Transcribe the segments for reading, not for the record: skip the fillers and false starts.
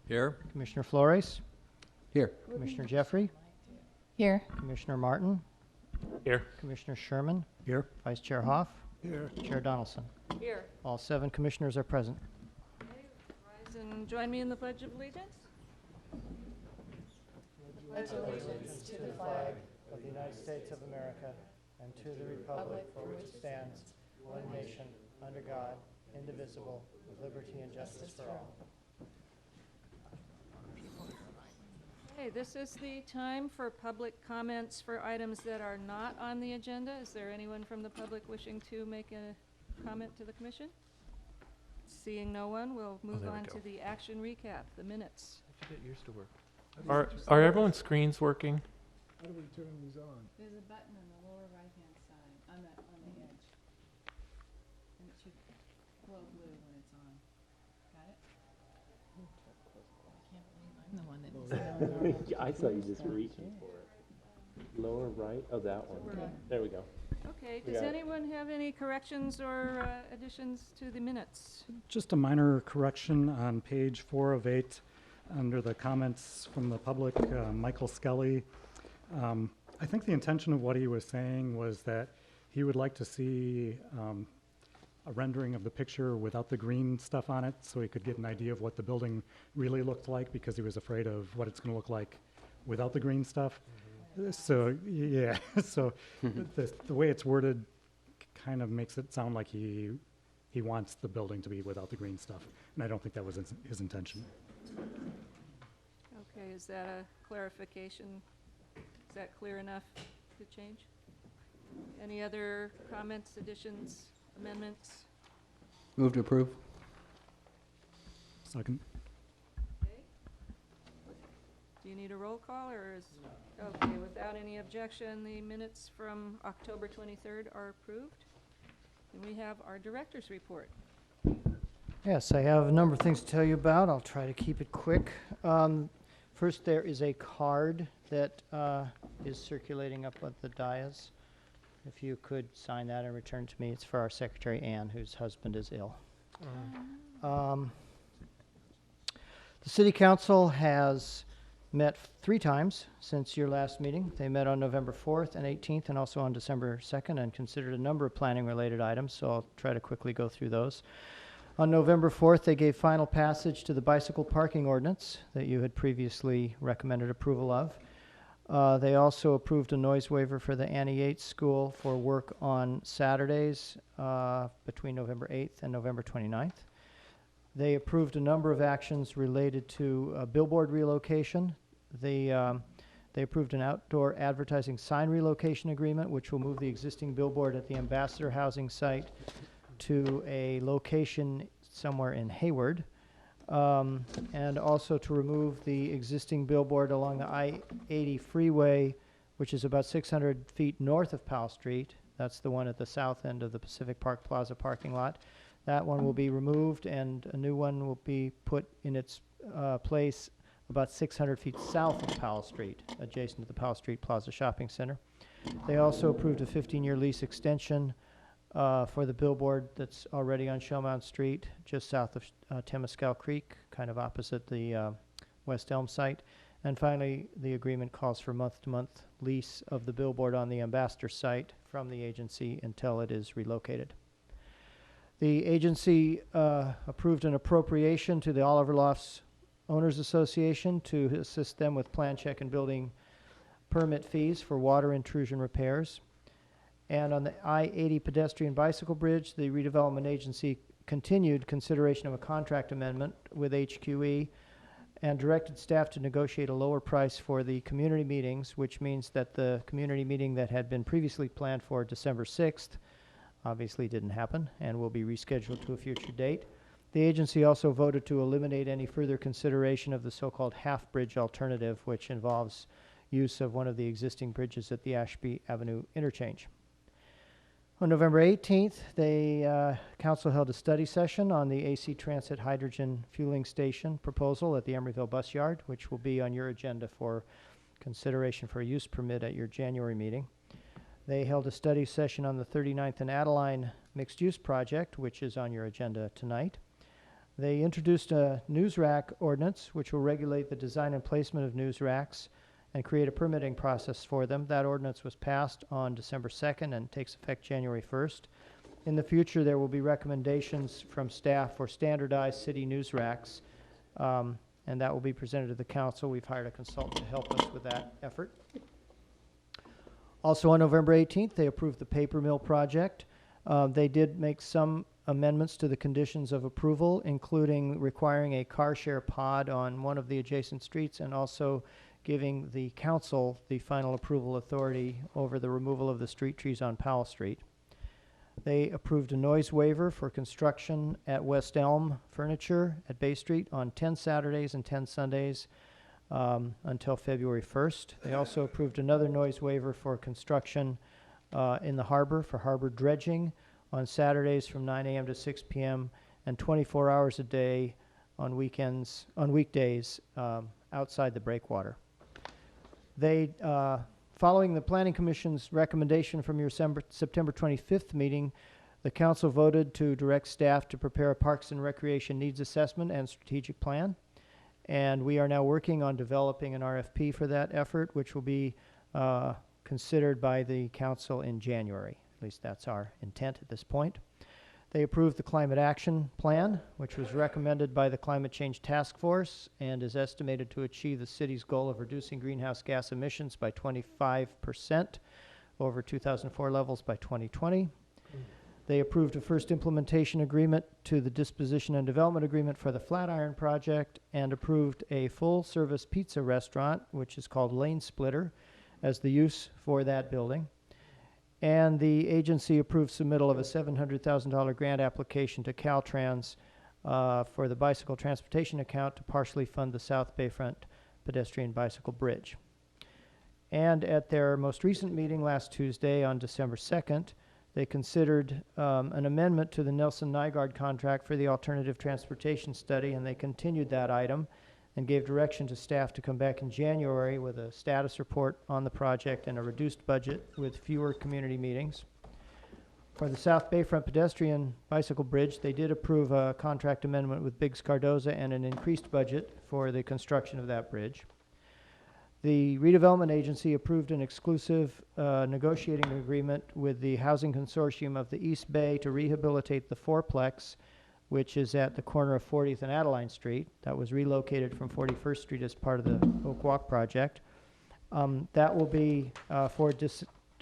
Here. Commissioner Flores, Here. Commissioner Jeffrey, Here. Commissioner Martin, Here. Commissioner Sherman, Here. Vice Chair Hoff, Here. Chair Donaldson. Here. All 7 commissioners are present. Rise and join me in the Pledge of Allegiance. Pledge allegiance to the flag of the United States of America and to the republic for which it stands, one nation, under God, indivisible, with liberty and justice for all. Okay, this is the time for public comments for items that are not on the agenda. Is there anyone from the public wishing to make a comment to the commission? Seeing no one, we'll move there we on go. to the action recap, the minutes. Get used to work. Are everyone's screens working? How do we turn these on? There's a button on the lower right-hand side, on the edge. And it should glow blue when it's on. Got it? I can't believe I'm the one that needs to know. Yeah, I saw you just reaching for it. Lower right? Oh, that one. There we go. Okay, We does got it. anyone have any corrections or additions to the minutes? Just a minor correction on page 4 of 8, under the comments from the public, Michael Skelly. I think the intention of what he was saying was that he would like to see a rendering of the picture without the green stuff on it, so he could get an idea of what the building really looked like, because he was afraid of what it's going to look like without the green stuff. So, yeah, so the way it's worded kind of makes it sound like he wants the building to be without the green stuff, and I don't think that was his intention. Okay, is that a clarification? Is that clear enough to change? Any other comments, additions, amendments? Move to approve. Second. Okay. Do you need a roll call, or is, okay, without any objection, the minutes from October 23rd are approved? And we have our director's report. Yes, I have a number of things to tell you about. I'll try to keep it quick. First, there is a card that is circulating up at the dais. If you could sign that and return to me. It's for our secretary, Ann, whose husband is ill. The city council has met 3 times since your last meeting. They met on November 4th and 18th and also on December 2nd and considered a number of planning-related items, so I'll try to quickly go through those. On November 4th, they gave final passage to the bicycle parking ordinance that you had previously recommended approval of. They also approved a noise waiver for the Annie Yates School for work on Saturdays between November 8th and November 29th. They approved a number of actions related to billboard relocation. They approved an outdoor advertising sign relocation agreement, which will move the existing billboard at the Ambassador Housing site to a location somewhere in Hayward, and also to remove the existing billboard along the I-80 freeway, which is about 600 feet north of Powell Street. That's the one at the south end of the Pacific Park Plaza parking lot. That one will be removed, and a new one will be put in its place about 600 feet south of Powell Street, adjacent to the Powell Street Plaza Shopping Center. They also approved a 15-year lease extension for the billboard that's already on Showmount Street, just south of Temescal Creek, kind of opposite the West Elm site. And finally, the agreement calls for month-to-month lease of the billboard on the Ambassador site from the agency until it is relocated. The agency approved an appropriation to the Oliver Lofts Owners Association to assist them with plan check and building permit fees for water intrusion repairs. And on the I-80 pedestrian bicycle bridge, the redevelopment agency continued consideration of a contract amendment with HQE and directed staff to negotiate a lower price for the community meetings, which means that the community meeting that had been previously planned for December 6th obviously didn't happen and will be rescheduled to a future date. The agency also voted to eliminate any further consideration of the so-called half-bridge alternative, which involves use of one of the existing bridges at the Ashby Avenue interchange. On November 18th, the council held a study session on the AC Transit hydrogen fueling station proposal at the Emeryville bus yard, which will be on your agenda for consideration for a use permit at your January meeting. They held a study session on the 39th and Adeline mixed-use project, which is on your agenda tonight. They introduced a news rack ordinance, which will regulate the design and placement of news racks and create a permitting process for them. That ordinance was passed on December 2nd and takes effect January 1st. In the future, there will be recommendations from staff for standardized city news racks, and that will be presented to the council. We've hired a consultant to help us with that effort. Also on November 18th, they approved the paper mill project. They did make some amendments to the conditions of approval, including requiring a car share pod on one of the adjacent streets and also giving the council the final approval authority over the removal of the street trees on Powell Street. They approved a noise waiver for construction at West Elm Furniture at Bay Street on 10 Saturdays and 10 Sundays until February 1st. They also approved another noise waiver for construction in the harbor for harbor dredging on Saturdays from 9 a.m. to 6 p.m. and 24 hours a day on weekdays outside the breakwater. They, following the Planning Commission's recommendation from your September 25th meeting, the council voted to direct staff to prepare a Parks and Recreation Needs Assessment and Strategic Plan. And we are now working on developing an RFP for that effort, which will be considered by the council in January. At least that's our intent at this point. They approved the Climate Action Plan, which was recommended by the Climate Change Task Force and is estimated to achieve the city's goal of reducing greenhouse gas emissions by 25% over 2004 levels by 2020. They approved a first implementation agreement to the disposition and development agreement for the Flatiron project and approved a full-service pizza restaurant, which is called Lane Splitter, as the use for that building. And the agency approved submittal of a $700,000 grant application to Caltrans for the bicycle transportation account to partially fund the South Bayfront pedestrian bicycle bridge. And at their most recent meeting last Tuesday on December 2nd, they considered an amendment to the Nelson Nygaard contract for the alternative transportation study, and they continued that item and gave direction to staff to come back in January with a status report on the project and a reduced budget with fewer community meetings. For the South Bayfront pedestrian bicycle bridge, they did approve a contract amendment with Biggs Cardoza and an increased budget for the construction of that bridge. The redevelopment agency approved an exclusive negotiating agreement with the Housing Consortium of the East Bay to rehabilitate the fourplex, which is at the corner of 40th and Adeline Street. That was relocated from 41st Street as part of the Oak Walk project. That will be for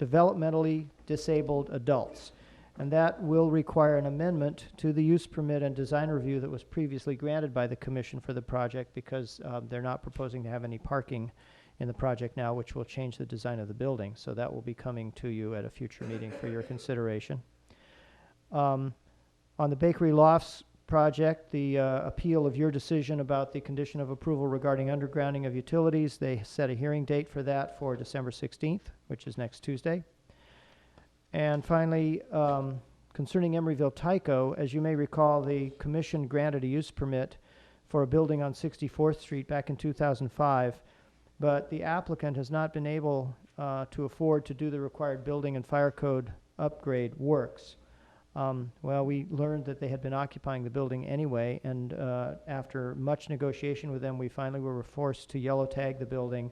developmentally disabled adults. And that will require an amendment to the use permit and design review that was previously granted by the commission for the project because they're not proposing to have any parking in the project now, which will change the design of the building. So that will be coming to you at a future meeting for your consideration. On the Bakery Lofts project, the appeal of your decision about the condition of approval regarding undergrounding of utilities, they set a hearing date for that for December 16th, which is next Tuesday. And finally, concerning Emeryville Tyco, as you may recall, the commission granted a use permit for a building on 64th Street back in 2005, but the applicant has not been able to afford to do the required building and fire code upgrade works. Well, we learned that they had been occupying the building anyway, and after much negotiation with them, we finally were forced to yellow tag the building,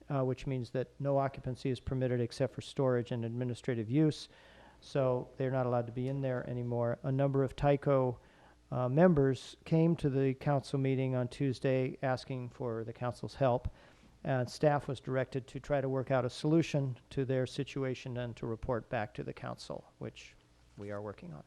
which means that no occupancy is permitted except for storage and administrative use. So they're not allowed to be in there anymore. A number of Tyco members came to the council meeting on Tuesday asking for the council's help, and staff was directed to try to work out a solution to their situation and to report back to the council, which we are working on.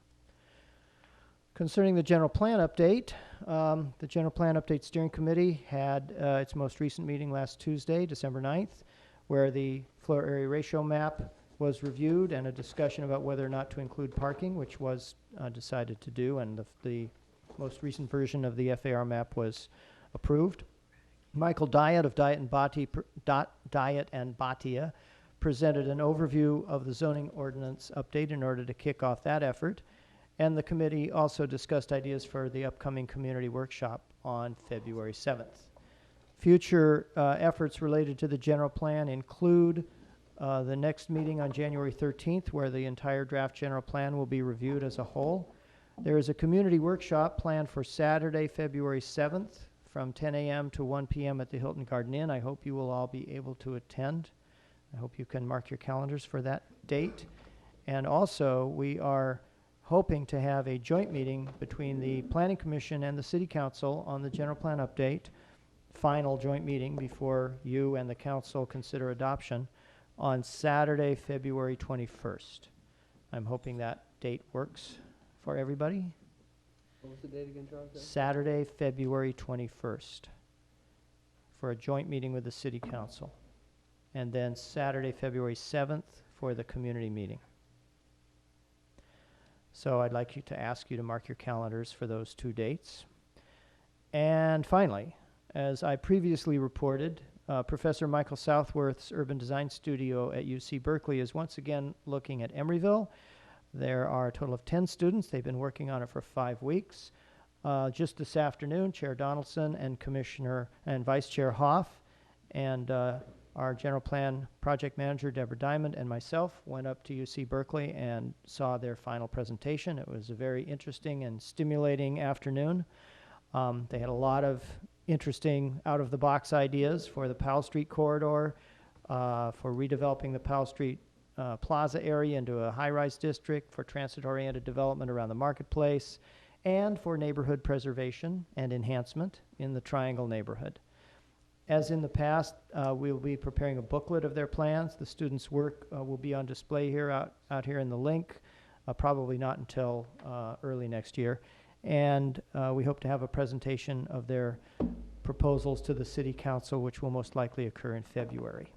Concerning the general plan update, the general plan update steering committee had its most recent meeting last Tuesday, December 9th, where the floor area ratio map was reviewed and a discussion about whether or not to include parking, which was decided to do, and the most recent version of the FAR map was approved. Michael Diet of Diet and Bhatia presented an overview of the zoning ordinance update in order to kick off that effort. And the committee also discussed ideas for the upcoming community workshop on February 7th. Future efforts related to the general plan include the next meeting on January 13th, where the entire draft general plan will be reviewed as a whole. There is a community workshop planned for Saturday, February 7th from 10 a.m. to 1 p.m. at the Hilton Garden Inn. I hope you will all be able to attend. I hope you can mark your calendars for that date. And also, we are hoping to have a joint meeting between the Planning Commission and the City Council on the general plan update, final joint meeting before you and the council consider adoption on Saturday, February 21st. I'm hoping that date works for everybody. What was the date again, Charles? Saturday, February 21st for a joint meeting with the City Council. And then Saturday, February 7th for the community meeting. So I'd like to ask you to mark your calendars for those two dates. And finally, as I previously reported, Professor Michael Southworth's Urban Design Studio at UC Berkeley is once again looking at Emeryville. There are a total of 10 students. They've been working on it for 5 weeks. Just this afternoon, Chair Donaldson and Commissioner and Vice Chair Hoff and our general plan project manager, Deborah Diamond, and myself went up to UC Berkeley and saw their final presentation. It was a very interesting and stimulating afternoon. They had a lot of interesting out-of-the-box ideas for the Powell Street corridor, for redeveloping the Powell Street Plaza area into a high-rise district, for transit-oriented development around the marketplace, and for neighborhood preservation and enhancement in the Triangle neighborhood. As in the past, we'll be preparing a booklet of their plans. The students' work will be on display here, out here in the link, probably not until early next year. And we hope to have a presentation of their proposals to the City Council, which will most likely occur in February.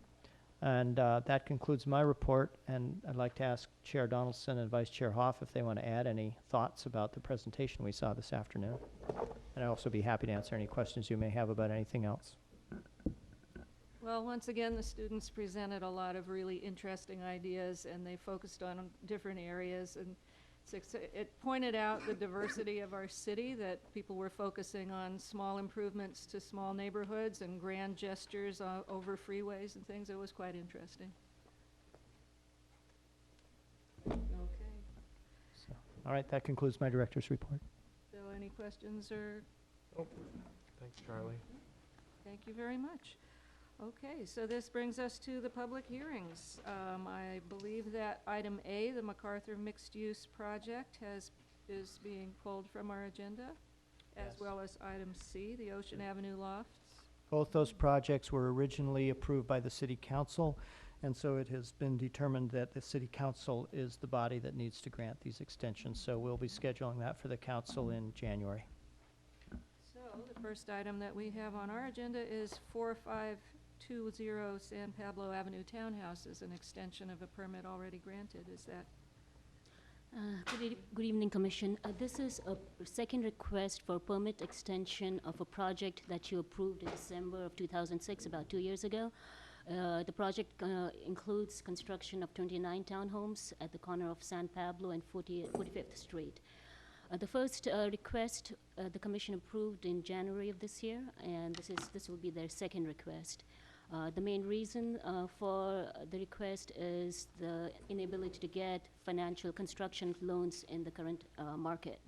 And that concludes my report, and I'd like to ask Chair Donaldson and Vice Chair Hoff if they want to add any thoughts about the presentation we saw this afternoon. And I'd also be happy to answer any questions you may have about anything else. Well, once again, the students presented a lot of really interesting ideas, and they focused on different areas, and it pointed out the diversity of our city, that people were focusing on small improvements to small neighborhoods and grand gestures over freeways and things. It was quite interesting. Okay. So, all right, that concludes my director's report. So any questions or? Thanks, Charlie. Thank you very much. Okay, so this brings us to the public hearings. I believe that item A, the MacArthur Mixed-Use Project, is being pulled from our agenda, as well as item C, the Ocean Avenue Lofts. Both those projects were originally approved by the City Council, and so it has been determined that the City Council is the body that needs to grant these extensions. So we'll be scheduling that for the Council in January. So the first item that we have on our agenda is 4520 San Pablo Avenue Townhouses, an extension of a permit already granted. Is that? Good evening, Commission. This is a second request for permit extension of a project that you approved in December of 2006, about 2 years ago. The project includes construction of 29 townhomes at the corner of San Pablo and 45th Street. The first request the Commission approved in January of this year, and this will be their second request. The main reason for the request is the inability to get financial construction loans in the current market.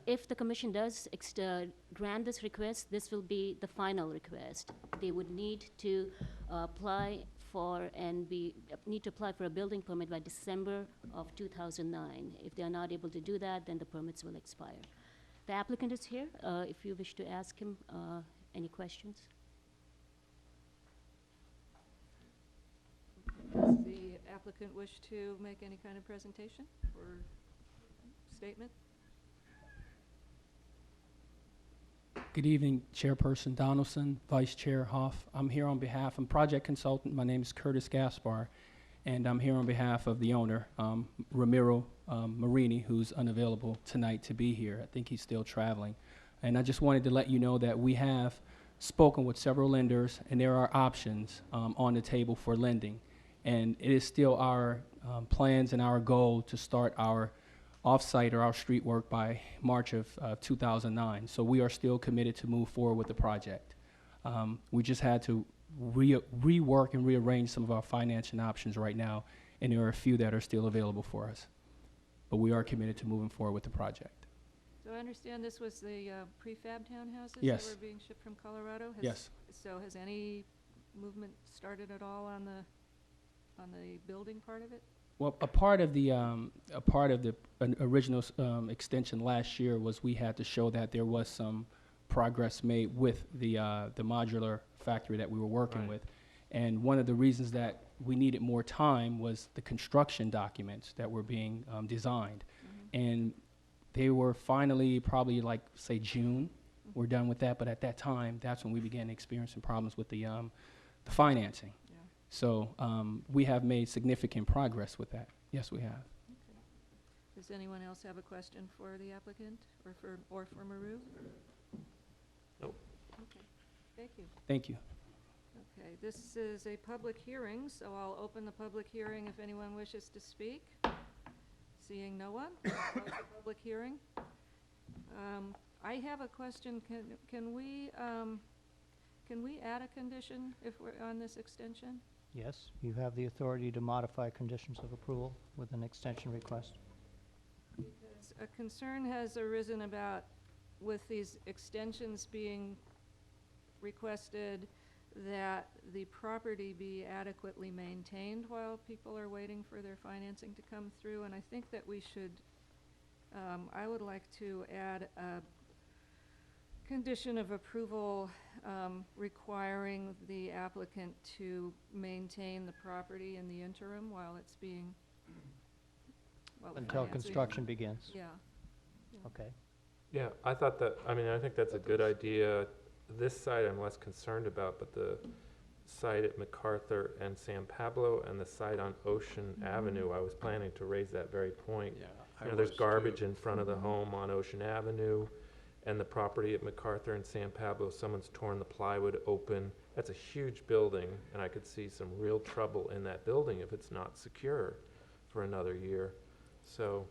If the Commission does grant this request, this will be the final request. They would need to apply for a building permit by December of 2009. If they are not able to do that, then the permits will expire. The applicant is here. If you wish to ask him any questions. Does the applicant wish to make any kind of presentation or statement? Good evening, Chairperson Donaldson, Vice Chair Hoff. I'm here on behalf, I'm project consultant. My name is Curtis Gaspar, and I'm here on behalf of the owner, Ramiro Marini, who's unavailable tonight to be here. I think he's still traveling. And I just wanted to let you know that we have spoken with several lenders, and there are options on the table for lending. And it is still our plans and our goal to start our off-site or our street work by March of 2009. So we are still committed to move forward with the project. We just had to rework and rearrange some of our financing options right now, and there are a few that are still available for us. but we are committed to moving forward with the project. So I understand this was the prefab townhouses Yes. that were being shipped from Colorado? Yes. So has any movement started at all on the building part of it? Well, a part of the original extension last year was we had to show that there was some progress made with the modular factory that we were working Right. with. And one of the reasons that we needed more time was the construction documents that were being designed. And they were finally, probably like, say, June, we're done with that. But at that time, that's when we began experiencing problems with the financing. Yeah. So we have made significant progress with that. Yes, we have. Does anyone else have a question for the applicant or for Maru? Nope. Okay, thank you. Thank you. Okay, this is a public hearing, so I'll open the public hearing if anyone wishes to speak. Seeing no one, I'll close the public hearing. I have a question. Can we add a condition if we're on this extension? Yes, you have the authority to modify conditions of approval with an extension request. Because a concern has arisen about, with these extensions being requested, that the property be adequately maintained while people are waiting for their financing to come through. And I think that we should, I would like to add a condition of approval requiring the applicant to maintain the property in the interim while it's being, while the Until financing- construction begins. Yeah. Okay. Yeah, I thought that, I mean, I think that's a good idea. This site I'm less concerned about, but the site at MacArthur and San Pablo and the site on Ocean Avenue, I was planning to raise that very point. You know, there's garbage in front of the home on Ocean Avenue, and the property at MacArthur and San Pablo, someone's torn the plywood open. That's a huge building, and I could see some real trouble in that building if it's not secure for another year. So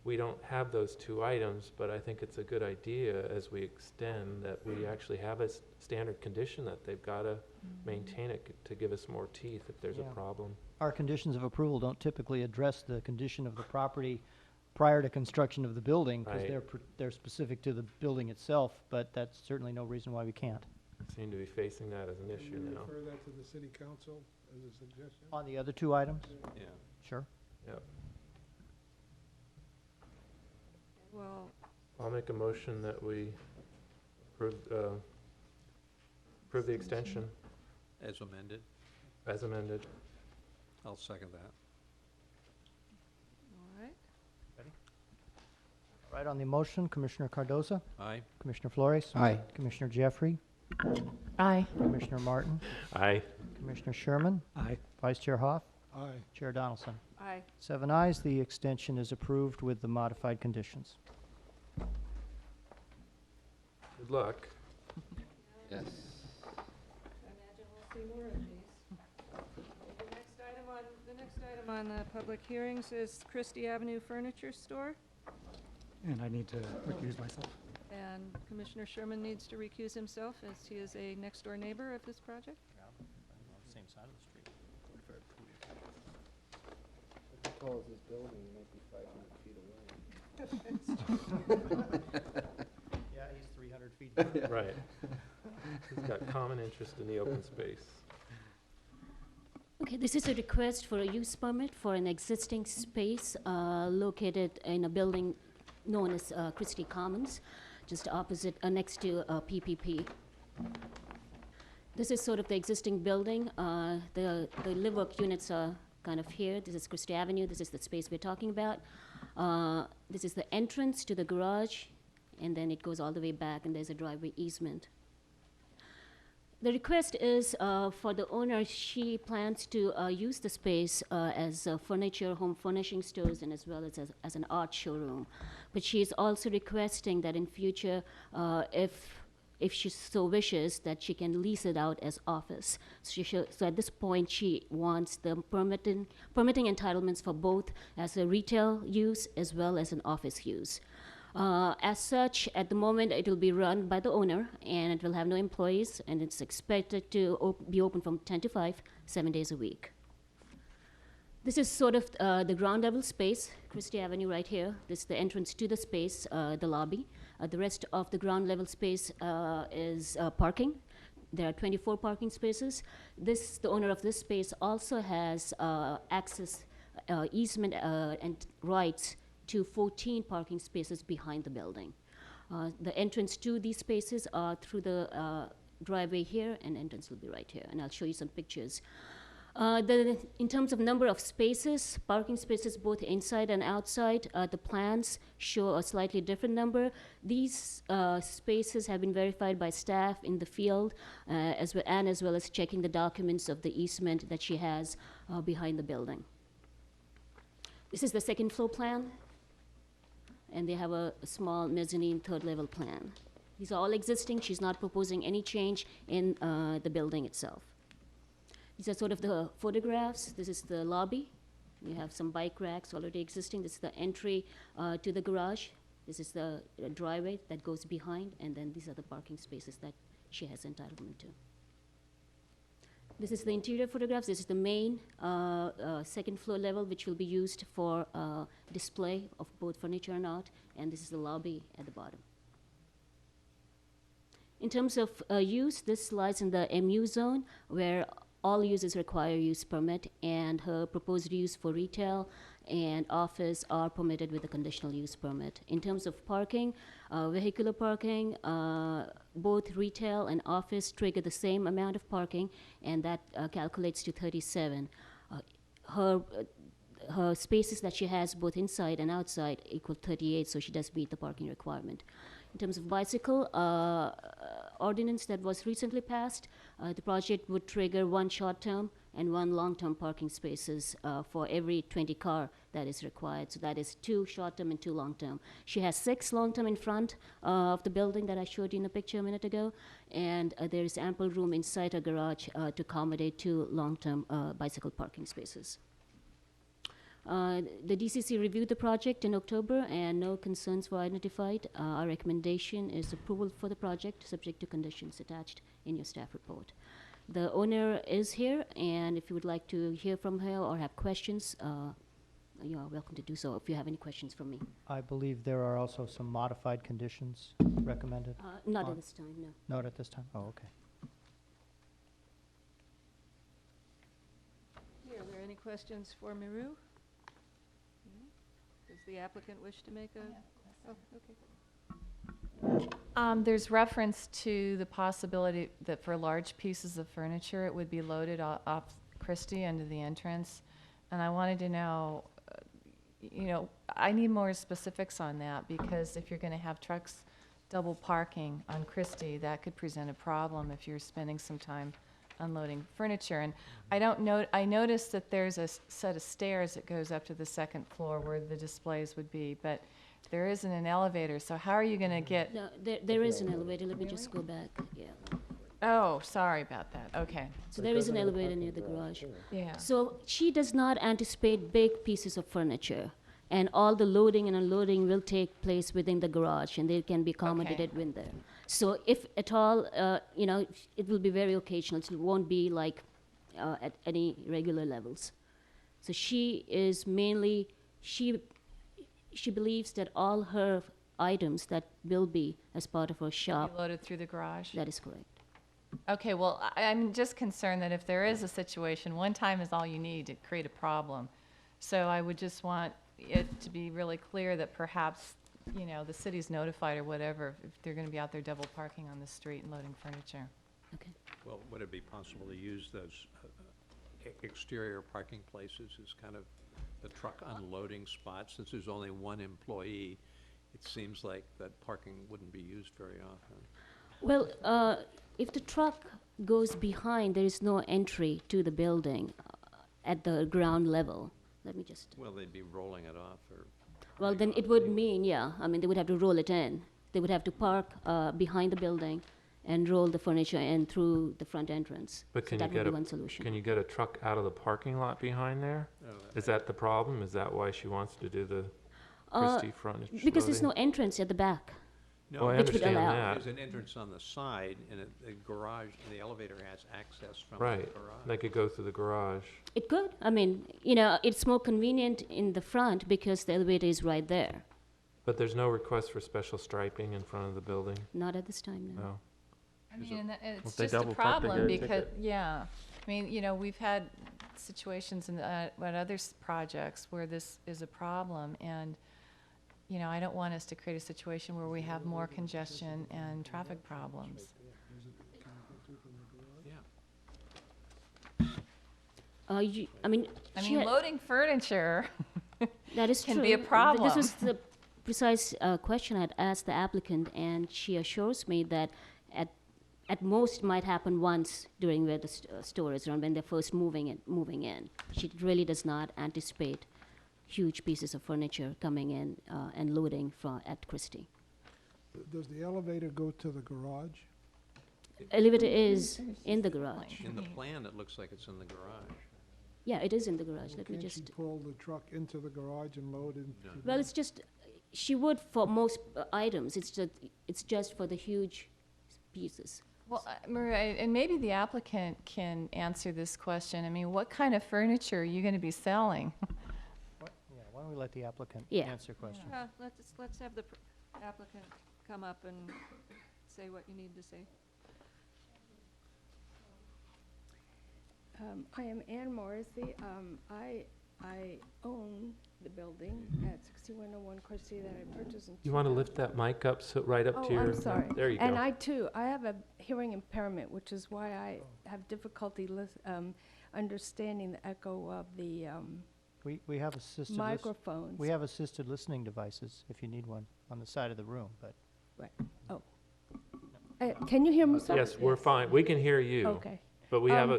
we don't have those two items, but I think it's a good idea as we extend that we actually have a standard condition that they've got to maintain it to give us more teeth if there's a Yeah. problem. Our conditions of approval don't typically address the condition of the property prior to construction of the building, because Right. they're specific to the building itself, but that's certainly no reason why we can't. Seem to be facing that as an issue Can you now. refer that to the city council as a suggestion? On the other two items? Yeah. Sure. Yep. Well, I'll make a motion that we approve the extension As amended, as amended. I'll second that. all right. Right on the motion, Commissioner Cardoza, Aye. Commissioner Flores. Aye. Commissioner Jeffrey, Aye. Commissioner Martin, Aye. Commissioner Sherman, Aye. Vice Chair Hoff, Aye. Chair Donaldson. Aye. 7 ayes, the extension is approved with the modified conditions. Good luck. Yes. I imagine we'll see more of these. The next item on the public hearings is Christie Avenue Furniture Store, And I need to recuse myself. and Commissioner Sherman needs to recuse himself as he is a next-door neighbor of this project. Same side of the street. As tall as this building, you might be 500 feet away. Yeah, he's 300 feet. Right. He's got common interest in the open space. Okay, this is a request for a use permit for an existing space located in a building known as Christie Commons, just opposite, next to PPP. This is sort of the existing building. The live work units are kind of here. This is Christie Avenue. This is the space we're talking about. This is the entrance to the garage, and then it goes all the way back, and there's a driveway easement. The request is for the owner. She plans to use the space as furniture, home furnishing stores, and as well as an art showroom. But she is also requesting that in future, if she so wishes, that she can lease it out as office. So at this point, she wants the permitting entitlements for both as a retail use as well as an office use. As such, at the moment, it will be run by the owner, and it will have no employees, and it's expected to be open from 10 to 5, 7 days a week. This is sort of the ground level space, Christie Avenue right here. This is the entrance to the space, the lobby. The rest of the ground level space is parking. There are 24 parking spaces. The owner of this space also has access, easement and rights to 14 parking spaces behind the building. The entrance to these spaces are through the driveway here, and entrance will be right here. And I'll show you some pictures. In terms of number of spaces, parking spaces both inside and outside, the plans show a slightly different number. These spaces have been verified by staff in the field, as well as checking the documents of the easement that she has behind the building. This is the second floor plan, and they have a small mezzanine third level plan. These are all existing. She's not proposing any change in the building itself. These are sort of the photographs. This is the lobby. We have some bike racks already existing. This is the entry to the garage. This is the driveway that goes behind, and then these are the parking spaces that she has entitlement to. This is the interior photographs. This is the main second floor level, which will be used for display of both furniture and art, and this is the lobby at the bottom. In terms of use, this lies in the MU zone, where all uses require use permit, and her proposed use for retail and office are permitted with a conditional use permit. In terms of parking, vehicular parking, both retail and office trigger the same amount of parking, and that calculates to 37. Her spaces that she has both inside and outside equal 38, so she does meet the parking requirement. In terms of bicycle ordinance that was recently passed, the project would trigger one short-term and one long-term parking spaces for every 20 car that is required. So that is 2 short-term and 2 long-term. She has 6 long-term in front of the building that I showed you in a picture a minute ago, and there is ample room inside her garage to accommodate 2 long-term bicycle parking spaces. The DCC reviewed the project in October, and no concerns were identified. Our recommendation is approval for the project, subject to conditions attached in your staff report. The owner is here, and if you would like to hear from her or have questions, you are welcome to do so if you have any questions from me. I believe there are also some modified conditions recommended. Not On- at this time, no. Not at this time? Oh, okay. Are there any questions for Miru? Does the applicant wish to make a? Oh, okay. There's reference to the possibility that for large pieces of furniture, it would be loaded off Christie into the entrance. And I wanted to know, I need more specifics on that, because if you're going to have trucks double parking on Christie, that could present a problem if you're spending some time unloading furniture. And I noticed that there's a set of stairs that goes up to the second floor where the displays would be, but there isn't an elevator, so how are you going to get? No, there is an elevator. Let me just go back. Yeah. Oh, sorry about that. Okay. So there is an elevator near the garage. Yeah. So she does not anticipate big pieces of furniture, and all the loading and unloading will take place within the garage, and they can be accommodated within there. So if at all, it will be very occasional. So it won't be like at any regular levels. So she is mainly, she believes that all her items that will be as part of her shop, You loaded through the garage? that is correct. Okay, well, I'm just concerned that if there is a situation, one time is all you need to create a problem. So I would just want it to be really clear that perhaps, the city's notified or whatever, if they're going to be out there double parking on the street and loading furniture. Okay. Well, would it be possible to use those exterior parking places as kind of the truck unloading spots? Since there's only one employee, it seems like that parking wouldn't be used very often. Well, if the truck goes behind, there is no entry to the building at the ground level. Let me just. Well, they'd be rolling it off or. Well, then it would mean, they would have to roll it in. They would have to park behind the building and roll the furniture in through the front entrance. But So can you that would get be a, one solution. can you get a truck out of the parking lot behind there? Is that the problem? Is that why she wants to do the Christie frontage Because there's no loading? entrance at the back. No, Well, I Which would understand allow- that. there's an entrance on the side, and the garage, the elevator has access from Right. the garage. They could go through the garage. It could. I mean, you know, it's more convenient in the front because the elevator is right there. But there's no request for special striping in front of the building? Not at this time, no. No. I Is mean, it- and it's If they just a double park, they problem get a because, ticket. yeah. I mean, you know, we've had situations in, at other projects where this is a problem, and, you know, I don't want us to create a situation where we have more congestion and traffic problems. Yeah. I mean, I she mean, had- loading furniture, that is can true. be a This problem. was the precise question I'd asked the applicant, and she assures me that at most might happen once during where the store is run, when they're first moving in. She really does not anticipate huge pieces of furniture coming in and loading at Christie. Does the elevator go to the garage? Elevator is in the garage. In the plan, it looks like it's in the garage. Yeah, it is in the garage. Let me Can't just. you pull the truck into the garage and load it? No. Well, it's just she would for most items. It's just for the huge pieces. Well, Maria, and maybe the applicant can answer this question. I mean, what kind of furniture are you going to be selling? Yeah, why don't we let the applicant Yeah. answer questions? Let's have the applicant come up and say what you need to say. I am Ann Morrissey. I own the building at 6101 Christie that I purchased in. You want to lift that mic up, so right up to your... I'm sorry. There you go. And I too, I have a hearing impairment, which is why I have difficulty understanding the echo of the We have assisted microphones. we have assisted listening devices if you need one on the side of the room, but Can you hear me, sir? Yes, we're fine. We can hear you. Okay. But we have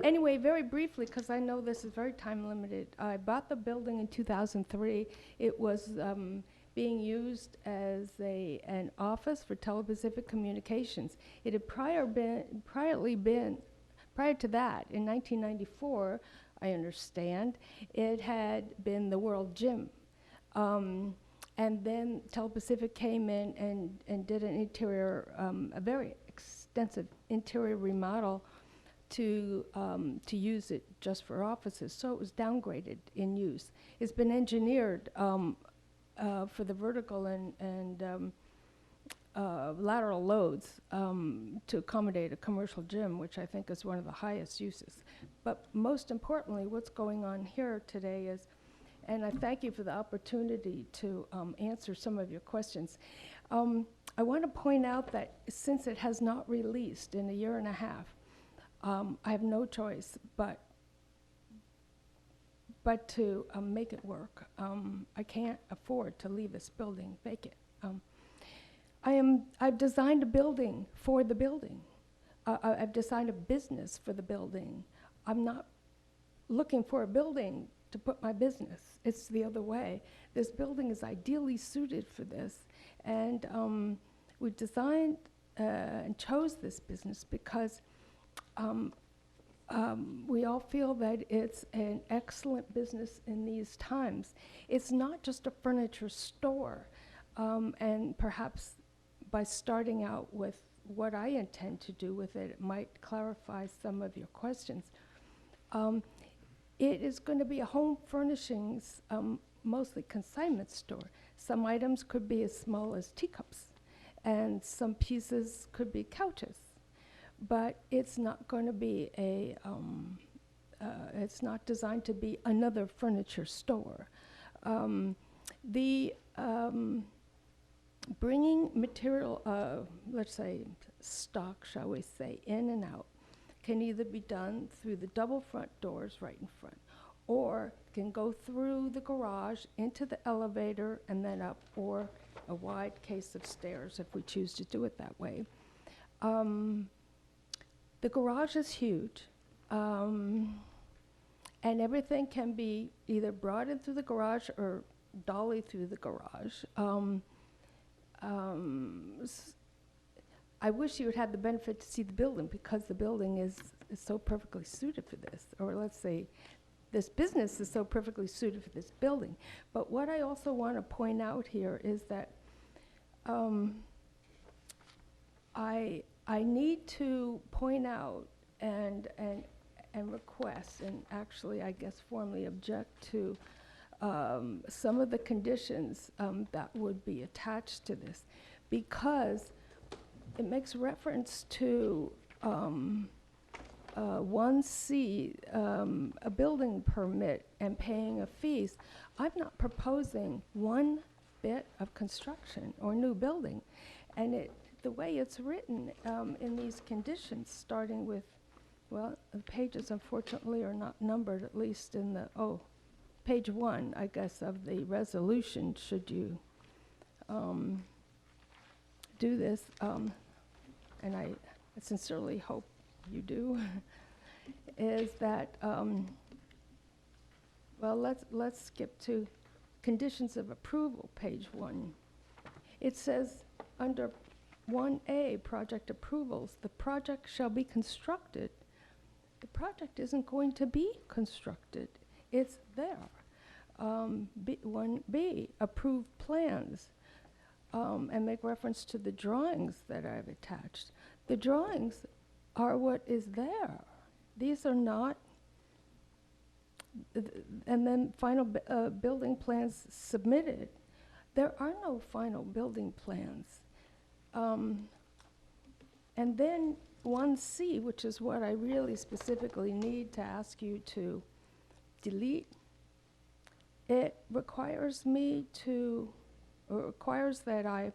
Anyway, very briefly, because I know this is very time limited, I bought the building in 2003. It was being used as an office for Telepacific Communications. It had prior to that, in 1994, I understand, it had been the World Gym. And then Telepacific came in and did an interior, a very extensive interior remodel to use it just for offices. So it was downgraded in use. It's been engineered for the vertical and lateral loads to accommodate a commercial gym, which I think is one of the highest uses. But most importantly, what's going on here today is, and I thank you for the opportunity to answer some of your questions. I want to point out that since it has not released in a year and a half, I have no choice but to make it work. I can't afford to leave this building vacant. I've designed a building for the building. I've designed a business for the building. I'm not looking for a building to put my business. It's the other way. This building is ideally suited for this. And we designed and chose this business because we all feel that it's an excellent business in these times. It's not just a furniture store. And perhaps by starting out with what I intend to do with it, it might clarify some of your questions. It is going to be a home furnishings, mostly consignment store. Some items could be as small as teacups, and some pieces could be couches. But it's not going to be it's not designed to be another furniture store. Bringing material, let's say stock, shall we say, in and out, can either be done through the double front doors right in front, or can go through the garage into the elevator and then up, or a wide case of stairs if we choose to do it that way. The garage is huge, and everything can be either brought in through the garage or dolly through the garage. I wish you would have the benefit to see the building, because the building is so perfectly suited for this. Or let's say this business is so perfectly suited for this building. But what I also want to point out here is that I need to point out and request, and actually, I guess formally object to some of the conditions that would be attached to this, because it makes reference to 1C, a building permit and paying of fees. I'm not proposing one bit of construction or new building. And the way it's written in these conditions, starting with, well, the pages unfortunately are not numbered, at least in the, page 1, I guess, of the resolution, should you do this, and I sincerely hope you do, is that, well, let's skip to conditions of approval, page 1. It says under 1A, project approvals, the project shall be constructed. The project isn't going to be constructed. It's there. 1B, approved plans, and make reference to the drawings that I've attached. The drawings are what is there. These are not, and then final building plans submitted. There are no final building plans. And then 1C, which is what I really specifically need to ask you to delete, it requires me to, or requires that I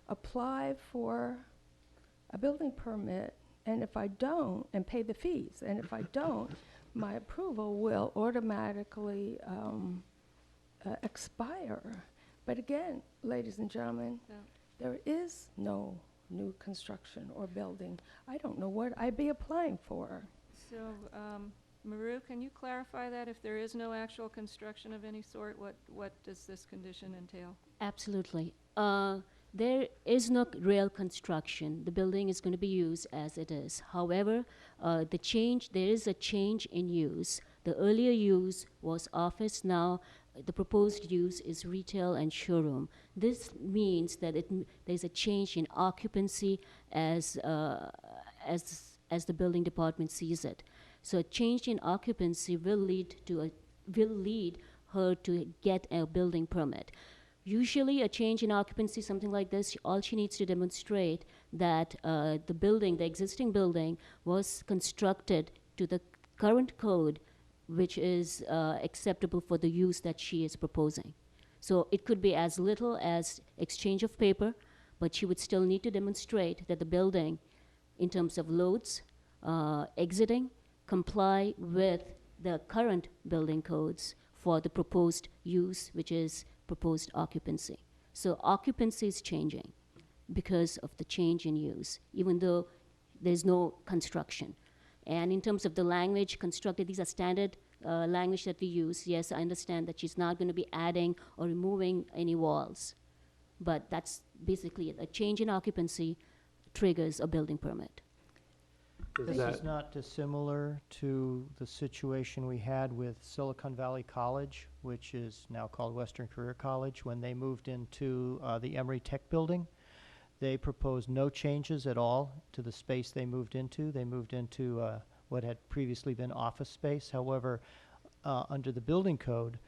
apply for a building permit, and if I don't, and pay the fees, and if I don't, my approval will automatically expire. But again, ladies and gentlemen, Yeah. there is no new construction or building. I don't know what I'd be applying for. So, Maru, can you clarify that? If there is no actual construction of any sort, what does this condition entail? Absolutely. There is no real construction. The building is going to be used as it is. However, there is a change in use. The earlier use was office. Now, the proposed use is retail and showroom. This means that there's a change in occupancy as the building department sees it. So a change in occupancy will lead her to get a building permit. Usually a change in occupancy, something like this, all she needs to demonstrate that the existing building was constructed to the current code, which is acceptable for the use that she is proposing. So it could be as little as exchange of paper, but she would still need to demonstrate that the building, in terms of loads, exiting, comply with the current building codes for the proposed use, which is proposed occupancy. So occupancy is changing because of the change in use, even though there's no construction. And in terms of the language constructed, these are standard language that we use. Yes, I understand that she's not going to be adding or removing any walls, but that's basically it. A change in occupancy triggers a building permit. This is not dissimilar to the situation we had with Silicon Valley College, which is now called Western Career College. When they moved into the Emory Tech building, they proposed no changes at all to the space they moved into. They moved into what had previously been office space. However, under the building code,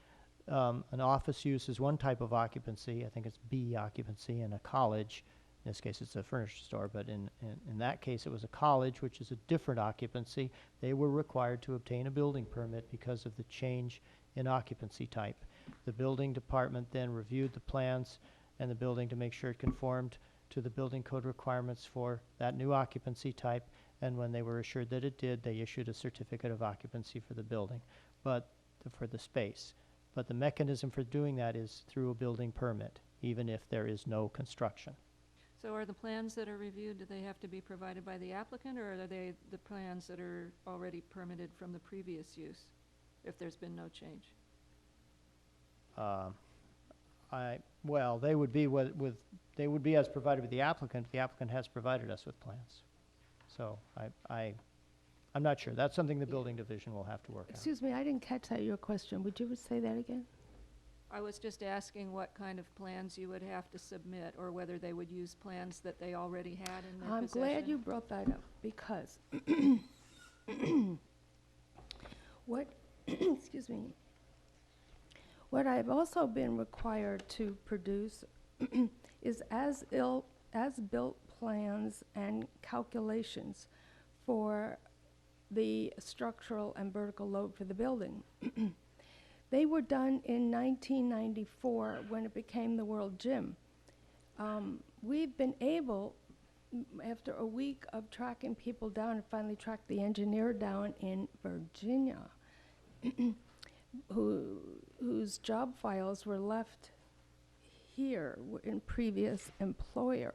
an office use is one type of occupancy. I think it's B occupancy in a college. In this case, it's a furniture store, but in that case, it was a college, which is a different occupancy. They were required to obtain a building permit because of the change in occupancy type. The building department then reviewed the plans and the building to make sure it conformed to the building code requirements for that new occupancy type, and when they were assured that it did, they issued a certificate of occupancy for the building, but for the space. But the mechanism for doing that is through a building permit, even if there is no construction. So are the plans that are reviewed, do they have to be provided by the applicant, or are they the plans that are already permitted from the previous use, if there's been no change? Well, they would be they would be as provided with the applicant. The applicant has provided us with plans. So I'm not sure. That's something the building division will have to work out. Excuse me, I didn't catch that, your question. Would you say that again? I was just asking what kind of plans you would have to submit, or whether they would use plans that they already had in their I'm possession. glad you brought that up, because what, excuse me, what I've also been required to produce is as-built plans and calculations for the structural and vertical load for the building. They were done in 1994 when it became the World Gym. We've been able, after a week of tracking people down, and finally tracked the engineer down in Virginia, whose job files were left here in previous employer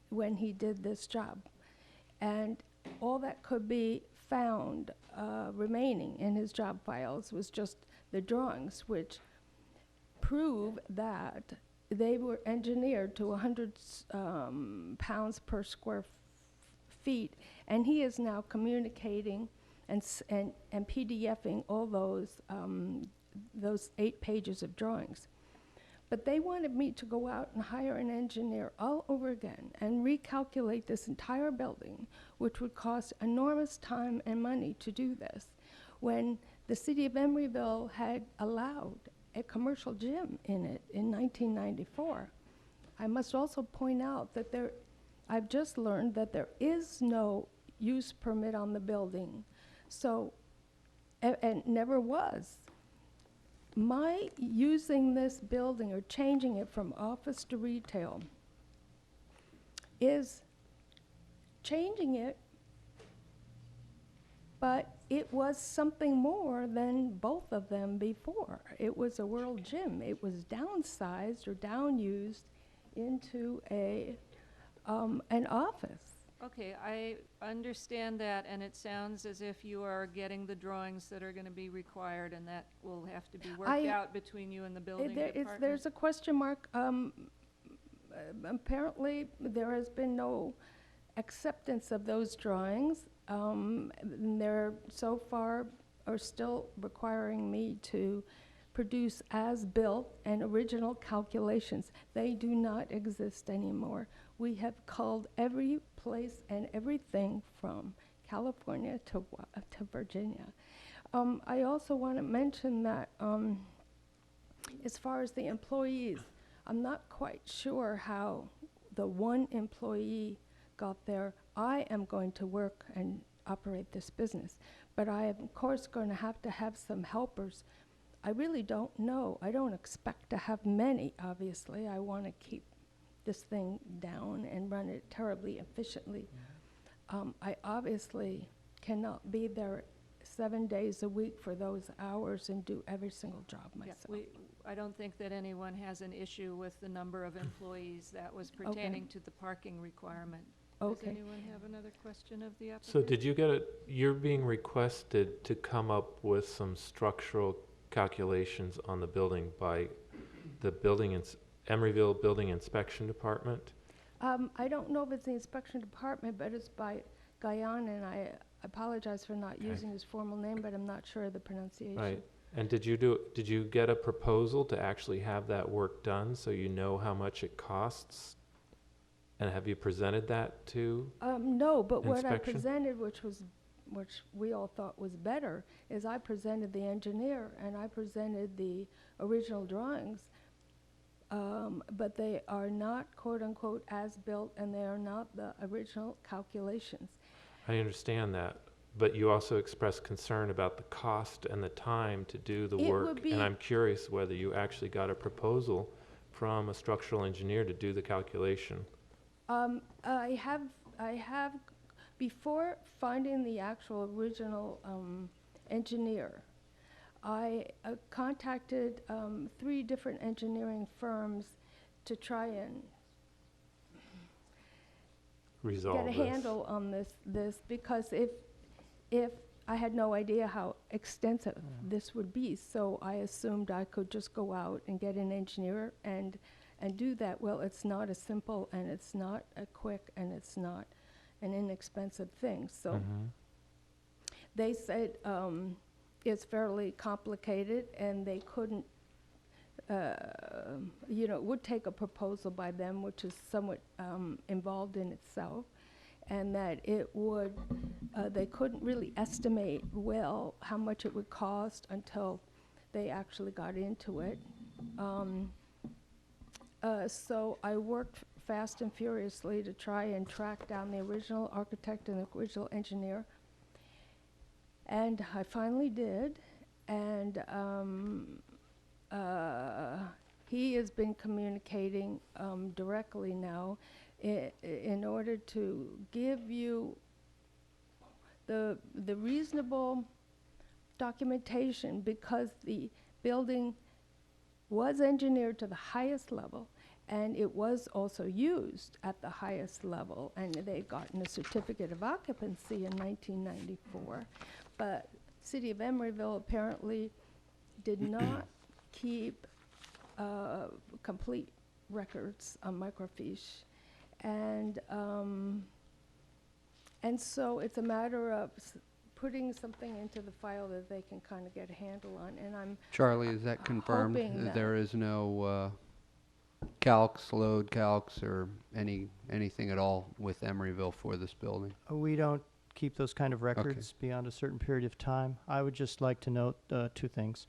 when he did this job. And all that could be found remaining in his job files was just the drawings, which prove that they were engineered to 100 pounds per square feet, and he is now communicating and PDFing all those 8 pages of drawings. But they wanted me to go out and hire an engineer all over again and recalculate this entire building, which would cost enormous time and money to do this, when the city of Emeryville had allowed a commercial gym in it in 1994. I must also point out that I've just learned that there is no use permit on the building, so, and never was. My using this building or changing it from office to retail is changing it, but it was something more than both of them before. It was a World Gym. It was downsized or downused into an office. Okay, I understand that, and it sounds as if you are getting the drawings that are going to be required, and that will have to be worked out between you and the building department. There's a question mark. Apparently, there has been no acceptance of those drawings. They're so far are still requiring me to produce as-built and original calculations. They do not exist anymore. We have culled every place and everything from California to Virginia. I also want to mention that as far as the employees, I'm not quite sure how the one employee got there. I am going to work and operate this business, but I am, of course, going to have some helpers. I really don't know. I don't expect to have many, obviously. I want to keep this thing down and run it terribly efficiently. I obviously cannot be there 7 days a week for those hours and do every single job myself. I don't think that anyone has an issue with the number of employees. That was pertaining to the parking requirement. Okay. Does anyone have another question of the applicant? So did you get you're being requested to come up with some structural calculations on the building by the Emeryville Building Inspection Department? I don't know if it's the inspection department, but it's by Guyan, and I apologize for not using his formal name, but I'm not sure of the pronunciation. Right. And did you get a proposal to actually have that work done so you know how much it costs? And have you presented that to No, but what I inspection? presented, which we all thought was better, is I presented the engineer and I presented the original drawings, but they are not quote unquote as built, and they are not the original calculations. I understand that, but you also expressed concern about the cost and the time to do the work, and I'm curious whether you actually got a proposal from a structural engineer to do the calculation. I have, before finding the actual original engineer, I contacted 3 different engineering firms to try and Resolve get a handle on this, because if I had no idea how extensive this would be, so I assumed I could just go out and get an engineer and do that. Well, it's not a simple, and it's not a quick, and it's not an inexpensive thing. So they said it's fairly complicated, and they couldn't it would take a proposal by them, which is somewhat involved in itself, and that it would, they couldn't really estimate well how much it would cost until they actually got into it. So I worked fast and furiously to try and track down the original architect and the original engineer. And I finally did. And he has been communicating directly now in order to give you the reasonable documentation, because the building was engineered to the highest level, and it was also used at the highest level, and they'd gotten a certificate of occupancy in 1994. But City of Emeryville apparently did not keep complete records on microfiche, and so it's a matter of putting something into the file that they can kind of get a handle on. And I'm Charlie, is that confirmed? hoping that There is no calcs, load calcs, or anything at all with Emeryville for this building? We don't keep those kind of records beyond a certain period of time. I would just like to note two things.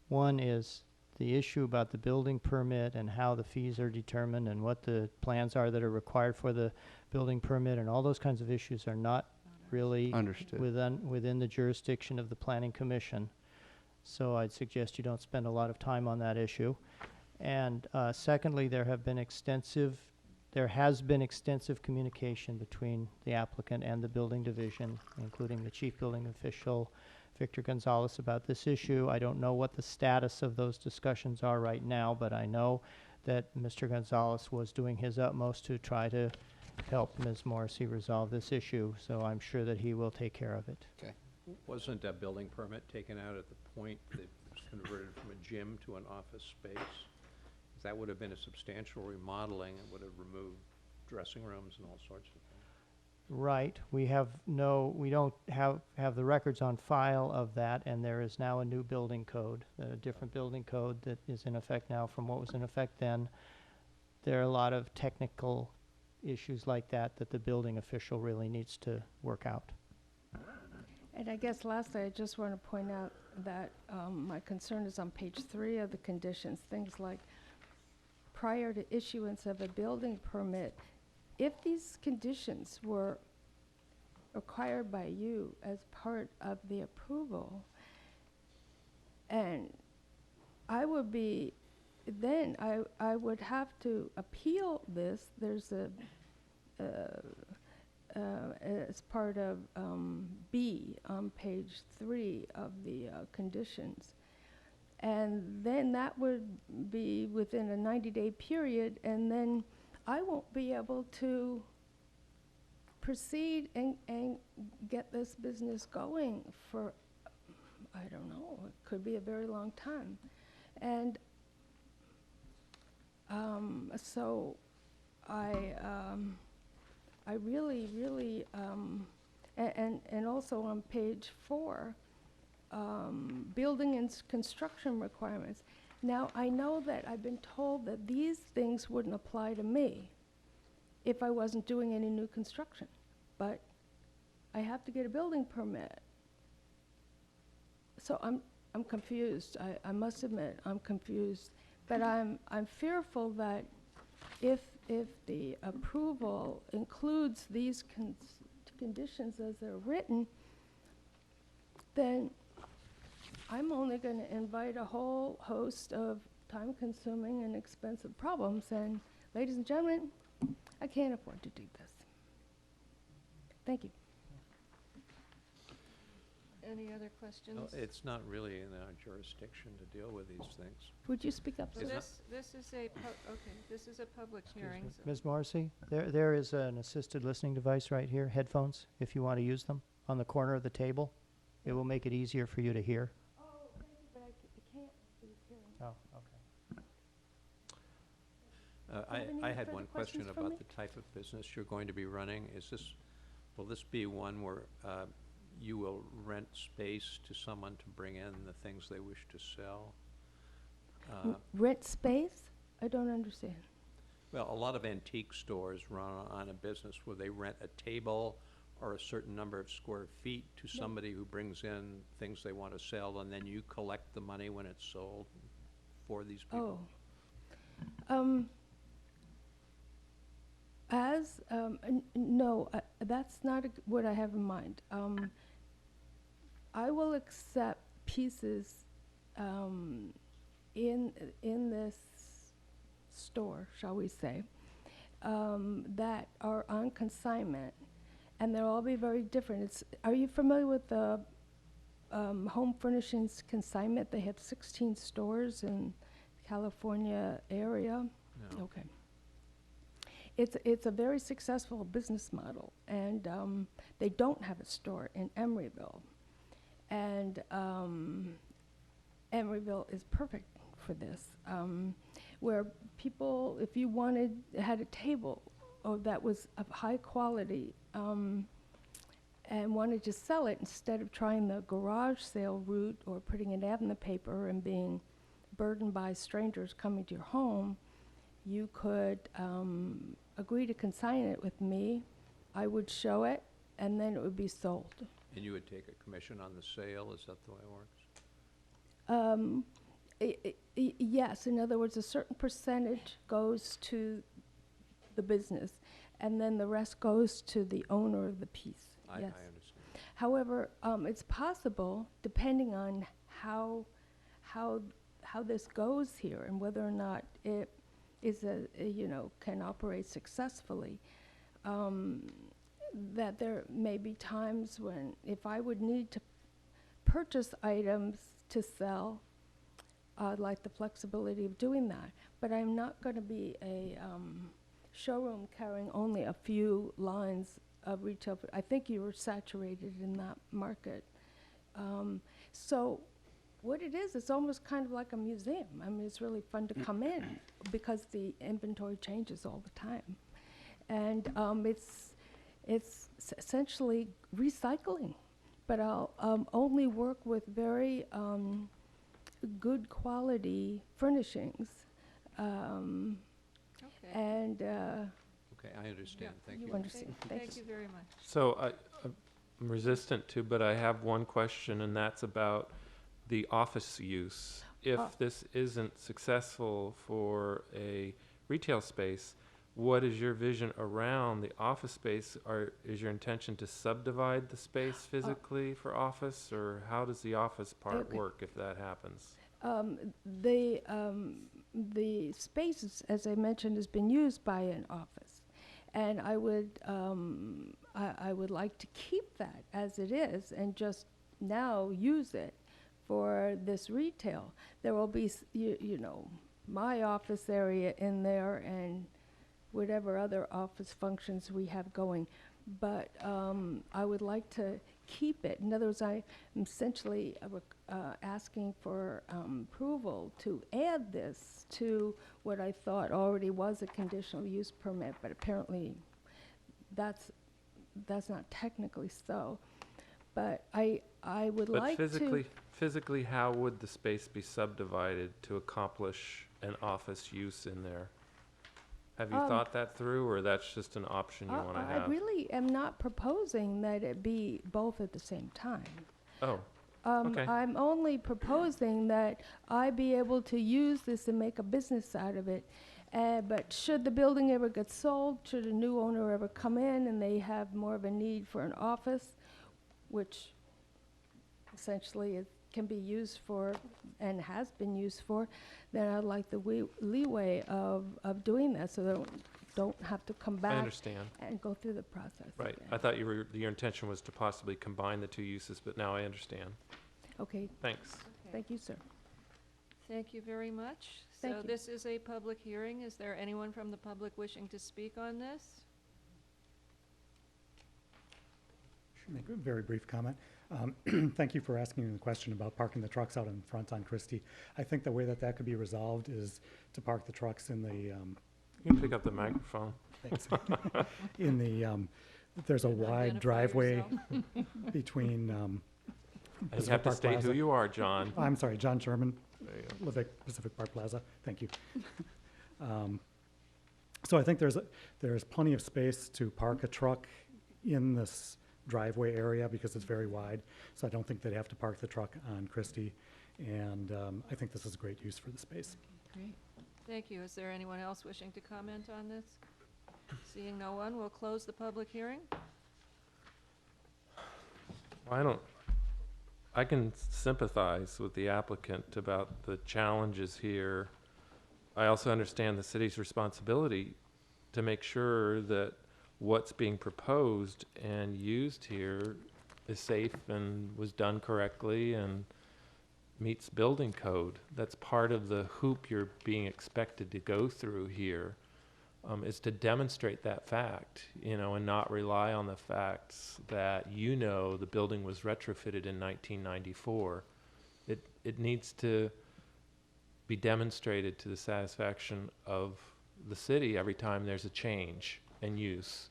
One is the issue about the building permit and how the fees are determined and what the plans are that are required for the building permit, and all those kinds of issues are not really Understood. within the jurisdiction of the Planning Commission. So I'd suggest you don't spend a lot of time on that issue. And secondly, there has been extensive communication between the applicant and the building division, including the chief building official, Victor Gonzalez, about this issue. I don't know what the status of those discussions are right now, but I know that Mr. Gonzalez was doing his utmost to try to help Ms. Morrissey resolve this issue, so I'm sure that he will take care of it. Okay. Wasn't a building permit taken out at the point that it was converted from a gym to an office space? 'Cause that would have been a substantial remodeling. It would have removed dressing rooms and all sorts of things. Right. We don't have the records on file of that, and there is now a new building code, a different building code that is in effect now from what was in effect then. There are a lot of technical issues like that that the building official really needs to work out. And I guess lastly, I just want to point out that my concern is on page 3 of the conditions, things like prior to issuance of a building permit, if these conditions were required by you as part of the approval, and I would be, then I would have to appeal this. There's as part of B on page 3 of the conditions. And then that would be within a 90-day period, and then I won't be able to proceed and get this business going for, I don't know, it could be a very long time. And so I really, and also on page 4, building and construction requirements. Now, I know that I've been told that these things wouldn't apply to me if I wasn't doing any new construction, but I have to get a building permit. So I'm confused. I must admit, I'm confused. But I'm fearful that if the approval includes these conditions as they're written, then I'm only going to invite a whole host of time-consuming and expensive problems. And ladies and gentlemen, I can't afford to do this. Thank you. Any other questions? It's not really in our jurisdiction to deal with these things. Would you speak up, So sir? this is a, this is a public hearing. So Ms. Morrissey, there is an assisted listening device right here, headphones, if you want to use them, on the corner of the table. It will make it easier for you to hear. Oh, thank you, but I can't be hearing. Oh, okay. I had further one question questions from about me? the type of business you're going to be running. Will this be one where you will rent space to someone to bring in the things they wish to sell? Rent space? I don't understand. Well, a lot of antique stores run on a business where they rent a table or a certain number of square feet to Yeah. somebody who brings in things they want to sell, and then you collect the money when it's sold for these people. Oh. No, that's not what I have in mind. I will accept pieces in this store, shall we say, that are on consignment, and they'll all be very different. Are you familiar with the home furnishings consignment? They have 16 stores in California area. No. Okay. It's a very successful business model, and they don't have a store in Emeryville. And Emeryville is perfect for this, where people, if you had a table that was of high quality and wanted to sell it, instead of trying the garage sale route or putting an ad in the paper and being burdened by strangers coming to your home, you could agree to consign it with me. I would show it, and then it would be sold. And you would take a commission on the sale, is that the way it works? Yes, in other words, a certain percentage goes to the business, and then the rest goes to the owner of the piece. I Yes. understand. However, it's possible, depending on how this goes here and whether or not it is can operate successfully, that there may be times when if I would need to purchase items to sell, I'd like the flexibility of doing that. But I'm not going to be a showroom carrying only a few lines of retail. I think you were saturated in that market. So what it is, it's almost kind of like a museum. I mean, it's really fun to come in because the inventory changes all the time. And it's essentially recycling. But I'll only work with very good quality furnishings. Okay. And Okay, I understand, thank you you. understand. Thank you very much. So I'm resistant to, but I have one question, and that's about the office use. If this isn't successful for a retail space, what is your vision around the office space? Is your intention to subdivide the space physically for office, or how does the office part Okay. work if that happens? The space, as I mentioned, has been used by an office, and I would like to keep that as it is and just now use it for this retail. There will be, my office area in there and whatever other office functions we have going. But I would like to keep it. In other words, I am essentially asking for approval to add this to what I thought already was a conditional use permit, but apparently that's not technically so. But I would But like to. physically, how would the space be subdivided to accomplish an office use in there? Have you thought that through, or that's just an option you want to I have? really am not proposing that it be both at the same time. Oh, okay. I'm only proposing that I be able to use this and make a business out of it. But should the building ever get sold, should a new owner ever come in and they have more of a need for an office, which essentially it can be used for and has been used for, then I'd like the leeway of doing that so they don't have to come I back understand. and go through the process Right. again. I thought your intention was to possibly combine the two uses, but now I understand. Okay, Thanks. Okay. thank you, sir. Thank you very much. Thank So you. this is a public hearing. Is there anyone from the public wishing to speak on this? Should make a very brief comment. Thank you for asking the question about parking the trucks out in front on Christie. I think the way that could be resolved is to park the trucks in the, You can pick up the microphone. thanks. There's a wide Identify driveway yourself. between And you Pacific have to Park state who Plaza. you are, John. I'm sorry, John Sherman, live at Pacific Park Plaza. Thank you. So I think there's plenty of space to park a truck in this driveway area because it's very wide. So I don't think they'd have to park the truck on Christie. And I think this is a great use for the space. Great. Thank you. Is there anyone else wishing to comment on this? Seeing no one, we'll close the public hearing. I can sympathize with the applicant about the challenges here. I also understand the city's responsibility to make sure that what's being proposed and used here is safe and was done correctly and meets building code. That's part of the hoop you're being expected to go through here, is to demonstrate that fact, and not rely on the facts that the building was retrofitted in 1994. It needs to be demonstrated to the satisfaction of the city every time there's a change in use.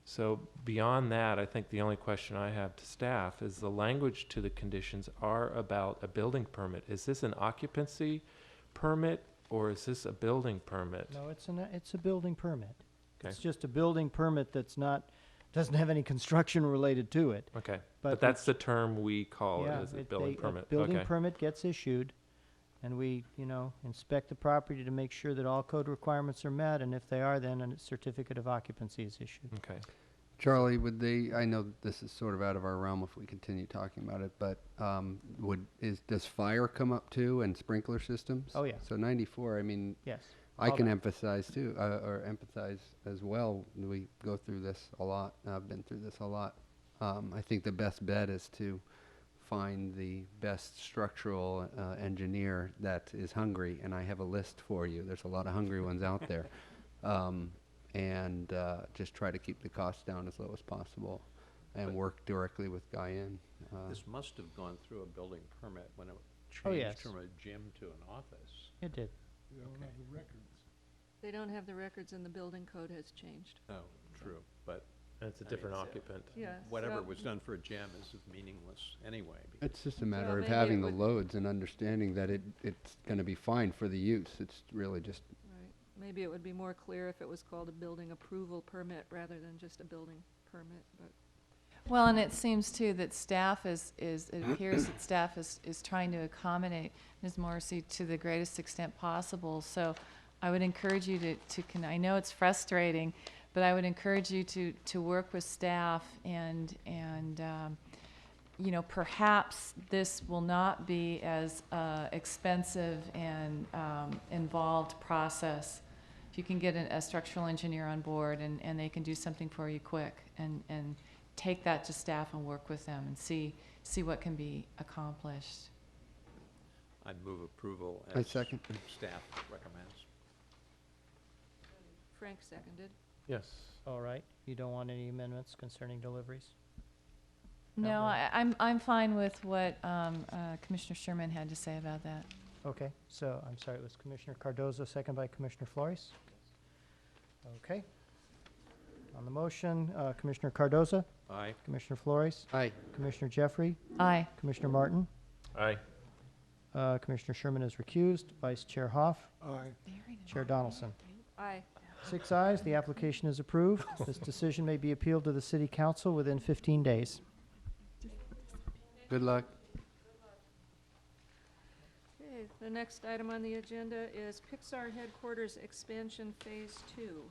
So beyond that, I think the only question I have to staff is the language to the conditions are about a building permit. Is this an occupancy permit or is this a building permit? No, it's a building permit. Okay. It's just a building permit doesn't have any construction related to it. Okay, But but that's the term we call it, is a building permit. A building Okay. permit gets issued, and we, inspect the property to make sure that all code requirements are met, and if they are, then a certificate of occupancy is issued. Okay. Charlie, I know this is sort of out of our realm if we continue talking about it, but does fire come up too and sprinkler systems? Oh, yeah. So 94, I mean, Yes. I all can that. emphasize too, or empathize as well. We go through this a lot. I've been through this a lot. I think the best bet is to find the best structural engineer that is hungry, and I have a list for you. There's a lot of hungry ones out there. And just try to keep the costs down as low as possible and work directly with Guyan. This must have gone through a building permit when it Oh, changed yes. from a gym to an office. It did. They don't have the records. They don't have the records and the building code has changed. Oh, true, but And it's a I different mean, occupant. Yeah. whatever so- was done for a gym is meaningless anyway. because It's just a matter Well, of maybe it having the would- loads and understanding that it's going to be fine for the use. It's really just, Right. Maybe it would be more clear if it was called a building approval permit rather than just a building permit, but. Well, and it seems too that it appears that staff is trying to accommodate Ms. Morrissey to the greatest extent possible. So I would encourage you I know it's frustrating, but I would encourage you to work with staff and perhaps this will not be as expensive and involved process. If you can get a structural engineer on board and they can do something for you quick and take that to staff and work with them and see what can be accomplished. I'd move approval I as second. staff recommends. Frank seconded. Yes. All right. You don't want any amendments concerning deliveries? No, Not I'm fine with what Commissioner Sherman had to say about that. Okay, so, I'm sorry, it was Commissioner Cardozo, second by Commissioner Flores? Okay. On the motion, Commissioner Cardoza, Aye. Commissioner Flores, aye. Commissioner Jeffrey, Aye. Commissioner Martin, Aye. Commissioner Sherman is recused, Vice Chair Hoff, Aye. Chair Donaldson. Aye. 6 ayes, the application is approved. This decision may be appealed to the City Council within 15 days. Good luck. Okay, the next item on the agenda is Pixar Headquarters Expansion Phase 2.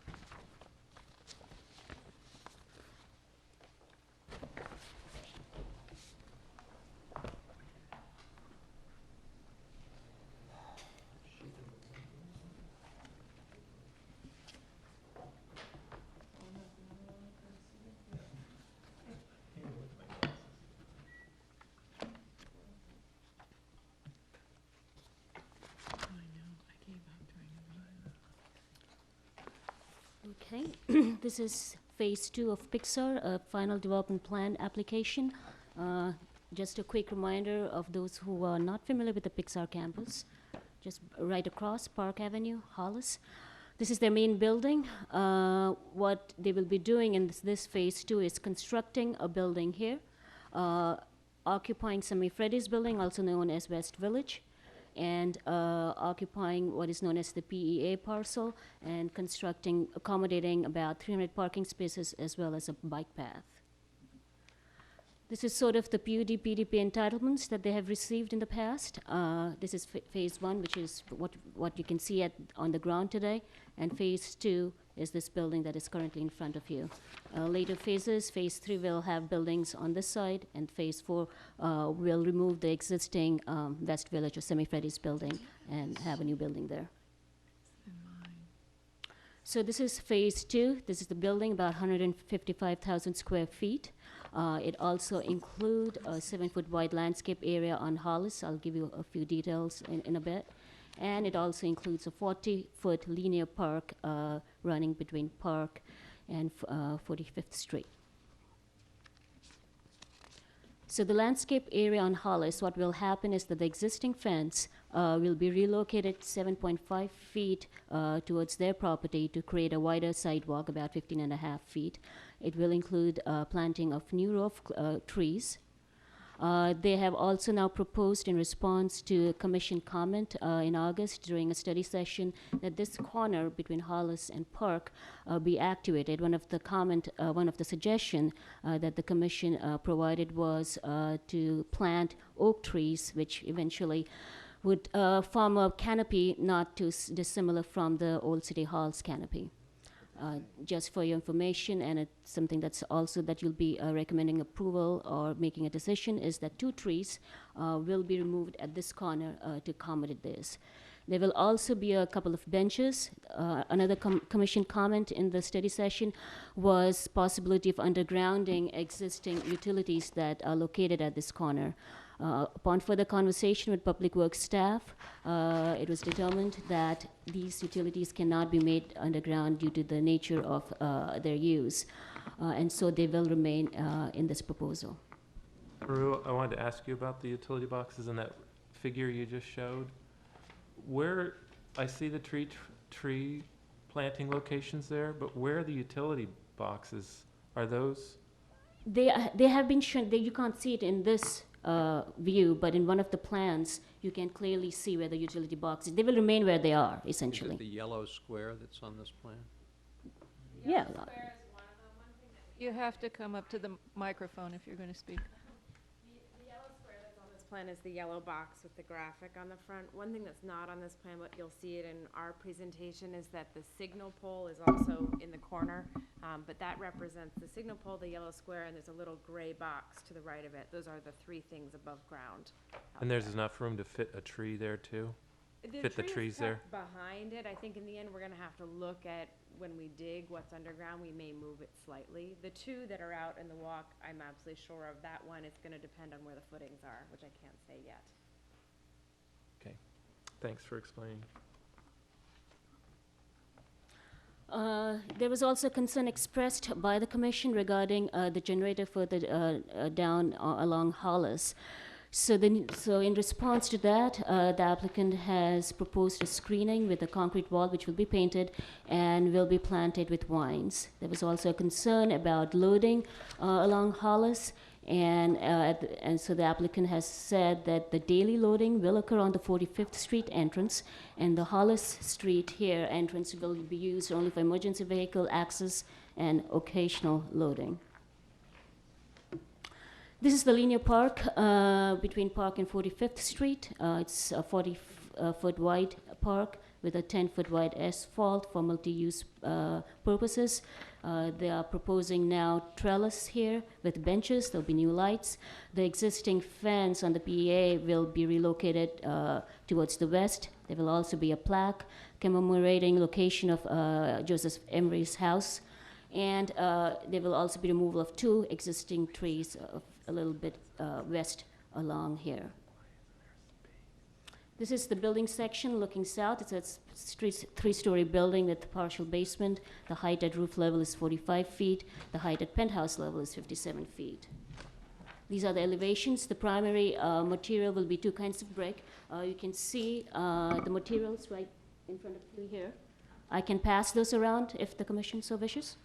Okay, this is phase 2 of Pixar, a final development plan application. Just a quick reminder of those who are not familiar with the Pixar campus, just right across Park Avenue, Hollis. This is their main building. What they will be doing in this phase 2 is constructing a building here. occupying Semi Freddy's building, also known as West Village, and occupying what is known as the PEA parcel, and accommodating about 300 parking spaces as well as a bike path. This is sort of the PUD PDP entitlements that they have received in the past. This is phase 1, which is what you can see on the ground today, and phase 2 is this building that is currently in front of you. Later phases, phase 3 will have buildings on this side, and phase 4 will remove the existing West Village or Semi Freddy's building and have a new building there. So this is phase 2. This is the building, about 155,000 square feet. It also includes a 7-foot wide landscape area on Hollis. I'll give you a few details in a bit. And it also includes a 40-foot linear park running between Park and 45th Street. So the landscape area on Hollis, what will happen is that the existing fence will be relocated 7.5 feet towards their property to create a wider sidewalk, about 15.5 feet. It will include planting of new row of trees. They have also now proposed, in response to a commission comment in August during a study session, that this corner between Hollis and Park be activated. One of the suggestion that the commission provided was to plant oak trees, which eventually would form a canopy not too dissimilar from the old City Hall's canopy. Just for your information, and it's something that's also that you'll be recommending approval or making a decision, is that 2 trees will be removed at this corner to accommodate this. There will also be a couple of benches. Another commission comment in the study session was possibility of undergrounding existing utilities that are located at this corner. Upon further conversation with Public Works staff, it was determined that these utilities cannot be made underground due to the nature of their use, and so they will remain in this proposal. Peru, I wanted to ask you about the utility boxes in that figure you just showed. Where, I see the tree planting locations there, but where are the utility boxes? Are those? They have been shown. You can't see it in this view, but in one of the plans, you can clearly see where the utility boxes. They will remain where they are, essentially. Is it the yellow square that's on this plan? Yeah. You have to come up to the microphone if you're going to speak. The yellow square that's on this plan is the yellow box with the graphic on the front. One thing that's not on this plan, but you'll see it in our presentation, is that the signal pole is also in the corner. But that represents the signal pole, the yellow square, and there's a little gray box to the right of it. Those are the 3 things above ground. And there's enough room to fit a tree there too? Fit the trees there? Behind it, I think in the end, we're gonna have to look at, when we dig what's underground, we may move it slightly. The 2 that are out in the walk, I'm absolutely sure of. That one, it's gonna depend on where the footings are, which I can't say yet. Okay, thanks for explaining. There was also concern expressed by the commission regarding the generator further down along Hollis. So in response to that, the applicant has proposed a screening with a concrete wall which will be painted and will be planted with vines. There was also a concern about loading along Hollis, and so the applicant has said that the daily loading will occur on the 45th Street entrance, and the Hollis Street here entrance will be used only for emergency vehicle access and occasional loading. This is the linear park between Park and 45th Street. It's a 40-foot wide park with a 10-foot wide asphalt for multi-use purposes. They are proposing now trellis here with benches. There'll be new lights. The existing fence on the PEA will be relocated towards the west. There will also be a plaque commemorating location of Joseph Emery's house. And there will also be removal of 2 existing trees a little bit west along here. This is the building section looking south. It's a 3-story building with partial basement. The height at roof level is 45 feet. The height at penthouse level is 57 feet. These are the elevations. The primary material will be 2 kinds of brick. You can see the materials right in front of you here. I can pass those around if the commission so wishes.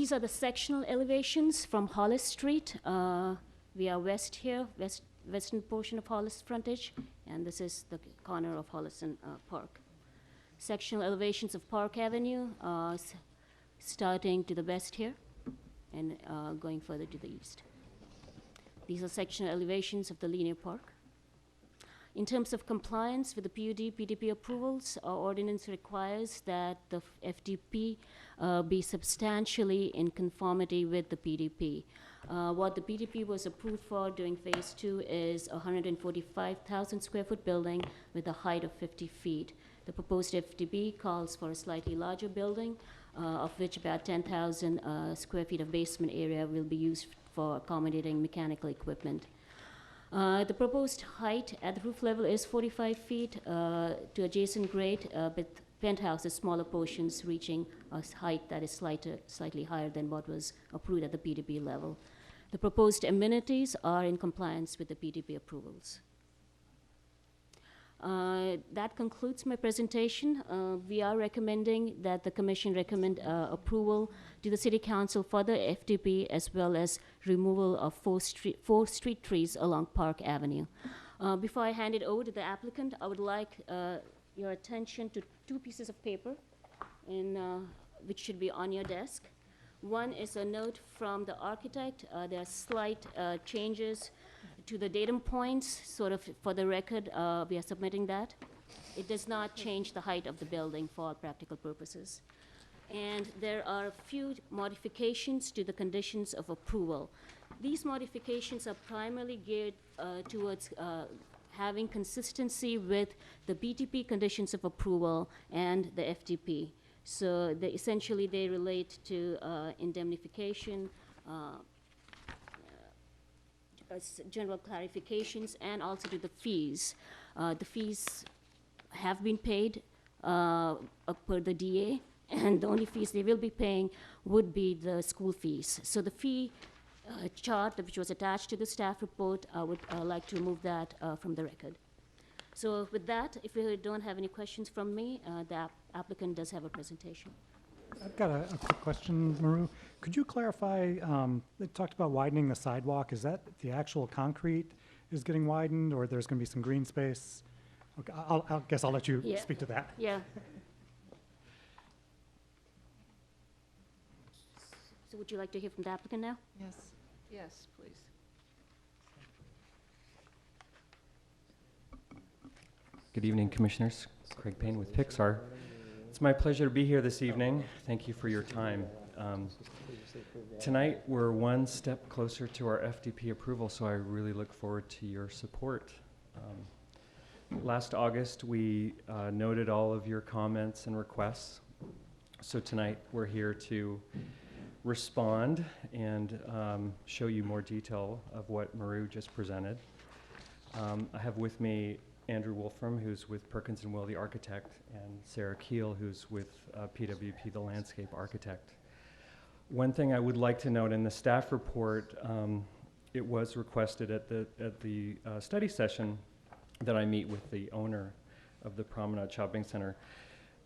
These are the sectional elevations from Hollis Street. We are west here, western portion of Hollis frontage, and this is the corner of Hollis and Park. Sectional elevations of Park Avenue, starting to the west here and going further to the east. These are sectional elevations of the linear park. In terms of compliance with the PUD, PDP approvals, our ordinance requires that the FDP be substantially in conformity with the PDP. What the PDP was approved for during phase 2 is a 145,000 square foot building with a height of 50 feet. The proposed FDP calls for a slightly larger building, of which about 10,000 square feet of basement area will be used for accommodating mechanical equipment. The proposed height at the roof level is 45 feet to adjacent grade, with penthouses, smaller portions reaching a height that is slightly higher than what was approved at the PDP level. The proposed amenities are in compliance with the PDP approvals. That concludes my presentation. We are recommending that the commission recommend approval to the city council for the FDP, as well as removal of four street trees along Park Avenue. Before I hand it over to the applicant, I would like your attention to two pieces of paper which should be on your desk. One is a note from the architect. There are slight changes to the datum points, sort of for the record, we are submitting that. It does not change the height of the building for all practical purposes. And there are a few modifications to the conditions of approval. These modifications are primarily geared towards having consistency with the BTP conditions of approval and the FDP. So essentially they relate to indemnification, general clarifications, and also to the fees. The fees have been paid per the DA, and the only fees they will be paying would be the school fees. So the fee chart, which was attached to the staff report, I would like to remove that from the record. So with that, if you don't have any questions from me, the applicant does have a presentation. I've got a quick question, Maru. Could you clarify, they talked about widening the sidewalk. Is that the actual concrete is getting widened, or there's going to be some green space? Okay, I guess I'll let you speak to that. Yeah. So would you like to hear from the applicant now? Yes. Yes, please. Good evening, Commissioners. Craig Payne with Pixar. It's my pleasure to be here this evening. Thank you for your time. Tonight, we're one step closer to our FDP approval, so I really look forward to your support. Last August, we noted all of your comments and requests. So tonight, we're here to respond and show you more detail of what Maru just presented. I have with me Andrew Wolfram, who's with Perkins & Will, the architect, and Sarah Keel, who's with PWP, the landscape architect. One thing I would like to note in the staff report, it was requested at the study session that I meet with the owner of the Promenade Shopping Center.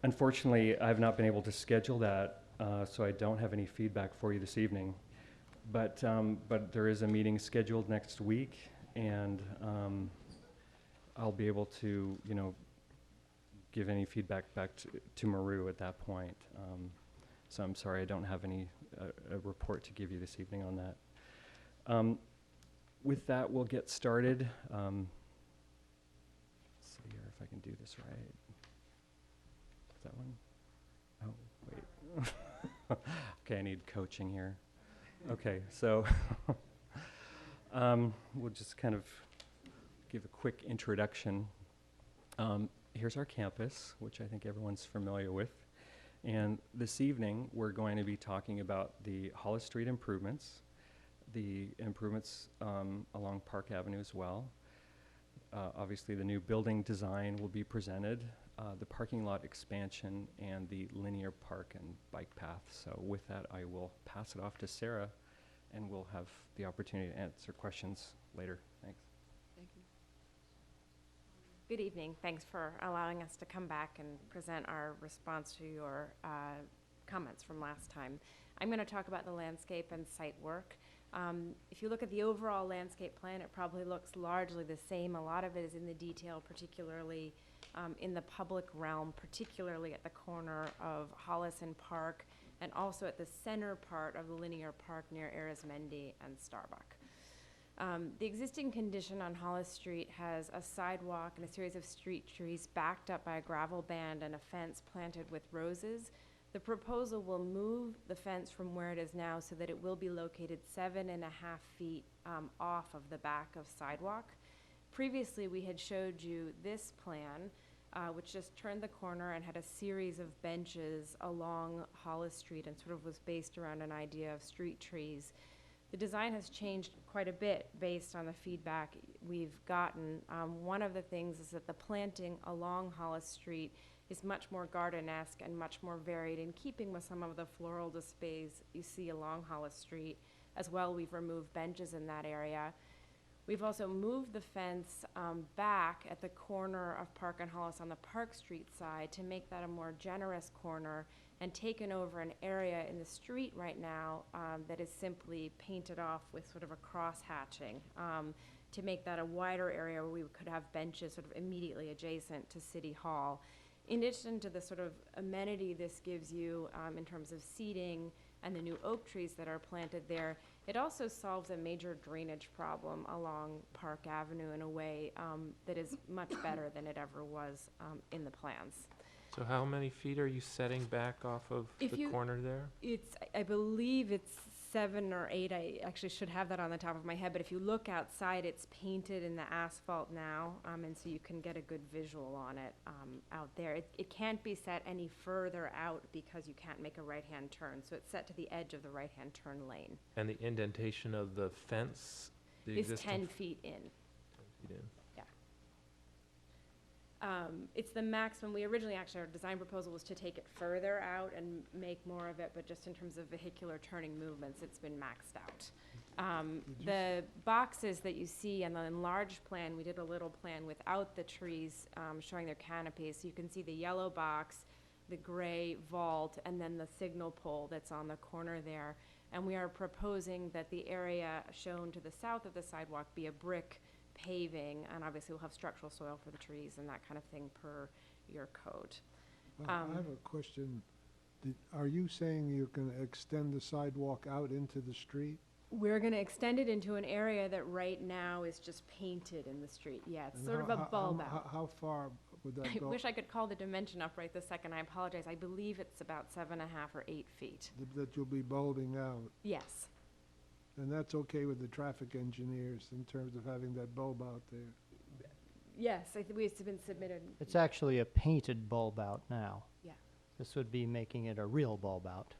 Unfortunately, I have not been able to schedule that, so I don't have any feedback for you this evening. But there is a meeting scheduled next week, and I'll be able to, give any feedback back to Maru at that point. So I'm sorry I don't have any a report to give you this evening on that. With that, we'll get started. Let's see here if I can do this right. Is that one? Oh, wait. Okay, I need coaching here. Okay, so we'll just kind of give a quick introduction. Here's our campus, which I think everyone's familiar with. And this evening, we're going to be talking about the Hollis Street improvements, the improvements along Park Avenue as well. Obviously, the new building design will be presented, the parking lot expansion, and the linear park and bike path. So with that, I will pass it off to Sarah, and we'll have the opportunity to answer questions later. Thanks. Thank you. Good evening. Thanks for allowing us to come back and present our response to your comments from last time. I'm gonna talk about the landscape and site work. If you look at the overall landscape plan, it probably looks largely the same. A lot of it is in the detail, particularly in the public realm, particularly at the corner of Hollis and Park, and also at the center part of the linear park near Arizmendi and Starbuck. The existing condition on Hollis Street has a sidewalk and a series of street trees backed up by a gravel band and a fence planted with roses. The proposal will move the fence from where it is now so that it will be located 7.5 feet off of the back of sidewalk. Previously, we had showed you this plan, which just turned the corner and had a series of benches along Hollis Street and sort of was based around an idea of street trees. The design has changed quite a bit based on the feedback we've gotten. One of the things is that the planting along Hollis Street is much more garden-esque and much more varied, in keeping with some of the floral displays you see along Hollis Street. As well, we've removed benches in that area. We've also moved the fence back at the corner of Park and Hollis on the Park Street side to make that a more generous corner, and taken over an area in the street right now that is simply painted off with sort of a cross-hatching to make that a wider area where we could have benches sort of immediately adjacent to City Hall. In addition to the sort of amenity this gives you in terms of seating and the new oak trees that are planted there, it also solves a major drainage problem along Park Avenue in a way that is much better than it ever was in the plans. So how many feet are you setting back off of If the you- corner there? I believe it's 7 or 8. I actually should have that on the top of my head, but if you look outside, it's painted in the asphalt now, and so you can get a good visual on it out there. It can't be set any further out because you can't make a right-hand turn, so it's set to the edge of the right-hand turn lane. And the indentation of the fence? The It's existing 10 feet in. 10 feet in. It's the maximum. We originally, actually, our design proposal was to take it further out and make more of it, but just in terms of vehicular turning movements, it's been maxed out. The boxes that you see on the enlarged plan, we did a little plan without the trees showing their canopies. So you can see the yellow box, the gray vault, and then the signal pole that's on the corner there. And we are proposing that the area shown to the south of the sidewalk be a brick paving, and obviously we'll have structural soil for the trees and that kind of thing per your code. I have a question. Are you saying you're going to extend the sidewalk out into the street? We're going to extend it into an area that right now is just painted in the street. Yeah, it's And sort of a bulb out. How far would that I go? wish I could call the dimension up right this second. I apologize. I believe it's about 7.5 or 8 feet. That you'll be bulbing out? Yes. And that's okay with the traffic engineers in terms of having that bulb out there? Yes, I think it's been submitted. It's actually a painted bulb out now. Yeah. This would be making it a real bulb out.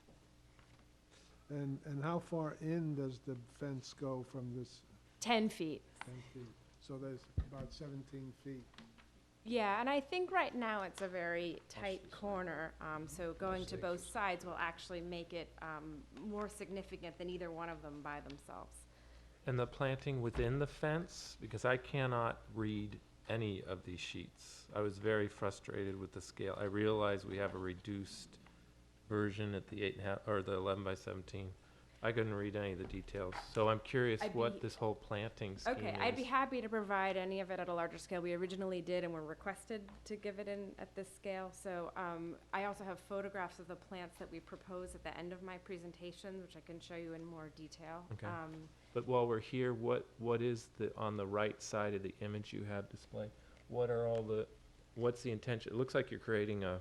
And how far in does the fence go from this 10 feet. 10 feet? So there's about 17 feet. Yeah, and I think right now it's a very tight corner, so going to both sides will actually make it more significant than either one of them by themselves. And the planting within the fence, because I cannot read any of these sheets. I was very frustrated with the scale. I realize we have a reduced version at the 8.5, or the 11 by 17. I couldn't read any of the details, so I'm curious I'd what be- this whole planting scheme is. Okay, I'd be happy to provide any of it at a larger scale. We originally did and were requested to give it in at this scale. So I also have photographs of the plants that we propose at the end of my presentation, which I can show you in more detail. Okay. But while we're here, what is on the right side of the image you have displayed? What's the intention? It looks like you're creating a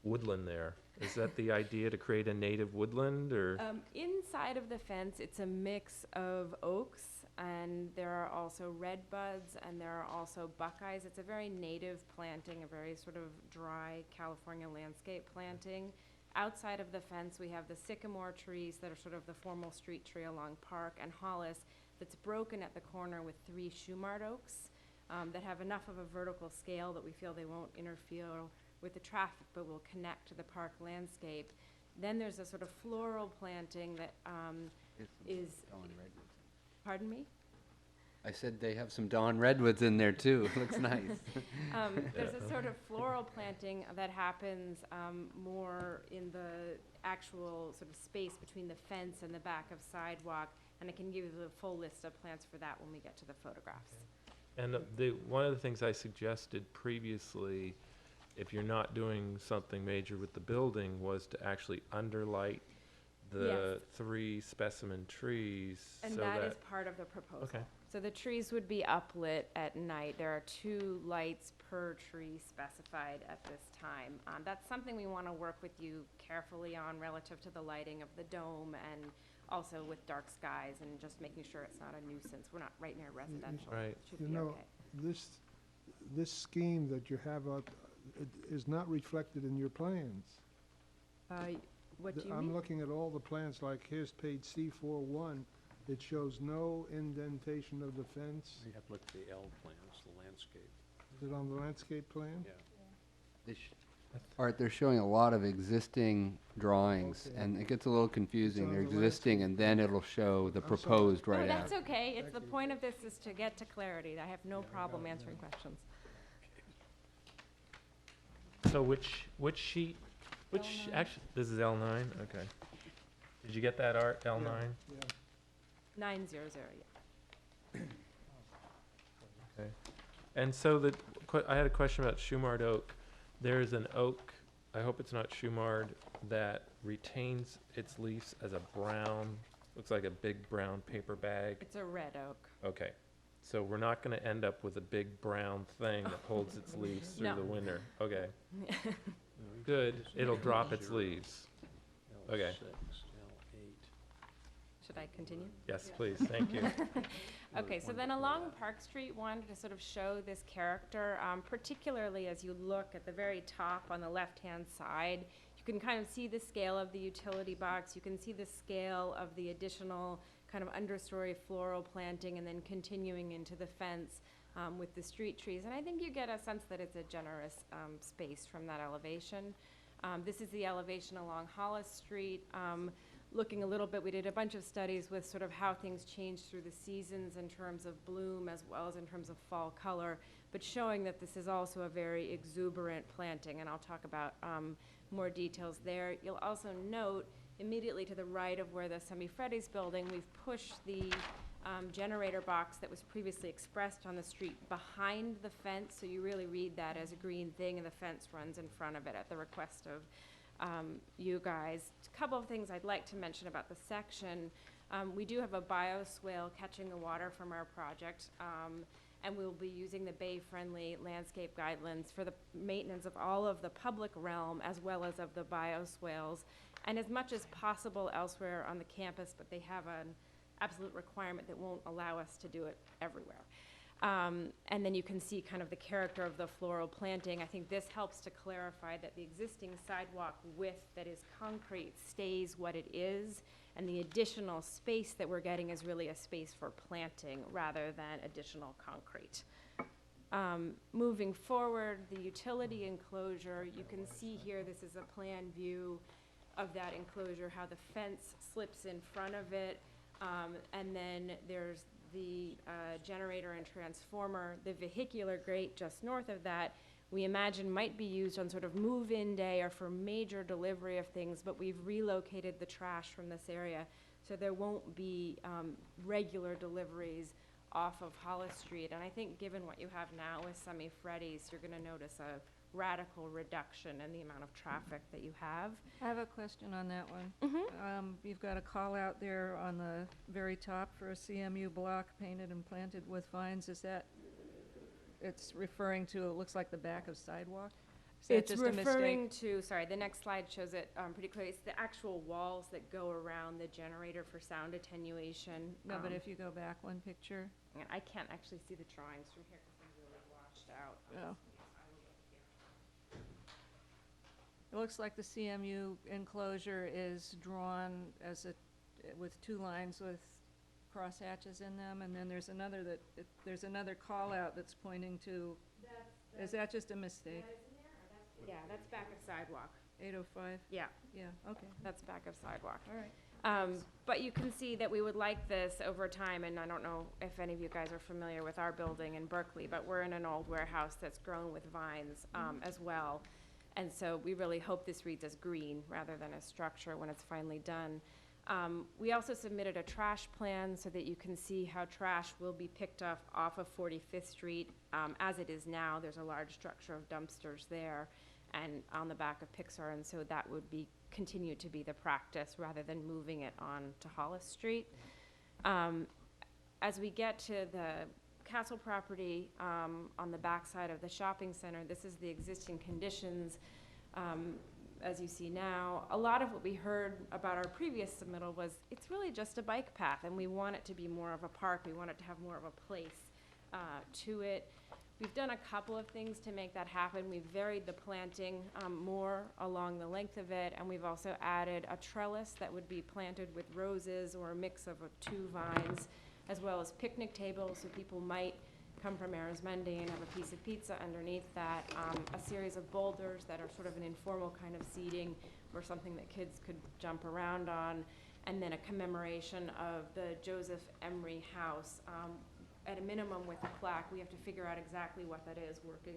woodland there. Is that the idea, to create a native woodland, or? Inside of the fence, it's a mix of oaks, and there are also red buds, and there are also buckeyes. It's a very native planting, a very sort of dry California landscape planting. Outside of the fence, we have the sycamore trees that are sort of the formal street tree along Park and Hollis that's broken at the corner with 3 Shumard oaks that have enough of a vertical scale that we feel they won't interfere with the traffic, but will connect to the park landscape. Then there's a sort of floral planting that is, pardon me? I said they have some dawn redwoods in there too. It looks nice. There's a sort of floral planting that happens more in the actual sort of space between the fence and the back of sidewalk, and I can give you the full list of plants for that when we get to the photographs. And one of the things I suggested previously, if you're not doing something major with the building, was to actually underlight the Yes. 3 specimen trees. And so that is part of the proposal. Okay. So the trees would be uplit at night. There are 2 lights per tree specified at this time. That's something we want to work with you carefully on relative to the lighting of the dome and also with dark skies and just making sure it's not a nuisance. We're not right near residential. Right. It should You be know, okay. this scheme that you have out, it is not reflected in your plans. What do you I'm mean? looking at all the plans, like here's page C41. It shows no indentation of the fence. You have to look at the L plans, the landscape. Is it on the landscape plan? Yeah. They Art, they're showing a lot of existing drawings, Okay. and it gets a little confusing. on They're the existing, and then it'll show the I'm sorry. proposed No, right that's after. okay. It's Thank the you. point of this is to get to clarity. I have no Yeah, I problem got it answering now. questions. So which sheet, L9. actually, this is L9? Okay. Did you get that, Art, L9? Yeah. 900, yeah. Okay. And so I had a question about Shumard oak. There's an oak, I hope it's not Shumard, that retains its leaves as a brown, looks like a big brown paper bag. It's a red oak. Okay. So we're not going to end up with a big brown thing that holds its leaves through No. the winter. Okay. No, you Good. just It'll do drop its 0, leaves. Okay. L6, L8. Should I continue? Yes, please. Thank you. Okay, so then along Park Street, wanted to sort of show this character, particularly as you look at the very top on the left-hand side. You can kind of see the scale of the utility box. You can see the scale of the additional kind of understory floral planting and then continuing into the fence with the street trees. And I think you get a sense that it's a generous space from that elevation. This is the elevation along Hollis Street. Looking a little bit, we did a bunch of studies with sort of how things change through the seasons in terms of bloom as well as in terms of fall color, but showing that this is also a very exuberant planting, and I'll talk about more details there. You'll also note immediately to the right of where the Semifreddy's building, we've pushed the generator box that was previously expressed on the street behind the fence, so you really read that as a green thing, and the fence runs in front of it at the request of you guys. A couple of things I'd like to mention about the section. We do have a bioswale catching the water from our project, and we'll be using the bay-friendly landscape guidelines for the maintenance of all of the public realm as well as of the bioswales, and as much as possible elsewhere on the campus, but they have an absolute requirement that won't allow us to do it everywhere. And then you can see kind of the character of the floral planting. I think this helps to clarify that the existing sidewalk width that is concrete stays what it is, and the additional space that we're getting is really a space for planting rather than additional concrete. Moving forward, the utility enclosure, you can see here, this is a plan view of that enclosure, how the fence slips in front of it, and then there's the generator and transformer. The vehicular grate just north of that, we imagine might be used on sort of move-in day or for major delivery of things, but we've relocated the trash from this area, so there won't be regular deliveries off of Hollis Street. And I think given what you have now with Semifreddy's, you're gonna notice a radical reduction in the amount of traffic that you have. I have a question on that one. Mm-hmm. You've got a call out there on the very top for a CMU block painted and planted with vines. Is that, it's referring to, it looks like the back of sidewalk? Is that It's just a referring mistake? to, sorry, the next slide shows it pretty clearly. It's the actual walls that go around the generator for sound attenuation. No, but if you go back one picture, and I can't actually see the drawings from here because I'm really washed out. oh. It looks like the CMU enclosure is drawn as a, with 2 lines with crosshatches in them, and then there's another that, there's another call out that's pointing to, is that just a mistake? Yeah, that's back of sidewalk. 805? Yeah, Yeah, okay, that's back of sidewalk. all right. But you can see that we would like this over time, and I don't know if any of you guys are familiar with our building in Berkeley, but we're in an old warehouse that's grown with vines as well. And so we really hope this reads as green rather than a structure when it's finally done. We also submitted a trash plan so that you can see how trash will be picked up off of 45th Street. As it is now, there's a large structure of dumpsters there and on the back of Pixar, and so that would be continue to be the practice rather than moving it on to Hollis Street. As we get to the Castle property on the backside of the shopping center, this is the existing conditions. As you see now, a lot of what we heard about our previous submittal was it's really just a bike path, and we want it to be more of a park. We want it to have more of a place to it. We've done a couple of things to make that happen. We've varied the planting more along the length of it, and we've also added a trellis that would be planted with roses or a mix of 2 vines, as well as picnic tables, so people might come from Emeryville and have a piece of pizza underneath that, a series of boulders that are sort of an informal kind of seating or something that kids could jump around on, and then a commemoration of the Joseph Emery house. At a minimum with a plaque, we have to figure out exactly what that is, working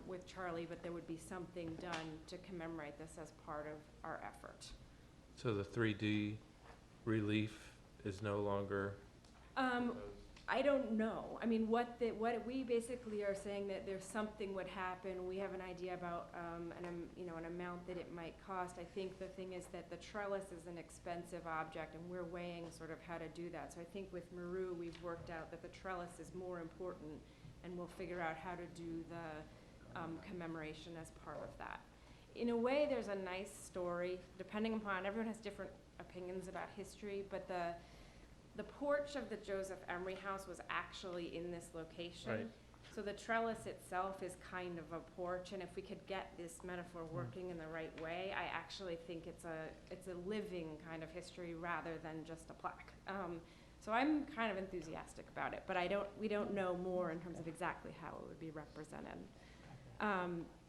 with Charlie, but there would be something done to commemorate this as part of our effort. So the 3D relief is no longer I don't know. I mean, what we basically are saying that there's something would happen. We have an idea about an amount that it might cost. I think the thing is that the trellis is an expensive object, and we're weighing sort of how to do that. So I think with Maru, we've worked out that the trellis is more important, and we'll figure out how to do the commemoration as part of that. In a way, there's a nice story, depending upon, everyone has different opinions about history, but the porch of the Joseph Emery house was actually in this location. Right. So the trellis itself is kind of a porch, and if we could get this metaphor working in the right way, I actually think it's a living kind of history rather than just a plaque. So I'm kind of enthusiastic about it, but we don't know more in terms of exactly how it would be represented.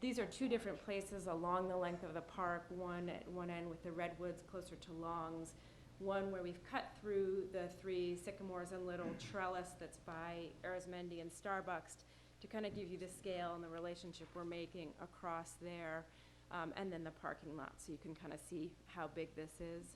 These are 2 different places along the length of the park, one at one end with the redwoods closer to Long's, one where we've cut through the 3 sycamores and little trellis that's by Arizmendi and Starbucks to kind of give you the scale and the relationship we're making across there, and then the parking lot, so you can kind of see how big this is.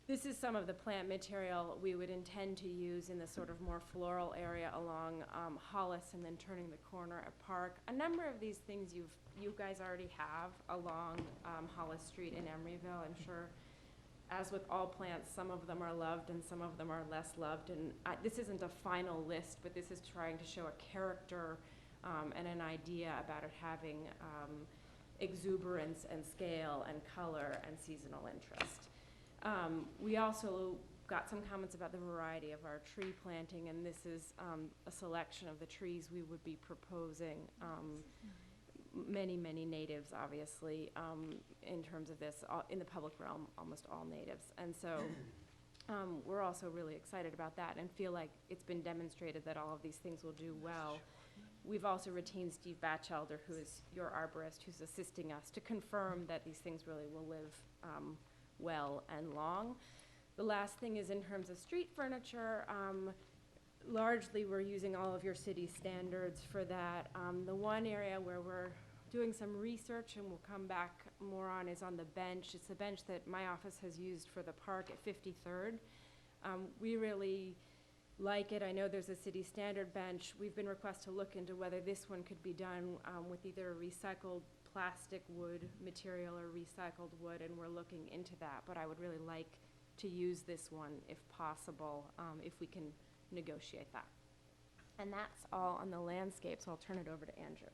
This is some of the plant material we would intend to use in the sort of more floral area along Hollis and then turning the corner at Park. A number of these things you guys already have along Hollis Street in Emeryville. I'm sure, as with all plants, some of them are loved and some of them are less loved. And this isn't a final list, but this is trying to show a character and an idea about it having exuberance and scale and color and seasonal interest. We also got some comments about the variety of our tree planting, and this is a selection of the trees we would be proposing. Many natives, obviously, in terms of this. In the public realm, almost all natives. And so we're also really excited about that and feel like it's been demonstrated that all of these things will do well. We've also retained Steve Batchelder, who is your arborist, who's assisting us to confirm that these things really will live well and long. The last thing is in terms of street furniture. Largely, we're using all of your city standards for that. The one area where we're doing some research and we'll come back more on is on the bench. It's the bench that my office has used for the park at 53rd. We really like it. I know there's a city standard bench. We've been requested to look into whether this one could be done with either recycled plastic wood material or recycled wood, and we're looking into that. But I would really like to use this one if possible, if we can negotiate that. And that's all on the landscape, so I'll turn it over to Andrew.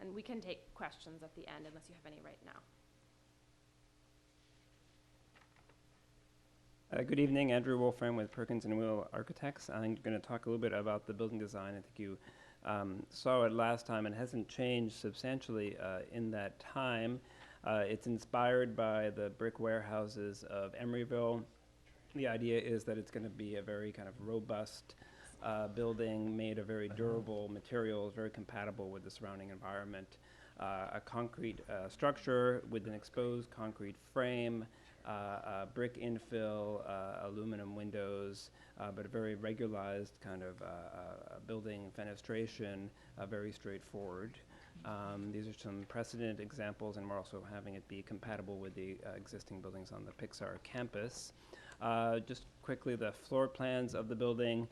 And we can take questions at the end unless you have any right now. Good evening, Andrew Wolfram with Perkins & Will Architects. I'm going to talk a little bit about the building design. I think you saw it last time and it hasn't changed substantially in that time. It's inspired by the brick warehouses of Emeryville. The idea is that it's going to be a very kind of robust building made of very durable materials, very compatible with the surrounding environment. A concrete structure with an exposed concrete frame brick infill, aluminum windows, but a very regularized kind of building fenestration, very straightforward. These are some precedent examples, and we're also having it be compatible with the existing buildings on the Pixar campus. Just quickly, the floor plans of the building.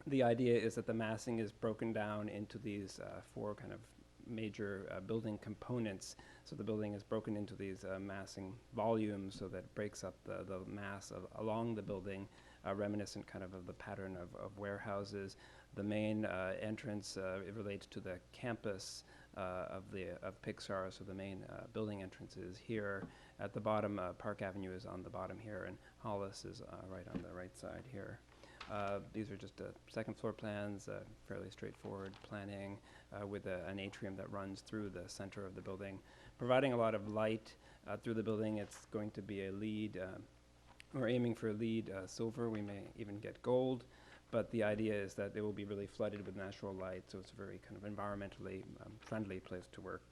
The idea is that the massing is broken down into these 4 kind of major building components. So the building is broken into these massing volumes so that it breaks up the mass along the building, reminiscent kind of the pattern of warehouses. The main entrance it relates to the campus of Pixar, so the main building entrance is here. At the bottom, Park Avenue is on the bottom here, and Hollis is right on the right side here. These are just second floor plans, fairly straightforward planning with an atrium that runs through the center of the building, providing a lot of light through the building. It's going to be a LEED, we're aiming for LEED silver, we may even get gold, but the idea is that it will be really flooded with natural light, so it's a very kind of environmentally friendly place to work.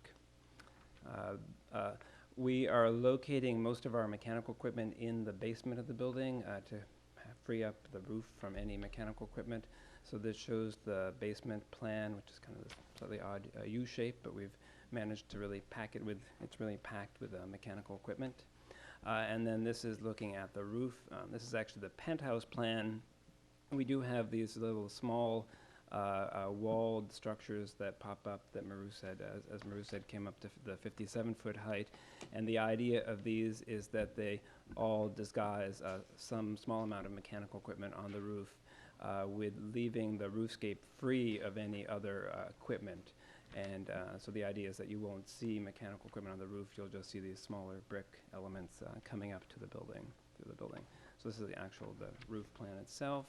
We are locating most of our mechanical equipment in the basement of the building to free up the roof from any mechanical equipment. So this shows the basement plan, which is kind of a slightly odd U shape, but we've managed to really pack it with, it's really packed with mechanical equipment. And then this is looking at the roof. This is actually the penthouse plan. We do have these little small walled structures that pop up that Maru said, as Maru said, came up to the 57-foot height. And the idea of these is that they all disguise some small amount of mechanical equipment on the roof, with leaving the roofscape free of any other equipment. And so the idea is that you won't see mechanical equipment on the roof, you'll just see these smaller brick elements coming up to the building, through the building. So this is the roof plan itself.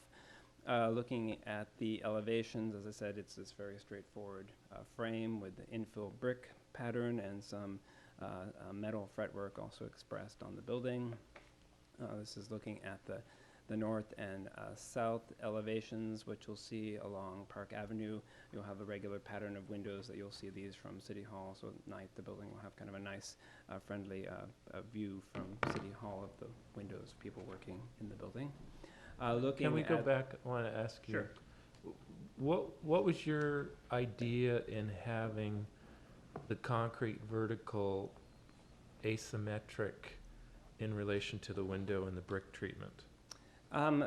Looking at the elevations, as I said, it's this very straightforward frame with the infill brick pattern and some metal fretwork also expressed on the building. This is looking at the north and south elevations, which you'll see along Park Avenue. You'll have a regular pattern of windows that you'll see these from City Hall. So at night, the building will have kind of a nice, friendly view from City Hall of the windows, people working in the building. Can we go back? I want to ask you. Sure. What was your idea in having the concrete vertical asymmetric in relation to the window and the brick treatment?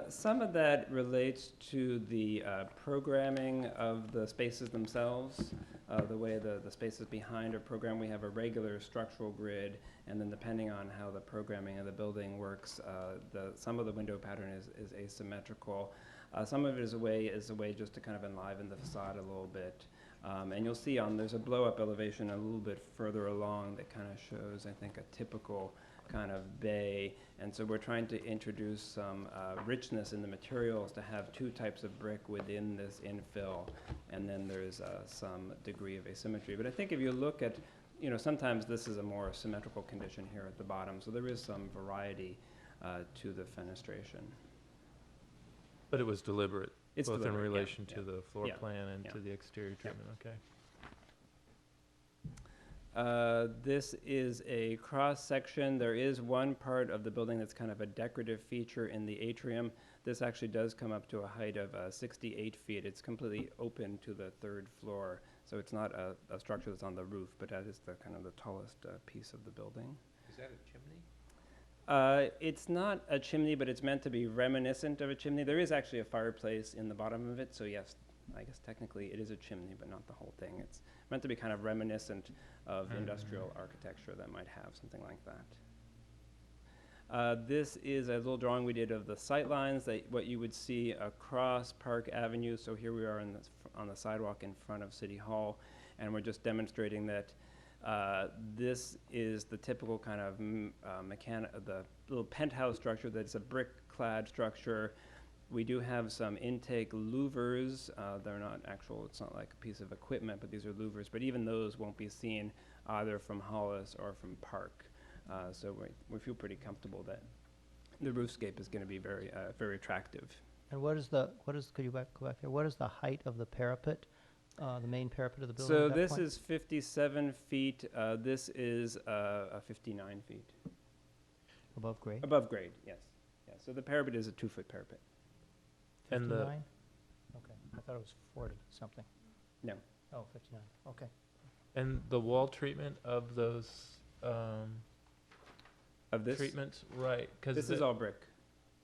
Some of that relates to the programming of the spaces themselves, the way the spaces behind are programmed. We have a regular structural grid, and then depending on how the programming of the building works, some of the window pattern is asymmetrical. Some of it is a way just to kind of enliven the facade a little bit. And you'll see there's a blow-up elevation a little bit further along that kind of shows, I think, a typical kind of bay. And so we're trying to introduce some richness in the materials to have 2 types of brick within this infill, and then there's some degree of asymmetry. But I think if you look at, sometimes this is a more symmetrical condition here at the bottom, so there is some variety to the fenestration. But it was deliberate, It's both deliberate, in yeah, relation to the floor yeah, plan and yeah. to the exterior treatment, okay. This is a cross section. There is one part of the building that's kind of a decorative feature in the atrium. This actually does come up to a height of 68 feet. It's completely open to the 3rd floor, so it's not a structure that's on the roof, but that is the kind of the tallest piece of the building. Is that a chimney? It's not a chimney, but it's meant to be reminiscent of a chimney. There is actually a fireplace in the bottom of it, so yes, I guess technically it is a chimney, but not the whole thing. It's meant to be kind of reminiscent of industrial architecture that might have something like that. This is a little drawing we did of the sight lines, what you would see across Park Avenue. So here we are on the sidewalk in front of City Hall, and we're just demonstrating that this is the typical kind of the little penthouse structure that's a brick-clad structure. We do have some intake louvers. They're not it's not like a piece of equipment, but these are louvers. But even those won't be seen either from Hollis or from Park. So we feel pretty comfortable that the roofscape is going to be very, very attractive. And could you go back there? What is the height of the parapet, the main parapet of the building? So at that this point? is 57 feet. This is 59 feet. Above grade? Above grade, yes. Yeah, so the parapet is a 2-foot parapet. And the- 59? Okay, I thought it was 40 something. No. Oh, 59, okay. And the wall treatment of those Of this? treatments, right? 'Cause This is all brick.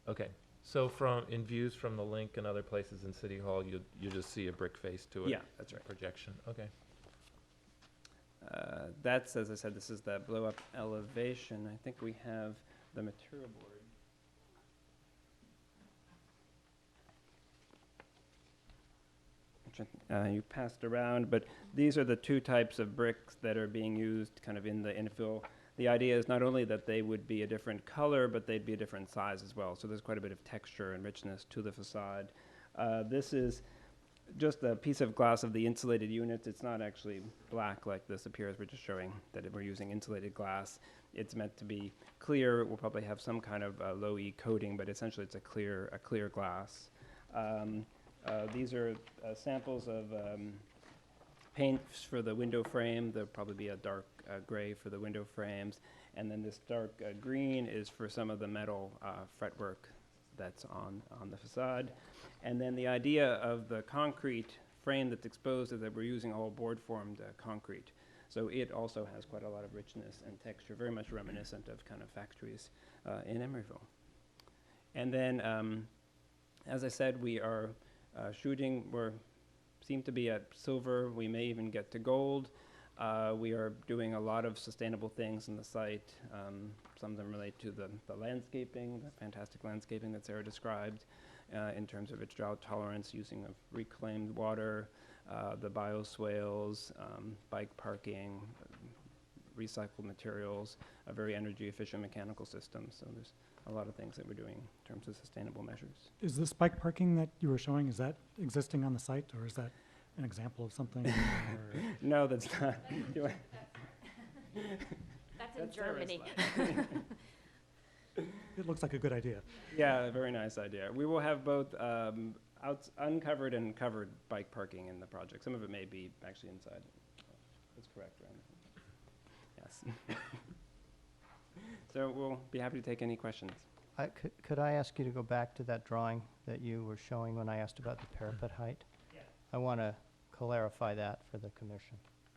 Okay, so in views from the link and other places in City Hall, you just see a brick face to it? Yeah, that's right. Projection, okay. That's, as I said, this is that blow-up elevation. I think we have the material board. Which you passed around, but these are the two types of bricks that are being used kind of in the infill. The idea is not only that they would be a different color, but they'd be a different size as well. So there's quite a bit of texture and richness to the facade. This is just a piece of glass of the insulated unit. It's not actually black like this appears. We're just showing that we're using insulated glass. It's meant to be clear. We'll probably have some kind of low E coating, but essentially it's a clear glass. These are samples of paints for the window frame. There'll probably be a dark gray for the window frames. And then this dark green is for some of the metal fretwork that's on the facade. And then the idea of the concrete frame that's exposed is that we're using all board-formed concrete. So it also has quite a lot of richness and texture, very much reminiscent of kind of factories in Emeryville. And then, as I said, we are shooting, seem to be at silver. We may even get to gold. We are doing a lot of sustainable things in the site. Some of them relate to the landscaping, the fantastic landscaping that Sarah described, in terms of its drought tolerance, using of reclaimed water, the bioswales, bike parking, recycled materials, a very energy efficient mechanical system. So there's a lot of things that we're doing in terms of sustainable measures. Is this bike parking that you were showing, is that existing on the site, or is that an example of something? No, that's not. That's in Germany. It looks like a good idea. Yeah, very nice idea. We will have both uncovered and covered bike parking in the project. Some of it may be actually inside. That's correct, right? Yes. So we'll be happy to take any questions. Could I ask you to go back to that drawing that you were showing when I asked about the parapet height? Yeah. I want to clarify that for the commission.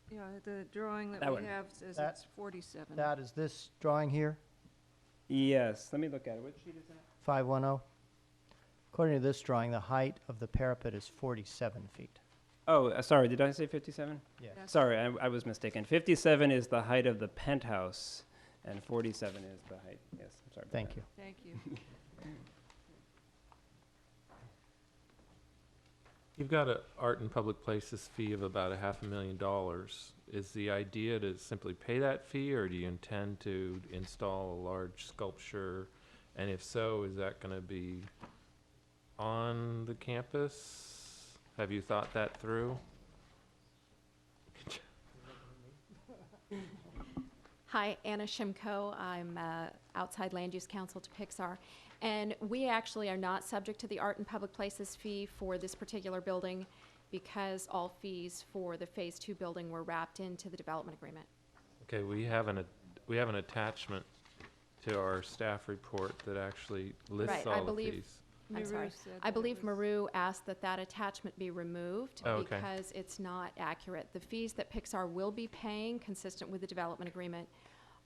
Yeah, the drawing that That we one. have says That- it's 47. That is this drawing here, Yes, let me look at it. What sheet is that? 510? According to this drawing, the height of the parapet is 47 feet. Oh, sorry, did I say 57? Yes. Yes. Sorry, I was mistaken. 57 is the height of the penthouse, and 47 is the height. Yes, I'm sorry about Thank that. you. Thank you. You've got a art and public places fee of about $500,000. Is the idea to simply pay that fee, or do you intend to install a large sculpture? And if so, is that going to be on the campus? Have you thought that through? Hi, Anna Shimko. I'm outside land use counsel to Pixar. And we actually are not subject to the art and public places fee for this particular building because all fees for the Phase 2 building were wrapped into the development agreement. Okay, we have an attachment to our staff report that actually lists Right, I all the believe- fees. I'm sorry. Maru said I that it believe was- Maru asked that that attachment be removed Oh, okay. because it's not accurate. The fees that Pixar will be paying, consistent with the development agreement,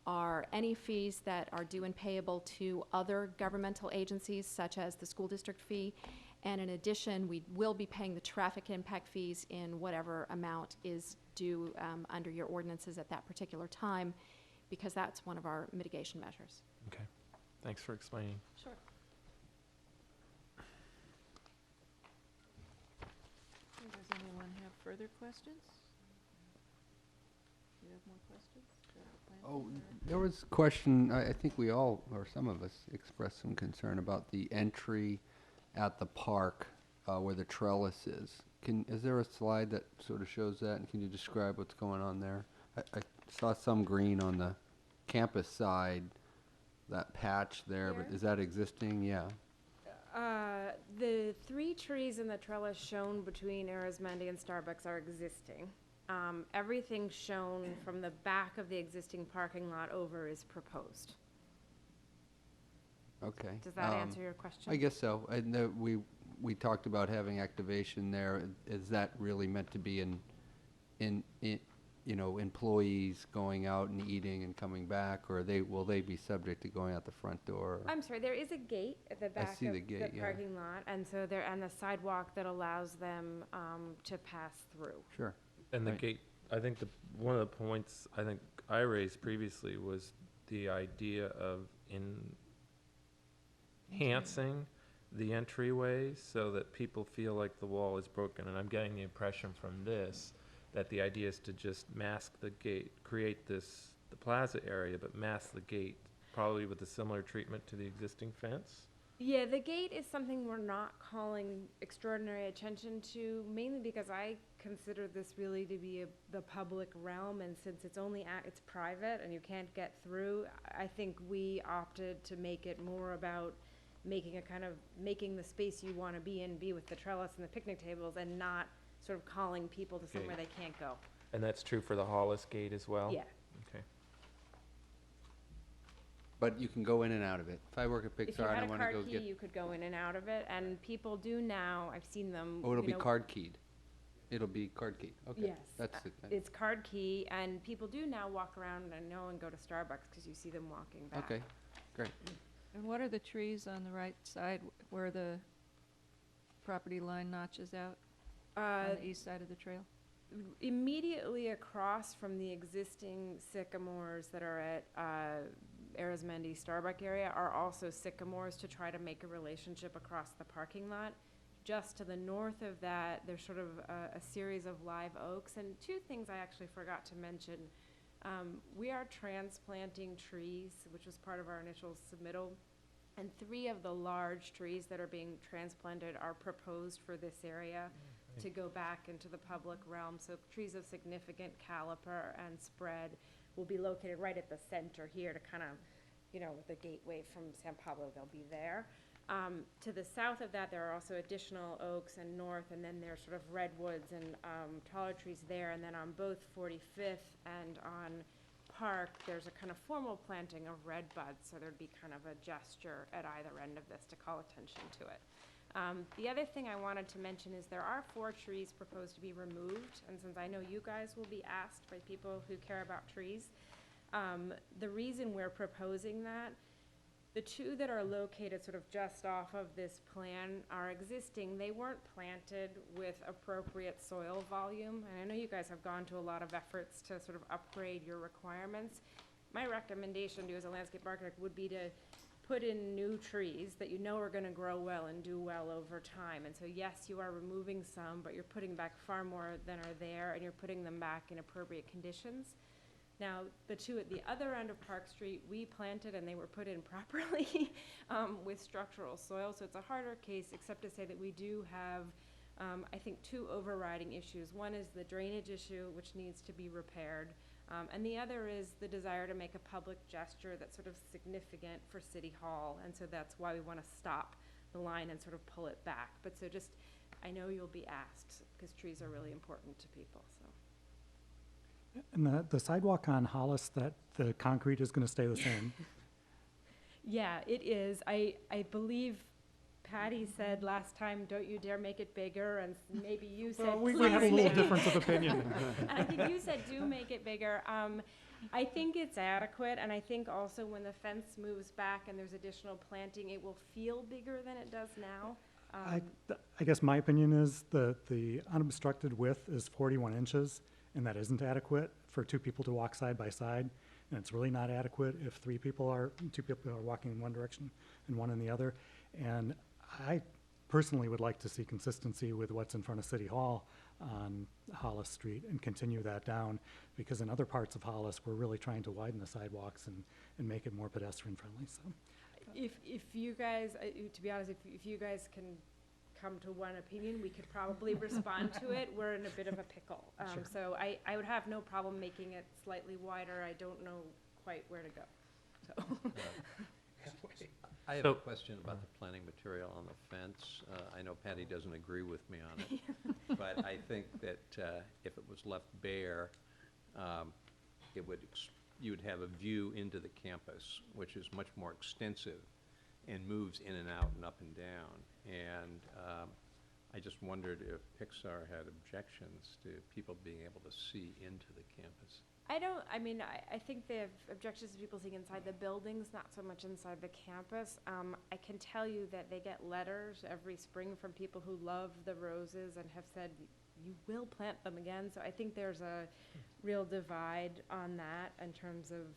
are any fees that are due and payable to other governmental agencies, such as the school district fee. And in addition, we will be paying the traffic impact fees in whatever amount is due under your ordinances at that particular time, because that's one of our mitigation measures. Okay, thanks for explaining. Sure. Does anyone have further questions? Do you have more questions? Oh, there was a question, I think we all, or some of us, expressed some concern about the entry at the park where the trellis is. Is there a slide that sort of shows that, and can you describe what's going on there? I saw some green on the campus side, that patch there, but Here? is that existing? Yeah. The 3 trees in the trellis shown between Arizmendi and Starbucks are existing. Everything shown from the back of the existing parking lot over is proposed. Okay. Does that answer your question? I guess so. I know we talked about having activation there. Is that really meant to be in you know, employees going out and eating and coming back, or will they be subject to going out the front door? I'm sorry, there is a gate at the back see of the gate, the yeah. parking lot, and so and the sidewalk that allows them to pass through. Sure. And the Right. gate, I think one of the points I think I raised previously was the idea of enhancing the entryways so that people feel like the wall is broken. And I'm getting the impression from this that the idea is to just mask the gate, create the plaza area, but mask the gate, probably with a similar treatment to the existing fence. Yeah, the gate is something we're not calling extraordinary attention to, mainly because I consider this really to be the public realm, and since it's it's private and you can't get through, I think we opted to make it more about making making the space you want to be in, be with the trellis and the picnic tables, and not sort of calling people to somewhere they can't go. And that's true for the Hollis gate as well? Yeah. Okay. But you can go in and out of it. If I work at If you Pixar and I had a want to card go key, get, you could go in and out of it, and people do now, I've seen them. oh, it'll you be know, card keyed. It'll be card keyed. Okay. Yes. That's it. It's card key, and people do now walk around and go to Starbucks because you see them walking back. Okay. Great. And what are the trees on the right side where the property line notches out on the east side of the trail? Immediately across from the existing sycamores that are at Arizmendi Starbuck area are also sycamores to try to make a relationship across the parking lot. Just to the north of that, there's sort of a series of live oaks. And two things I actually forgot to mention. We are transplanting trees, which was part of our initial submittal. And 3 of the large trees that are being transplanted are proposed for this area to go back into the public realm. So trees of significant caliper and spread will be located right at the center here to kind of, with the gateway from San Pablo, they'll be there. To the south of that, there are also additional oaks and north, and then there's sort of redwoods and taller trees there. And then on both 45th and on Park, there's a kind of formal planting of red buds, so there'd be kind of a gesture at either end of this to call attention to it. The other thing I wanted to mention is there are 4 trees proposed to be removed, and since I know you guys will be asked by people who care about trees, the reason we're proposing that, the 2 that are located sort of just off of this plan are existing. They weren't planted with appropriate soil volume, and I know you guys have gone to a lot of efforts to sort of upgrade your requirements. My recommendation to you as a landscape architect would be to put in new trees that you know are going to grow well and do well over time. And so yes, you are removing some, but you're putting back far more than are there, and you're putting them back in appropriate conditions. Now, the 2 at the other end of Park Street, we planted and they were put in properly with structural soil. So it's a harder case, except to say that we do have, I think, 2 overriding issues. One is the drainage issue, which needs to be repaired. And the other is the desire to make a public gesture that's sort of significant for City Hall. And so that's why we want to stop the line and sort of pull it back. But so just, I know you'll be asked, because trees are really important to people, so. And the sidewalk on Hollis, that the concrete is going to stay the same? Yeah, it is. I believe Patty said last time, don't you dare make it bigger, and maybe you said, we please have a make little it difference of opinion. And I think you said, do make it bigger. I think it's adequate, and I think also when the fence moves back and there's additional planting, it will feel bigger than it does now. I guess my opinion is the unobstructed width is 41 inches, and that isn't adequate for 2 people to walk side by side. And it's really not adequate if 2 people are walking in one direction and one in the other. And I personally would like to see consistency with what's in front of City Hall on Hollis Street and continue that down, because in other parts of Hollis, we're really trying to widen the sidewalks and make it more pedestrian friendly, so. If you guys, to be honest, if you guys can come to one opinion, we could probably respond to it. We're in a bit of a pickle. Sure. So I would have no problem making it slightly wider. I don't know quite where to go. So. I have a question about the planting material on the fence. I know Patty doesn't agree with me on it, but I think that if it was left bare, you would have a view into the campus, which is much more extensive and moves in and out and up and down. And I just wondered if Pixar had objections to people being able to see into the campus. I think they have objections to people seeing inside the buildings, not so much inside the campus. I can tell you that they get letters every spring from people who love the roses and have said, you will plant them again. So I think there's a real divide on that in terms of,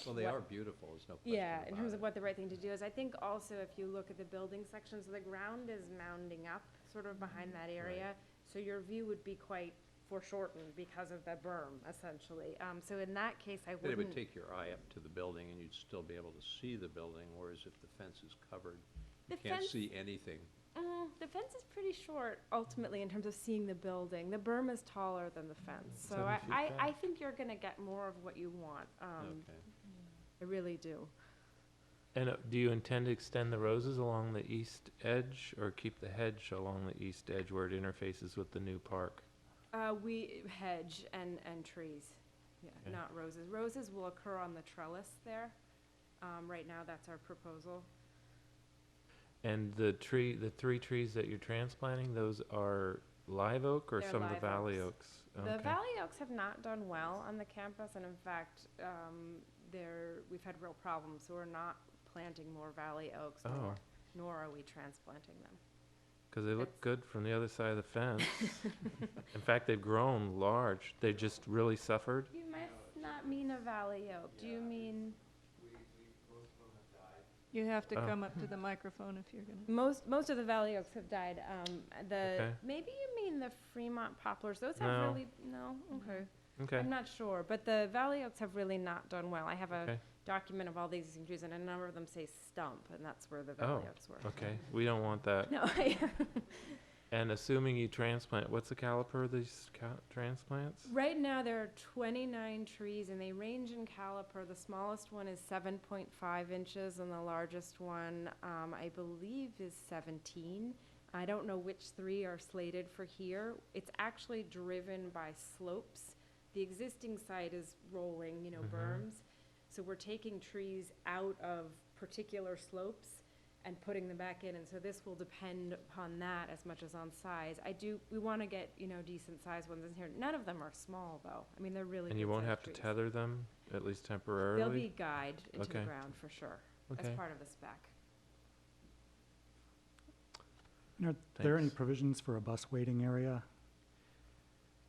Well, they what- are beautiful, there's no question yeah, in about terms it. of what the right thing to do is. I think also if you look at the building sections, the ground is mounding up sort of behind that area. So your view would be quite foreshortened because of the berm, essentially. So in that case, I But it wouldn't. would take your eye up to the building and you'd still be able to see the building, whereas if the fence is covered, you The can't fence- see anything. The fence is pretty short, ultimately, in terms of seeing the building. The berm is taller than the fence. So 7 feet I back. think you're gonna get more of what you want. Okay. I really do. And do you intend to extend the roses along the east edge, or keep the hedge along the east edge where it interfaces with the new park? We hedge and trees, yeah, Okay. not roses. Roses will occur on the trellis there. Right now, that's our proposal. And the three trees that you're transplanting, those are live oak or They're some of the live valley oaks. oaks? The Okay. valley oaks have not done well on the campus, and in fact, we've had real problems, so we're not planting more valley oaks, Oh. nor are we transplanting them. Because they look good from the other side of the fence. In fact, they've grown large. They just really suffered. You must not mean a valley oak. Do you mean? You have to Oh. come up to the microphone if you're gonna. Most of the valley oaks have died. Okay. Maybe you mean the Fremont poplars. Those No. have really no. Okay. Okay. I'm not sure, but the valley oaks have really not done well. I have a Okay. document of all these existing trees, and a number of them say stump, and that's where the valley Oh, oaks were. okay. We don't want that. No. And assuming you transplant, what's the caliper of these transplants? Right now, there are 29 trees, and they range in caliper. The smallest one is 7.5 inches, and the largest one, I believe, is 17. I don't know which three are slated for here. It's actually driven by slopes. The existing site is rolling, berms. So we're taking trees out of particular slopes and putting them back in, and so this will depend upon that as much as on size. We want to get, decent sized ones in here. None of them are small, though. I mean, they're really And you won't have to trees. tether them, at least temporarily? They'll be guide into the Okay. ground for sure, as Okay. part of the spec. Are there any Thanks. provisions for a bus waiting area?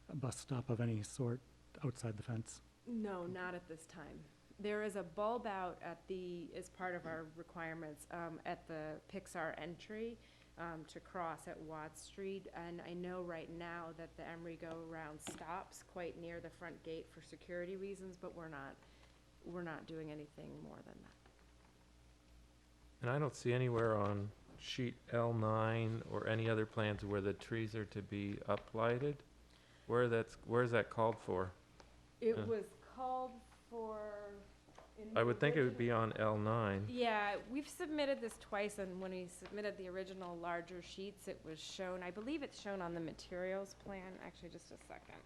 A bus stop of any sort outside the fence? No, not at this time. There is a bulb out as part of our requirements, at the Pixar entry, to cross at Watts Street. And I know right now that the Emery go-around stops quite near the front gate for security reasons, but we're not doing anything more than that. And I don't see anywhere on sheet L9 or any other plans where the trees are to be uplighted. Where is that called for? It Yeah. was called for. in I the would think it would be original- on L9. Yeah, we've submitted this twice, and when we submitted the original larger sheets, it was shown, I believe it's shown on the materials plan. Actually, just a second.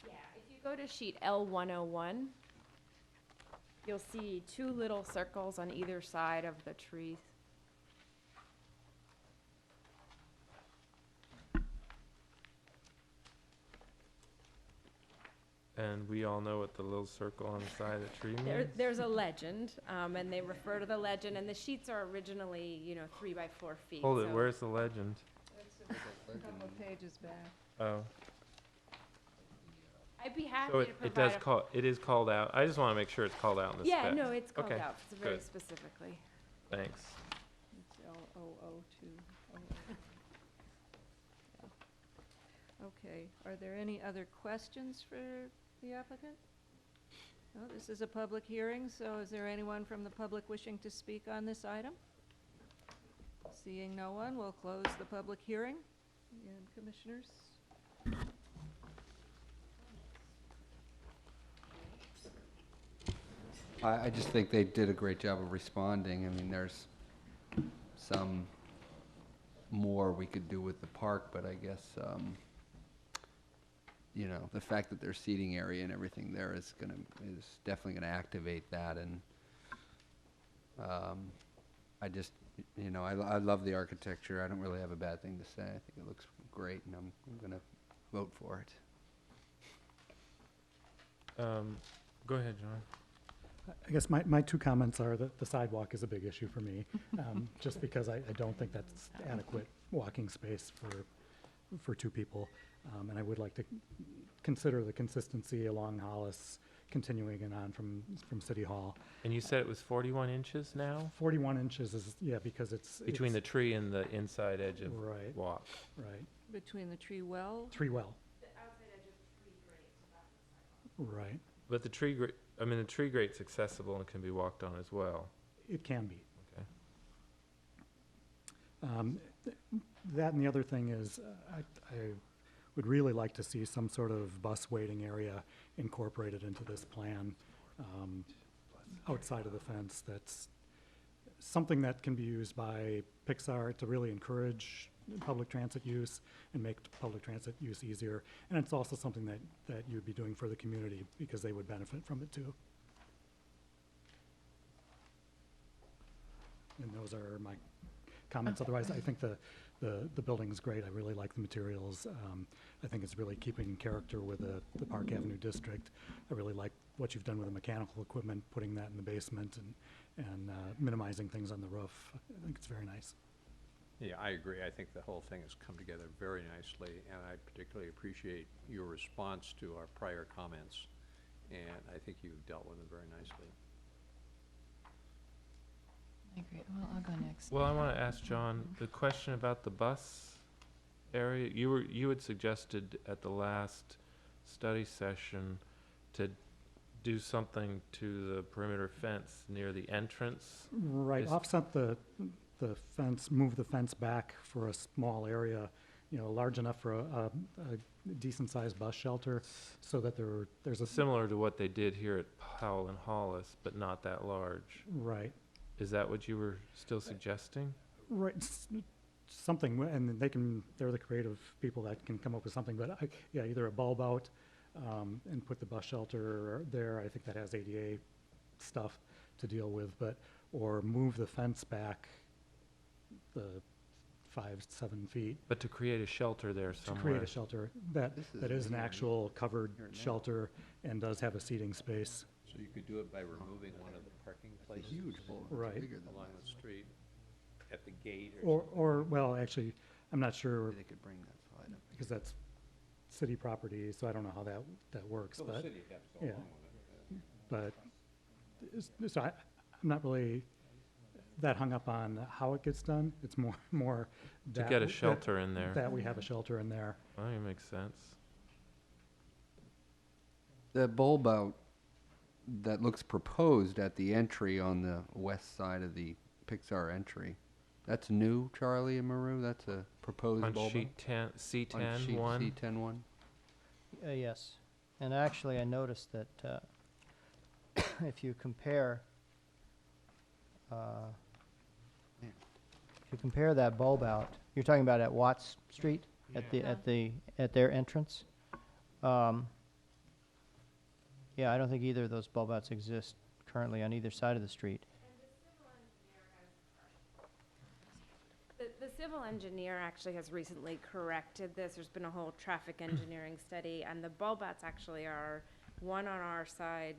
Yeah, if you go to sheet L101, you'll see two little circles on either side of the trees. And we all know what the little circle on the side of the tree means? There's a legend, and they refer to the legend, and the sheets are originally, 3 by 4 feet. Hold it, so- where's the legend? It's a couple of pages back. Oh. I'd be happy So to it provide. it is called out. I just want to make sure it's called out in the Yeah, specs. no, it's called Okay, out, it's very good. specifically. Thanks. It's L0020. Okay, are there any other questions for the applicant? No, this is a public hearing, so is there anyone from the public wishing to speak on this item? Seeing no one, we'll close the public hearing. And commissioners? I just think they did a great job of responding. I mean, there's some more we could do with the park, but I guess, you know, the fact that there's seating area and everything there is definitely gonna activate that, and I just, you know, I love the architecture. I don't really have a bad thing to say. I think it looks great, and I'm gonna vote for it. Go ahead, John. I guess my two comments are that the sidewalk is a big issue for me, just because I don't think that's adequate walking space for two people. And I would like to consider the consistency along Hollis continuing and on from City Hall. And you said it was 41 inches now? 41 inches is, yeah, because it's... Between the tree and the inside edge of Right. walk. Right. Between the tree well? Tree well. The outside edge of tree grate, so that's the sidewalk. Right. But the tree grate, I mean, the tree grate's accessible and can be walked on as well. It can be. Okay. That and the other thing is, I would really like to see some sort of bus waiting area incorporated into this plan, outside of the fence. That's something that can be used by Pixar to really encourage public transit use and make public transit use easier. And it's also something that you'd be doing for the community because they would benefit from it too. And those are my comments. Otherwise, I think the building is great. I really like the materials. I think it's really keeping in character with the Park Avenue district. I really like what you've done with the mechanical equipment, putting that in the basement and minimizing things on the roof. I think it's very nice. Yeah, I agree. I think the whole thing has come together very nicely, and I particularly appreciate your response to our prior comments, and I think you've dealt with them very nicely. I agree. Well, I'll go next. Well, I want to ask John the question about the bus area. You had suggested at the last study session to do something to the perimeter fence near the entrance. Right, Is- offset the fence, move the fence back for a small area, you know, large enough for a decent-sized bus shelter, so that there's a... Similar to what they did here at Powell and Hollis, but not that large. Right. Is that what you were still suggesting? Right, something, and they're the creative people that can come up with something, but yeah, either a bulb out, and put the bus shelter there. I think that has ADA stuff to deal with, or move the fence back the 5-7 feet. But to create a shelter there To somewhere. create a shelter that is an weird. actual covered Here and there. shelter and does have a seating space. So you could do it by removing one of the parking It's a places huge boulder. Right. It's bigger than along that. the street, at the gate or something. Or, well, actually, I'm not sure, Maybe they could bring that slide up. because that's city property, so I don't know how that works, So the but, city has to go yeah. along with it. but, so I'm not really that hung up on how it gets done. It's more To that get a that- shelter in there. That we have a shelter in there. Well, that makes sense. The bulb out that looks proposed at the entry on the west side of the Pixar entry, that's new, Charlie and Maru? That's a proposed On bulb sheet 10, out? On C10 sheet one. C10 one? Yes. And actually, I noticed that if you compare, if you compare that bulb out, you're talking about at Watts Street, at their entrance. Yeah, I don't think either of those bulb outs exist currently on either side of the street. The civil engineer actually has recently corrected this. There's been a whole traffic engineering study, and the bulb outs actually are one on our side,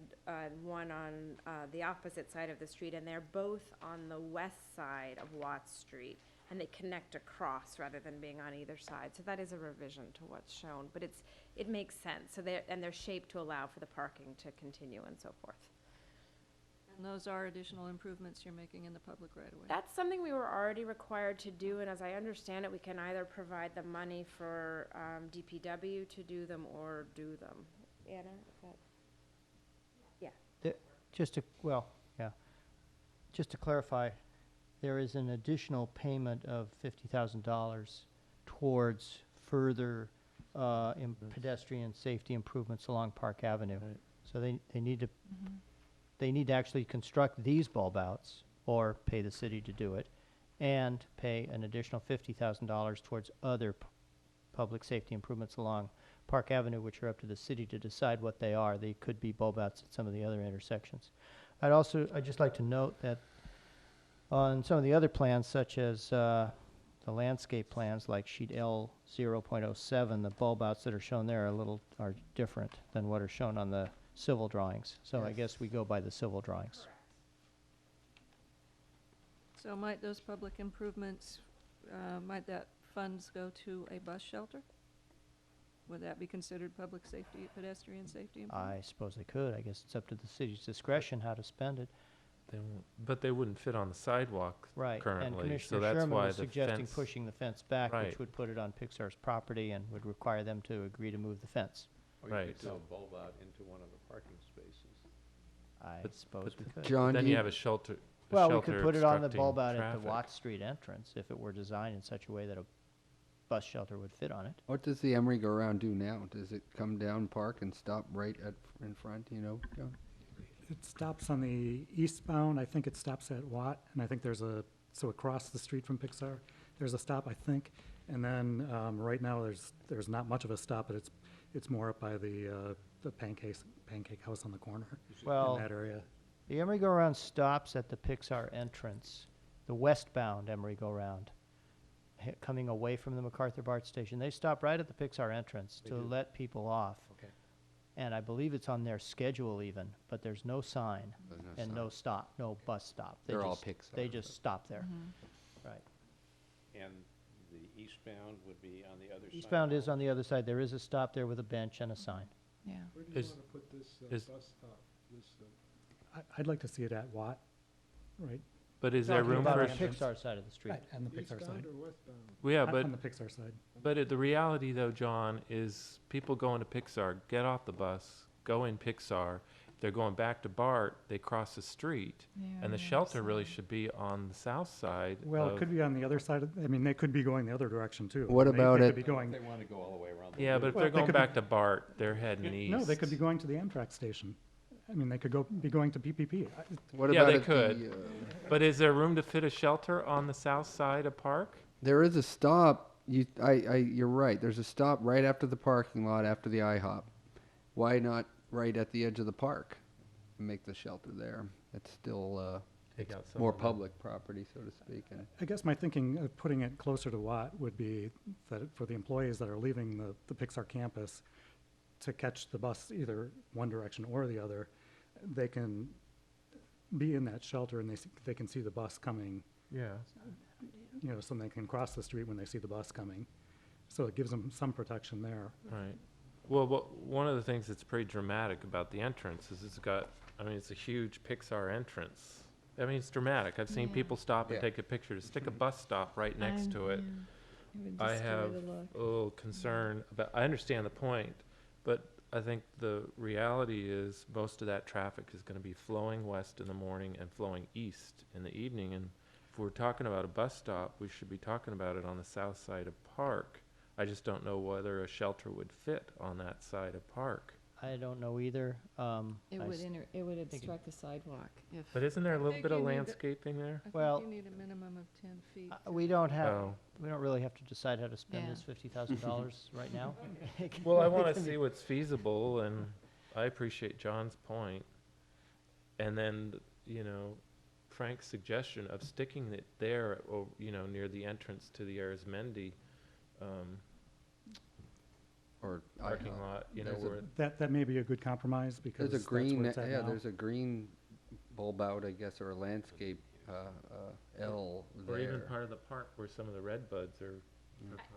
one on the opposite side of the street, and they're both on the west side of Watts Street, and they connect across rather than being on either side. So that is a revision to what's shown, but it makes sense. So they're shaped to allow for the parking to continue and so forth. And those are additional improvements you're making in the public right of way. That's something we were already required to do, and as I understand it, we can either provide the money for DPW to do them or do them. Anna, is that? Yeah. Just to clarify, there is an additional payment of $50,000 towards further pedestrian safety improvements along Park Avenue. Right. So they need to they need to actually construct these bulb outs or pay the city to do it, and pay an additional $50,000 towards other public safety improvements along Park Avenue, which are up to the city to decide what they are. They could be bulb outs at some of the other intersections. I'd just like to note that on some of the other plans, such as the landscape plans, like sheet L 0.07, the bulb outs that are shown there are different than what are shown on the civil drawings. So I Yes. guess we go by the civil drawings. So might those public improvements, might that funds go to a bus shelter? Would that be considered public safety, pedestrian safety improvement? I suppose they could. I guess it's up to the city's discretion how to spend it. But they wouldn't fit on the sidewalk Right, currently, and so Commissioner that's Sherman why was the suggesting fence. pushing the fence back, which Right. would put it on Pixar's property and would require them to agree to move the fence. Or you could do a bulb out into one of the parking spaces. I But- suppose but we could. John, Then do you you, have a shelter. Well, we could put it on the obstructing bulb out at traffic. the Watts Street entrance if it were designed in such a way that a bus shelter would fit on it. what does the Emery go around do now? Does it come down, park, and stop right in front, you know, John? It stops on the eastbound, I think it stops at Watt, and I think so across the street from Pixar, there's a stop, I think. And then, right now, there's not much of a stop, but it's more up by the pancake house on the corner Well, in that area. the Emery go-around stops at the Pixar entrance, the westbound Emery go-round, coming away from the MacArthur BART station. They stop right at the Pixar entrance They to do. let people off. Okay. And I believe it's on their schedule even, but there's no sign There's no and sign. no stop, no bus stop. They're all They Pixar, just but- stop there. Mm-hmm. Right. And the eastbound would be on the other side? Eastbound is on the other side. There is a stop there with a bench and a sign. Yeah. Where do you Is- want to put this is- bus stop? This, I'd like to see it at Watt, right? But is there Talking room about for? on the Pixar side of the street. Right, and the Pixar eastbound side. or westbound? Well, yeah, On the Pixar side. but the reality though, John, is people going to Pixar get off the bus, go in Pixar. If they're going back to BART, they cross the street, and the shelter really should be on the south side. Well, it of- could be on the other side, I mean, they could be going the other direction too. What They about could it- be going, They want to go all the way around the Yeah, but loop. if Well, they're they going could be- back to BART, they're heading east. no, they could be going to the Amtrak station. I mean, they could be going to PPP. What Yeah, about they at the, could. But is there room to fit a shelter on the south side of Park? there is a stop, you're right, there's a stop right after the parking lot, after the IHOP. Why not right at the edge of the park? Make the shelter there. It's still, Take out some more of the- public property, so to speak, and I guess my thinking of putting it closer to Watt would be that for the employees that are leaving the Pixar campus to catch the bus either one direction or the other, they can be in that shelter and they can see the bus coming, Yeah. you know, so they can cross the street when they see the bus coming. So it gives them some protection there. Right. Well, one of the things that's pretty dramatic about the entrance is it's a huge Pixar entrance. I mean, it's dramatic. I've seen Yeah. people stop and Yeah. take a picture to stick a bus stop right next to it. I have a little concern about, I understand the point, but I think the reality is most of that traffic is gonna be flowing west in the morning and flowing east in the evening. And if we're talking about a bus stop, we should be talking about it on the south side of Park. I just don't know whether a shelter would fit on that side of Park. I don't know either. It I would s- it would think it- obstruct the sidewalk if. But isn't there a little think bit of you need to- landscaping there? I Well, think you need a minimum of 10 feet. We don't have, Oh. we don't really have to decide how to spend Yeah. this $50,000 right now. Well, I wanna see what's feasible, and I appreciate John's point. And then, Frank's suggestion of sticking it there, or, near the entrance to the Arizmendi, or parking IHOP. lot, There's a- where, That may be a good compromise because There's a that's where green, it's at yeah, now. there's a green bulb out, I guess, or a landscape, L or even there. part of the park where some of the red buds are.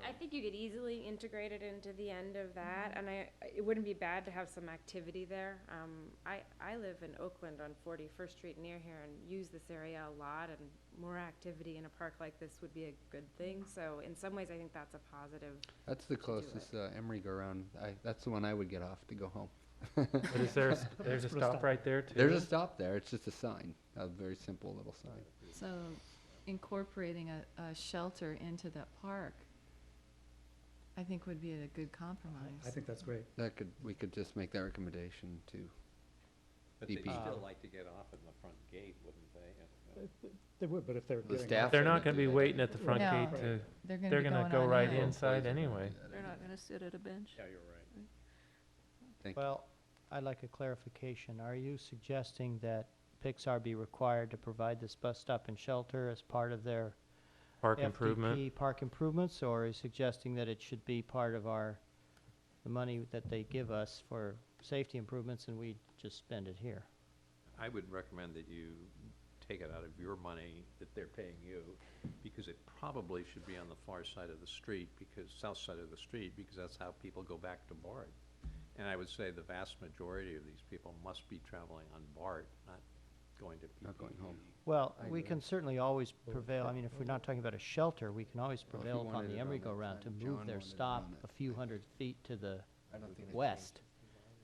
I think you could easily integrate it into the end of that, and it wouldn't be bad to have some activity there. I live in Oakland on 41st Street near here and use this area a lot, and more activity in a park like this would be a good thing. So in some ways, I think that's a positive. That's the do closest, Emery go around, that's the one I would get off to go home. But is there, there's a Put a stop stop. right there too? There's a stop there, it's just a sign, a very simple little sign. So incorporating a shelter into that park, I think would be a good compromise. I think that's great. We could just make that recommendation to, But they'd DP. still like to get off in the front gate, wouldn't they? They would, but if they're The getting staff off- They're gonna not gonna do be that. waiting at the front No. gate to, They're they're gonna going go on right in. inside anyway. They're not gonna sit at a bench. Yeah, you're right. Thank you. Well, I'd like a clarification. Are you suggesting that Pixar be required to provide this bus stop and shelter as part of their Park improvement. FDP park improvements, or are you suggesting that it should be part of the money that they give us for safety improvements and we just spend it here? I would recommend that you take it out of your money that they're paying you, because it probably should be on the far side of the street, south side of the street, because that's how people go back to BART. And I would say the vast majority of these people must be traveling on BART, not going to PPE. Not going home. Well, I we agree. can certainly always prevail, I mean, if we're not talking about a shelter, we can always Well, if you prevail upon wanted the it on Emeryville that route to plan, move John their wanted it stop on it. a few hundred feet to the I don't think it's west,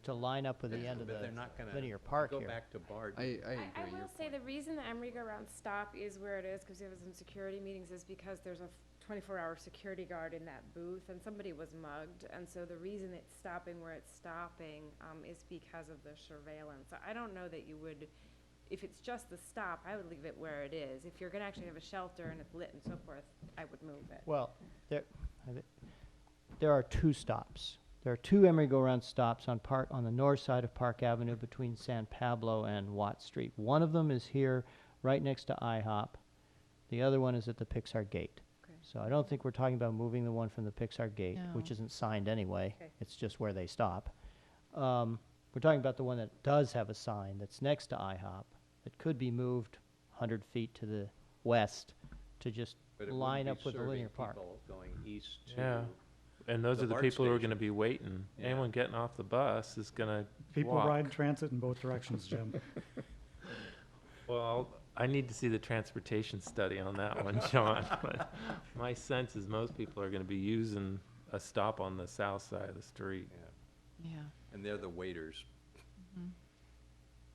to line up with the end of But the they're not gonna linear park go here. back to BART. I agree. I your will say point. the reason the Emeryville stop is where it is, because we have some security meetings, is because there's a 24-hour security guard in that booth, and somebody was mugged, and so the reason it's stopping where it's stopping is because of the surveillance. I don't know that you would, if it's just the stop, I would leave it where it is. If you're gonna actually have a shelter and it's lit and so forth, I would move it. Well, there are two stops. There are two Emery-go-round stops on the north side of Park Avenue between San Pablo and Watt Street. One of them is here, right next to IHOP. The other one is at the Pixar Gate. Okay. So I don't think we're talking about moving the one from the Pixar Gate, which No. isn't signed anyway. Okay. It's just where they stop. We're talking about the one that does have a sign that's next to IHOP that could be moved 100 feet to the west to just But it wouldn't line be up with the serving linear park. people going east to. Yeah. And those the are the BART people who are station. gonna be waiting. Yeah. Anyone getting off the bus is gonna People walk. ride transit in both directions, Jim. Well, I need to see the transportation study on that one, John. But my sense is most people are gonna be using a stop on the south side of the street. Yeah. Yeah. And they're the waiters.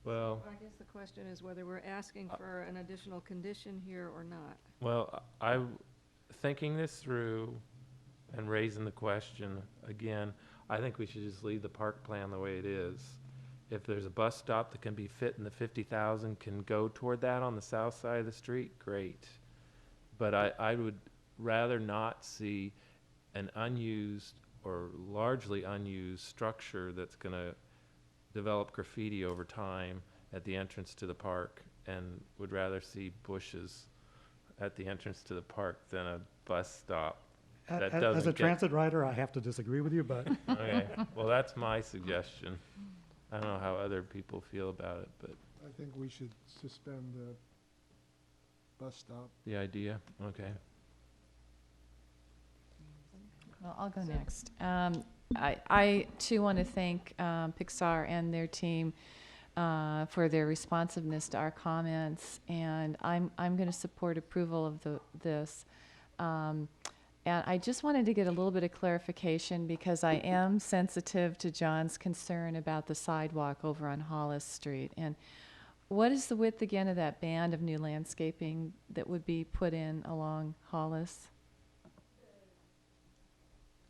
Well, I guess the question is whether we're asking for an additional condition here or not. well, thinking this through and raising the question again, I think we should just leave the park plan the way it is. If there's a bus stop that can be fit in the 50,000, can go toward that on the south side of the street, great. But I would rather not see an unused or largely unused structure that's gonna develop graffiti over time at the entrance to the park, and would rather see bushes at the entrance to the park than a bus stop. That As doesn't a get- transit rider, I have to disagree with you, but Okay, well, that's my suggestion. I don't know how other people feel about it, but I think we should suspend the bus stop. the idea, okay. Well, I'll go next. I too want to thank Pixar and their team for their responsiveness to our comments, and I'm going to support approval of this. And I just wanted to get a little bit of clarification because I am sensitive to John's concern about the sidewalk over on Hollis Street. And what is the width again of that band of new landscaping that would be put in along Hollis?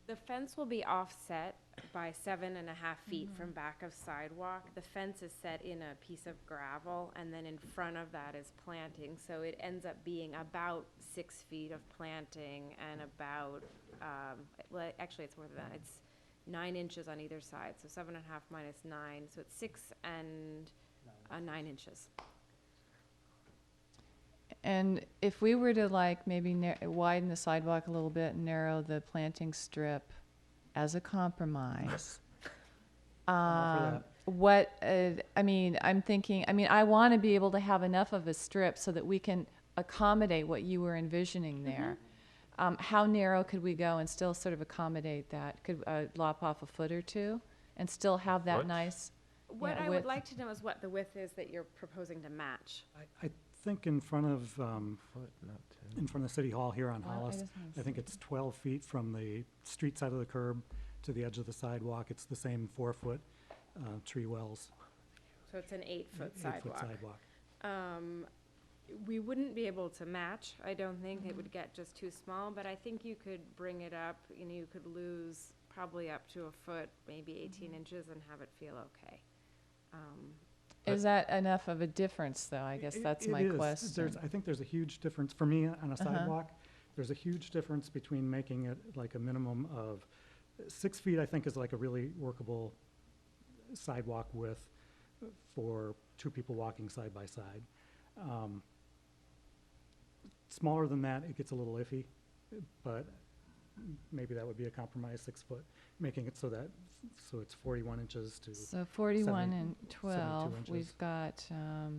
The fence will be offset by 7.5 feet from back of sidewalk. The fence is set in a piece of gravel, and then in front of that is planting. So it ends up being about 6 feet of planting and about, well, actually it's more than that. It's 9 inches on either side, so 7.5 minus 9, so it's 6 and 9 inches. And if we were to like maybe widen the sidewalk a little bit and narrow the planting strip as a compromise, what, I mean, I'm thinking, I mean, I want to be able to have enough of a strip so that we can accommodate what you were envisioning there. How narrow could we go and still sort of accommodate that? Could lop off a foot or two and still have that Foot? nice? What Yeah, I width. would like to know is what the width is that you're proposing to match. I think in front of, Foot, not 10. in front of City Hall here on Well, I Hollis, just wanna I think it's 12 feet from the street side of the curb to the edge of the sidewalk. It's the same 4-foot tree wells. So it's an 8-foot 8-foot sidewalk. We wouldn't be able to match. I don't think it would get just too small, but I think you could bring it up, you know, you could lose probably up to a foot, maybe 18 inches and have it feel okay. Is that enough of a difference, though? I guess that's my It is. question. I think there's a huge difference, for me, on a sidewalk, there's a huge difference between making it like a minimum of 6 feet, I think is like a really workable sidewalk width for two people walking side by side. Smaller than that, it gets a little iffy, but maybe that would be a compromise, 6 foot, making it so that, so it's 41 inches to, So 41 70 and 12, inches. we've got,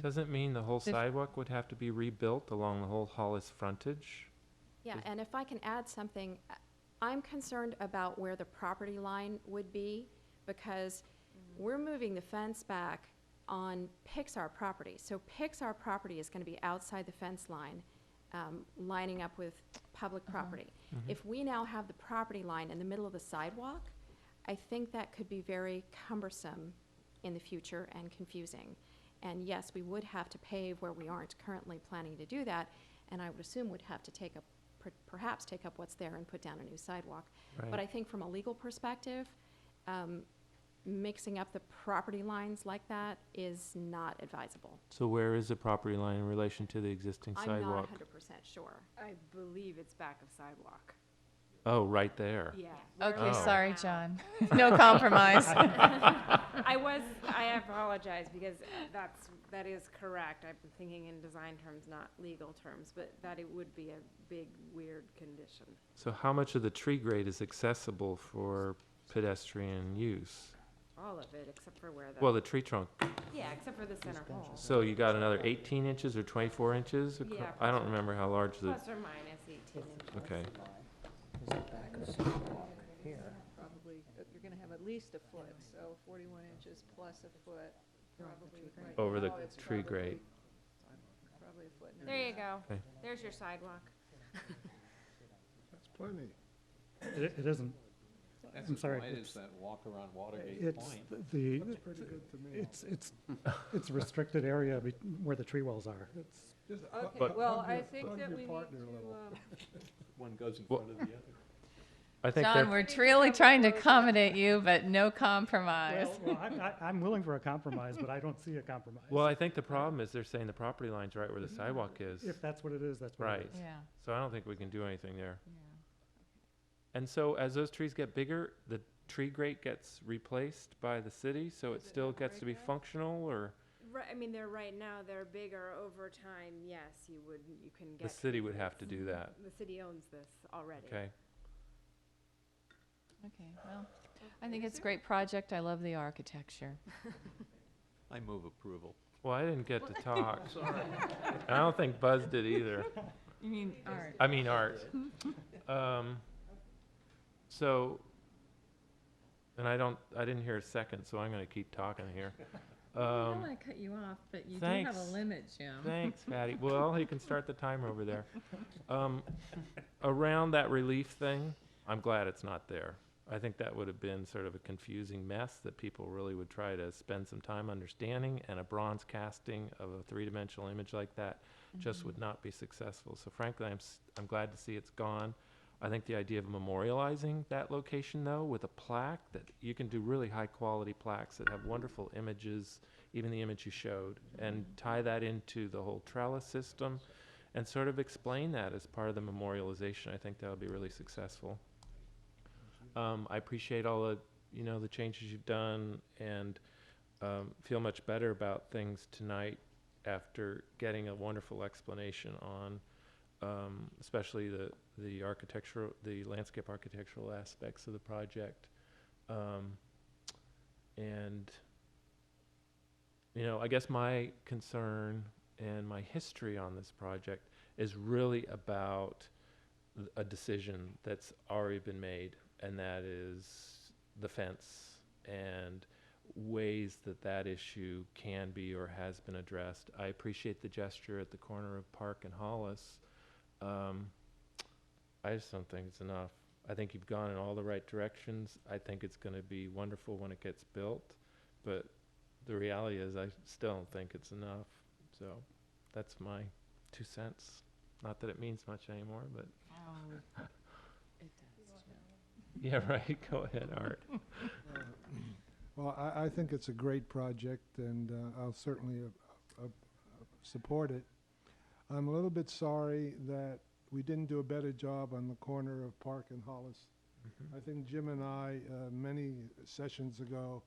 Doesn't mean the whole Fif- sidewalk would have to be rebuilt along the whole Hollis frontage? Yeah, and if I can add something, I'm concerned about where the property line would be, because we're moving the fence back on Pixar property. So Pixar property is gonna be outside the fence line, lining up with public property. If we now have the property line in the middle of the sidewalk, I think that could be very cumbersome in the future and confusing. And yes, we would have to pave where we aren't currently planning to do that, and I would assume would have to take up, perhaps take up what's there and put down a new sidewalk. But I think from a legal perspective, mixing up the property lines like that is not advisable. So where is the property line in relation to the existing I'm not sidewalk? 100% sure. I believe it's back of sidewalk. Oh, right there. Yeah. okay, Oh. sorry, John. No compromise. I apologize because that is correct. I'm thinking in design terms, not legal terms, but that it would be a big, weird condition. So how much of the tree grade is accessible for pedestrian use? All of it, except for where the. Well, the tree trunk. Yeah, except for the center hole. So you got another 18 inches or 24 inches? Yeah, I don't remember how large the, Plus or minus 18 inches. okay. Probably, you're gonna have at least a foot, so 41 inches plus a foot, probably. right Over the now it's tree probably- grade. Probably a foot and a There you half. go. Okay. There's your sidewalk. That's plenty. it isn't. That's I'm as sorry, wide it's- as that walk around Watergate It's Point. the, That's pretty good to me. it's restricted area where the tree wells are. It's, Just Okay, But- well, hug I your- think hug that your we need partner a to, little. One goes in Well- front of the other. I think John, they're, we're really trying to accommodate you, but no compromise. well, I'm willing for a compromise, but I don't see a compromise. well, I think the problem is they're saying the property line's right where the sidewalk is. If that's what it is, that's what Right. it is. Yeah, So I don't think we can do anything there. yeah. And so as those trees get bigger, the tree grate gets replaced by the city, so it Is it still not gets to be right there? functional, or Right, I mean, they're right now, they're bigger over time, yes, you can get. the city would have to do that? The city owns this already. Okay. Okay, well, I think it's a great project. I love the architecture. I move approval. Well, I didn't get to talk. I don't think Buzz did either. You mean art? I mean, Art. So, and I didn't hear a second, so I'm gonna keep talking here. I don't want to cut you off, but you do have thanks. a limit, Jim. Thanks, Patty. Well, you can start the timer over there. Around that relief thing, I'm glad it's not there. I think that would have been sort of a confusing mess that people really would try to spend some time understanding, and a bronze casting of a three-dimensional image like that just would not be successful. So frankly, I'm glad to see it's gone. I think the idea of memorializing that location, though, with a plaque, that you can do really high-quality plaques that have wonderful images, even the image you showed, and tie that into the whole trellis system, and sort of explain that as part of the memorialization. I think that would be really successful. I appreciate all the, the changes you've done, and feel much better about things tonight after getting a wonderful explanation on, especially the landscape architectural aspects of the project. And, I guess my concern and my history on this project is really about a decision that's already been made, and that is the fence, and ways that issue can be or has been addressed. I appreciate the gesture at the corner of Park and Hollis. I just don't think it's enough. I think you've gone in all the right directions. I think it's going to be wonderful when it gets built, but the reality is I still don't think it's enough. So that's my 2 cents. Not that it means much anymore, but It does, Jim. yeah, right. Go ahead, Art. Well, I think it's a great project, and I'll certainly support it. I'm a little bit sorry that we didn't do a better job on the corner of Park and Hollis. I think Jim and I, many sessions ago,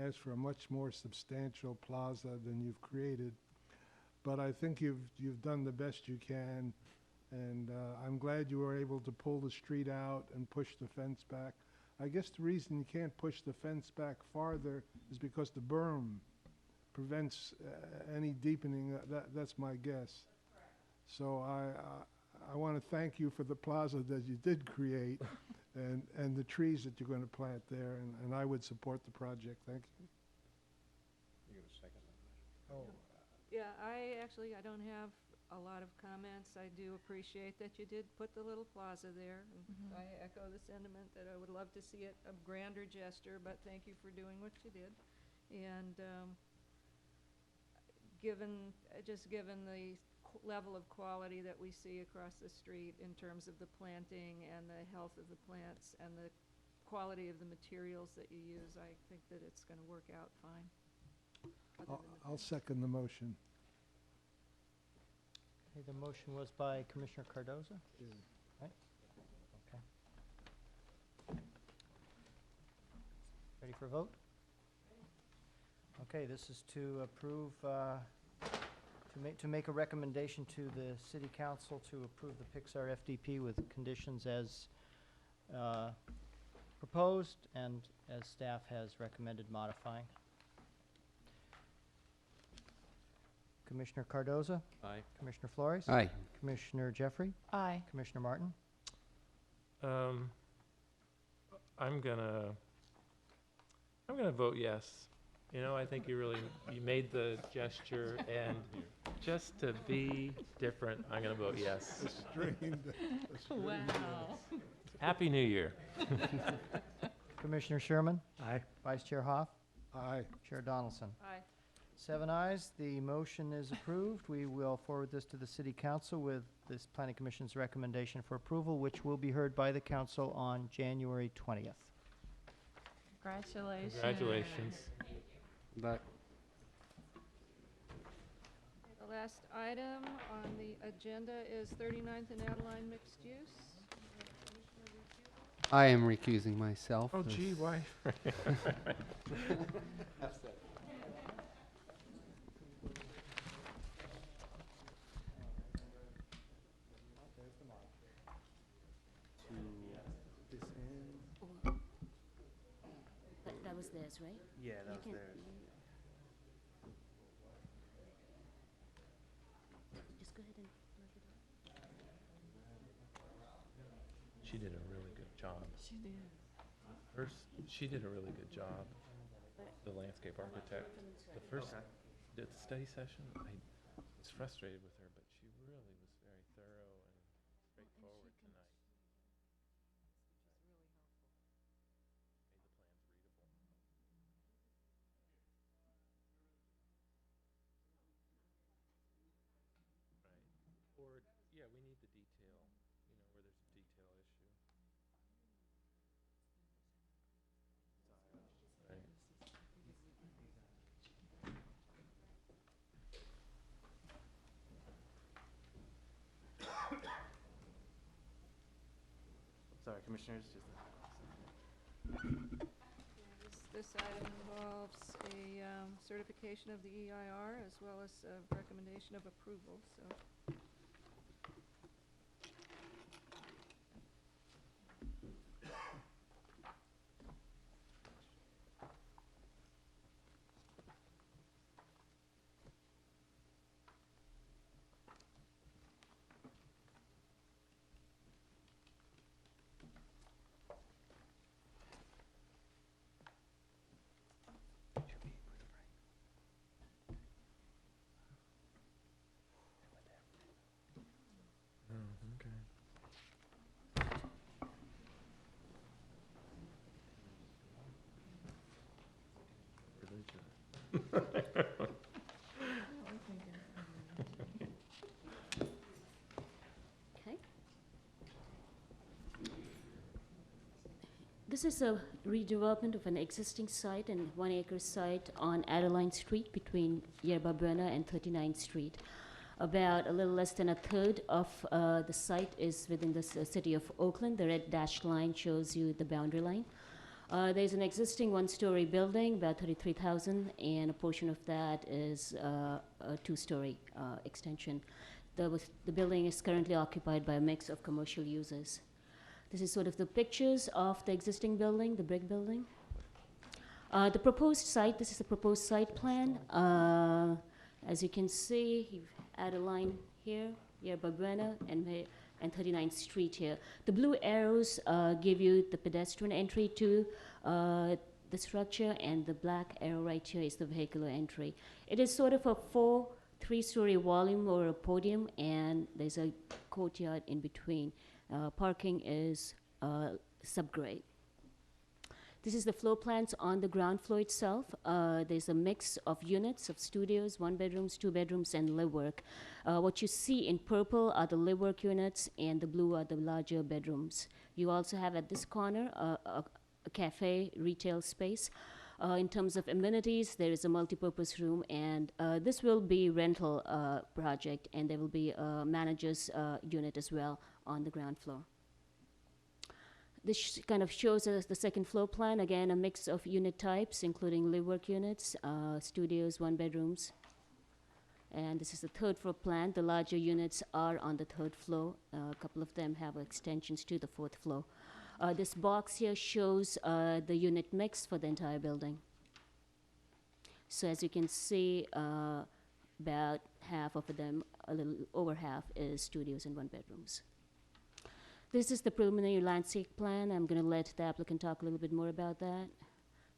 asked for a much more substantial plaza than you've created. But I think you've done the best you can, and I'm glad you were able to pull the street out and push the fence back. I guess the reason you can't push the fence back farther is because the berm prevents any deepening. That's my guess. So I want to thank you for the plaza that you did create and the trees that you're going to plant there, and I would support the project. Thank you. You're going to second that? Oh. Yeah, I don't have a lot of comments. I do appreciate that you did put the little plaza there. And I echo the sentiment that I would love to see it a grander gesture, but thank you for doing what you did. And given the level of quality that we see across the street in terms of the planting and the health of the plants and the quality of the materials that you use, I think that it's going to work out fine. I'll second the motion. Okay, the motion was by Commissioner Cardoza? Right? Okay. Ready for a vote? Okay, this is to approve, to make a recommendation to the City Council to approve the Pixar FDP with conditions as proposed and as staff has recommended modifying. Commissioner Cardoza? Aye. Commissioner Flores? Aye. Commissioner Jeffrey? Aye. Commissioner Martin? I'm gonna vote yes. You know, I think you made the gesture, and just to be different, I'm gonna vote yes. Wow. Happy New Year. Commissioner Sherman? Aye. Vice Chair Hoff? Aye. Chair Donaldson? Aye. 7 ayes, the motion is approved. We will forward this to the City Council with this Planning Commission's recommendation for approval, which will be heard by the Council on January 20th. Congratulations. Congratulations. But The last item on the agenda is 39th and Adeline mixed use. I am recusing myself. Oh, gee, as- why? That was theirs, right? Yeah, You can- Just go ahead and plug it in. She did a really good job. She did. She did a really good job, the landscape architect. The first, the study session, I was frustrated with her, but she really was very thorough and straightforward tonight. Made the plans readable. Right. Or, yeah, we need the detail, where there's a detail issue. Right. Sorry, Commissioners, just This item involves a certification of the EIR as well as a recommendation of approval, so. Okay. This is a redevelopment of an existing site and 1 acre site on Adeline Street between Yerba Buena and 39th Street. About a little less than a third of the site is within the city of Oakland. The red dashed line shows you the boundary line. There's an existing one-story building, about 33,000, and a portion of that is a two-story extension. The building is currently occupied by a mix of commercial users. This is sort of the pictures of the existing building, the brick building. The proposed site, this is the proposed site plan. As you can see, you add a line here, Yerba Buena, and 39th Street here. The blue arrows give you the pedestrian entry to the structure, and the black arrow right here is the vehicular entry. It is sort of a three-story volume or a podium, and there's a courtyard in between. Parking is subgrade. This is the floor plans on the ground floor itself. There's a mix of units of studios, 1 bedrooms, 2 bedrooms, and live work. What you see in purple are the live work units, and the blue are the larger bedrooms. You also have at this corner a cafe retail space. In terms of amenities, there is a multipurpose room, and this will be rental project, and there will be a manager's unit as well on the ground floor. This kind of shows us the second floor plan. Again, a mix of unit types, including live work units, studios, 1 bedrooms. And this is the third floor plan. The larger units are on the 3rd floor. A couple of them have extensions to the 4th floor. This box here shows the unit mix for the entire building. So as you can see, about half of them, a little over half, is studios and 1 bedrooms. This is the preliminary landscape plan. I'm going to let the applicant talk a little bit more about that.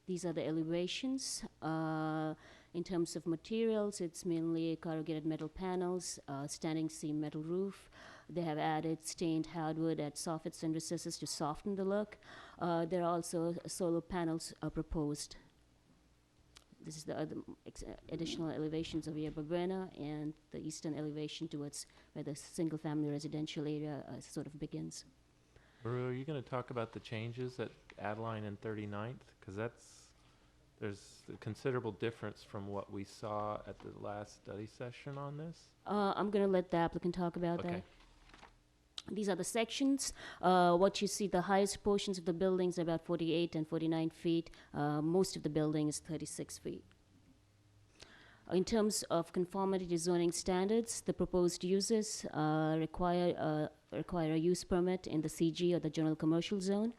These are the elevations. In terms of materials, it's mainly corrugated metal panels, standing seam metal roof. They have added stained hardwood at soffits and recesses to soften the look. There are also solar panels proposed. This is the other additional elevations of Yerba Buena, and the eastern elevation towards where the single-family residential area sort of begins. Maru, are you going to talk about the changes at Adeline and 39th? Because there's a considerable difference from what we saw at the last study session on this. I'm going to let the applicant talk about Okay. that. These are the sections. What you see, the highest portions of the buildings are about 48 and 49 feet. Most of the building is 36 feet. In terms of conformity to zoning standards, the proposed uses require a use permit in the CG or the general commercial zone.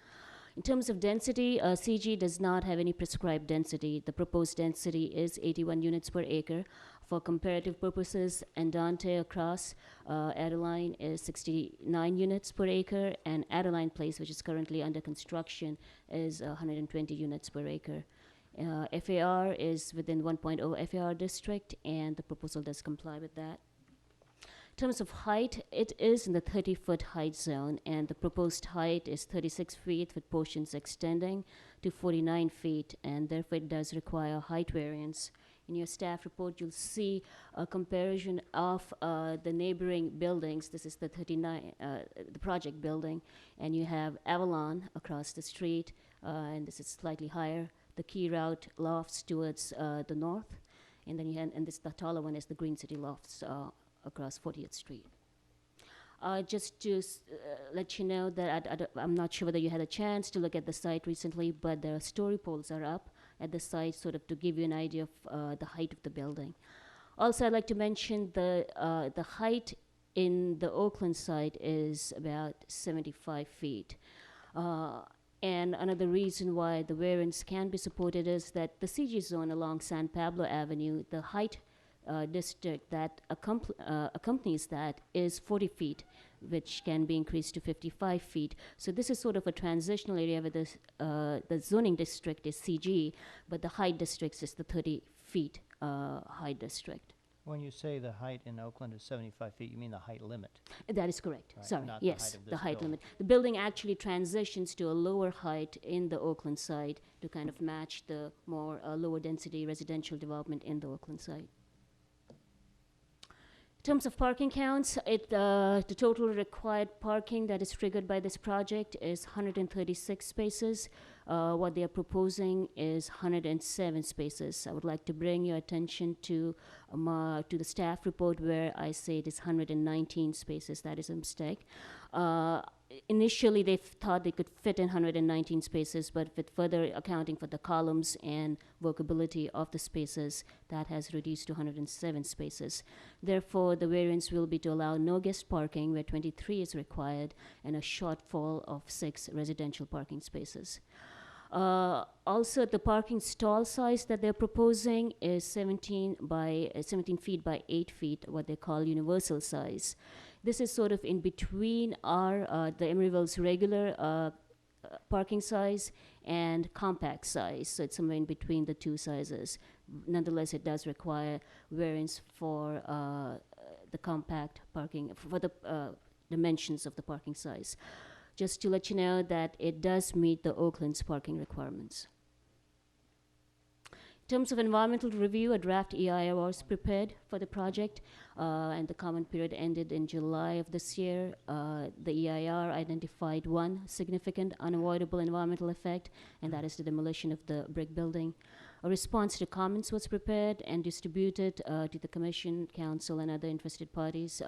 In terms of density, CG does not have any prescribed density. The proposed density is 81 units per acre. For comparative purposes, Andante across Adeline is 69 units per acre, and Adeline Place, which is currently under construction, is 120 units per acre. FAR is within 1.0 FAR district, and the proposal does comply with that. In terms of height, it is in the 30-foot height zone, and the proposed height is 36 feet with portions extending to 49 feet, and therefore it does require height variance. In your staff report, you'll see a comparison of the neighboring buildings. This is the the project building, and you have Avalon across the street, and this is slightly higher. The Key Route lofts towards the north, and then the taller one is the Green City lofts across 40th Street. Just to let you know that I'm not sure whether you had a chance to look at the site recently, but the story poles are up at the site, sort of to give you an idea of the height of the building. Also, I'd like to mention the height in the Oakland site is about 75 feet. And another reason why the variance can be supported is that the CG zone along San Pablo Avenue, the height district that accompanies that is 40 feet, which can be increased to 55 feet. So this is sort of a transitional area where the zoning district is CG, but the height district is the 30 feet height district. When you say the height in Oakland is 75 feet, you mean the height limit? That is correct. Right, Sorry, not yes, the height of the this height building. limit. The building actually transitions to a lower height in the Oakland site to kind of match the more lower density residential development in the Oakland site. In terms of parking counts, the total required parking that is triggered by this project is 136 spaces. What they are proposing is 107 spaces. I would like to bring your attention to the staff report where I say it is 119 spaces. That is a mistake. Initially, they thought they could fit in 119 spaces, but with further accounting for the columns and workability of the spaces, that has reduced to 107 spaces. Therefore, the variance will be to allow no guest parking where 23 is required and a shortfall of 6 residential parking spaces. Also, the parking stall size that they're proposing is 17 feet by 8 feet, what they call universal size. This is sort of in between the Emeryville's regular parking size and compact size, so it's somewhere in between the two sizes. Nonetheless, it does require variance for the compact parking, for the dimensions of the parking size. Just to let you know that it does meet the Oakland's parking requirements. In terms of environmental review, a draft EIR was prepared for the project, and the comment period ended in July of this year. The EIR identified one significant unavoidable environmental effect, and that is the demolition of the brick building. A response to comments was prepared and distributed to the Commission, Council, and other interested parties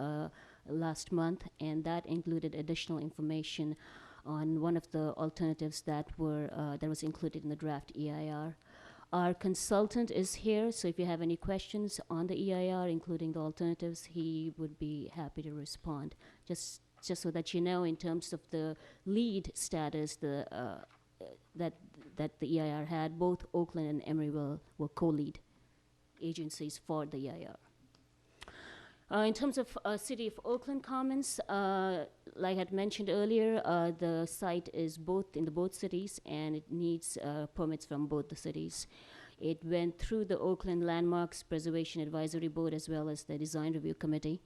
last month, and that included additional information on one of the alternatives that was included in the draft EIR. Our consultant is here, so if you have any questions on the EIR, including the alternatives, he would be happy to respond. Just so that you know, in terms of the lead status, that the EIR had, both Oakland and Emeryville were co-lead agencies for the EIR. In terms of City of Oakland comments, like I had mentioned earlier, the site is in both cities, and it needs permits from both the cities. It went through the Oakland Landmarks Preservation Advisory Board as well as the Design Review Committee,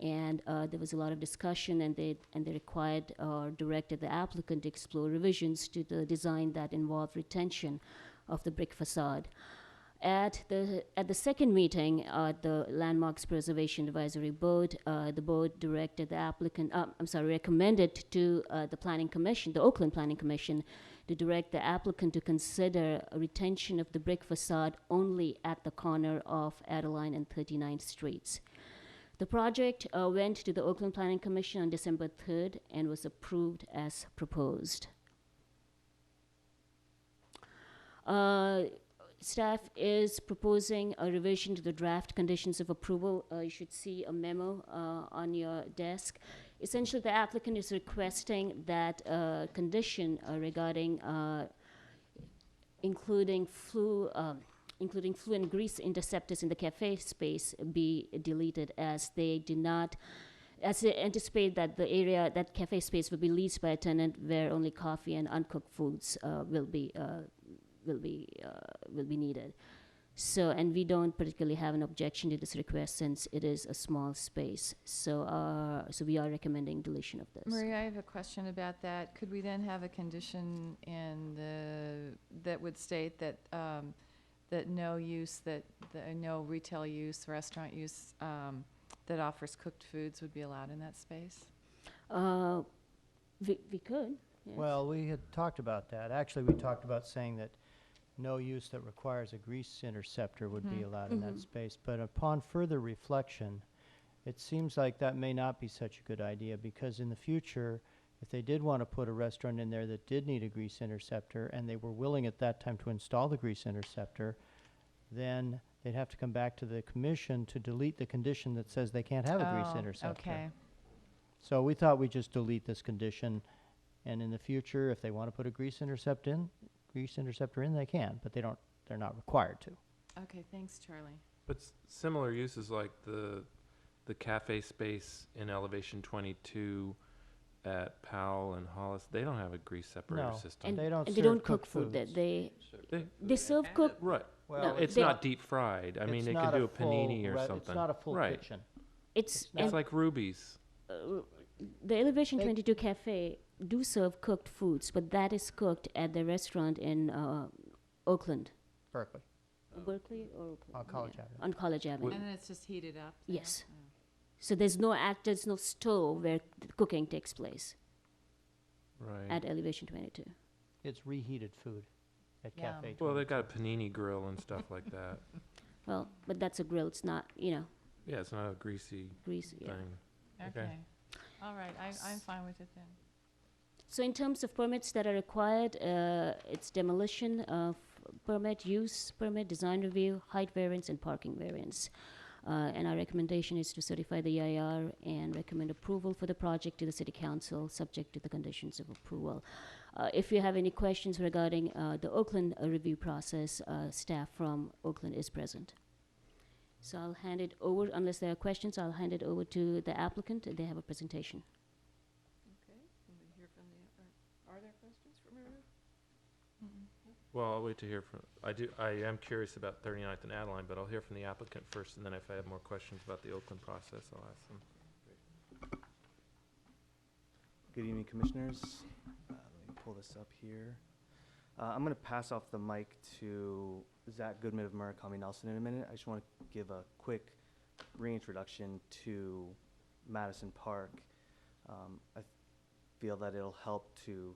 and there was a lot of discussion, and they required or directed the applicant to explore revisions to the design that involved retention of the brick facade. At the second meeting at the Landmarks Preservation Advisory Board, the board directed the applicant, recommended to the Planning Commission, the Oakland Planning Commission, to direct the applicant to consider a retention of the brick facade only at the corner of Adeline and 39th Streets. The project went to the Oakland Planning Commission on December 3rd and was approved as proposed. Staff is proposing a revision to the draft conditions of approval. You should see a memo on your desk. Essentially, the applicant is requesting that condition regarding including flue and grease interceptors in the cafe space be deleted, as they anticipate that the area, that cafe space, will be leased by a tenant where only coffee and uncooked foods will be needed. So, and we don't particularly have an objection to this request since it is a small space. So, we are recommending deletion of this. Maria, I have a question about that. Could we then have a condition that would state that that no retail use, restaurant use that offers cooked foods would be allowed in that space? We could. Yes. Well, we had talked about that. Actually, we talked about saying that no use that requires a grease interceptor would be allowed in that space. But upon further reflection, it seems like that may not be such a good idea, because in the future, if they did want to put a restaurant in there that did need a grease interceptor, and they were willing at that time to install the grease interceptor, then they'd have to come back to the commission to delete the condition that says they can't have a grease interceptor. Okay. So we thought we'd just delete this condition, and in the future, if they want to put a grease interceptor in, they can, but they're not required to. Okay, thanks, Charlie. But similar uses like the cafe space in elevation 22 at Powell and Hollis, they don't have a grease separator system. And they don't and serve they don't cooked cook food. foods. They serve cooked. Right. Well, No, it's they- not deep fried. I mean, it's they not could do a full panini or re- something. It's not a full Right. kitchen. It's It's like Ruby's. the Elevation 22 Cafe do serve cooked foods, but that is cooked at the restaurant in Oakland. Berkeley. Berkeley or Oakland? On College Avenue. On College Avenue. And then it's just heated up? there? Yes. So there's no stove where the cooking takes place Right. at Elevation 22. It's reheated food at Yum. Cafe Well, they 22. got a panini grill and stuff like that. Well, but that's a grill, it's not, Yeah, it's not a greasy greasy, yeah. thing. Okay. All right, I'm fine with it then. So in terms of permits that are required, it's demolition of permit, use permit, design review, height variance, and parking variance. And our recommendation is to certify the EIR and recommend approval for the project to the City Council, subject to the conditions of approval. If you have any questions regarding the Oakland review process, staff from Oakland is present. So I'll hand it over, unless there are questions, I'll hand it over to the applicant. They have a presentation. Okay, can we hear from are there questions from everyone? Well, I'll wait to hear from, I am curious about 39th and Adeline, but I'll hear from the applicant first, and then if I have more questions about the Oakland process, I'll ask them. Good evening, Commissioners. Let me pull this up here. I'm going to pass off the mic to Zach Goodman of Murakami Nelson in a minute. I just want to give a quick reintroduction to Madison Park. I feel that it'll help to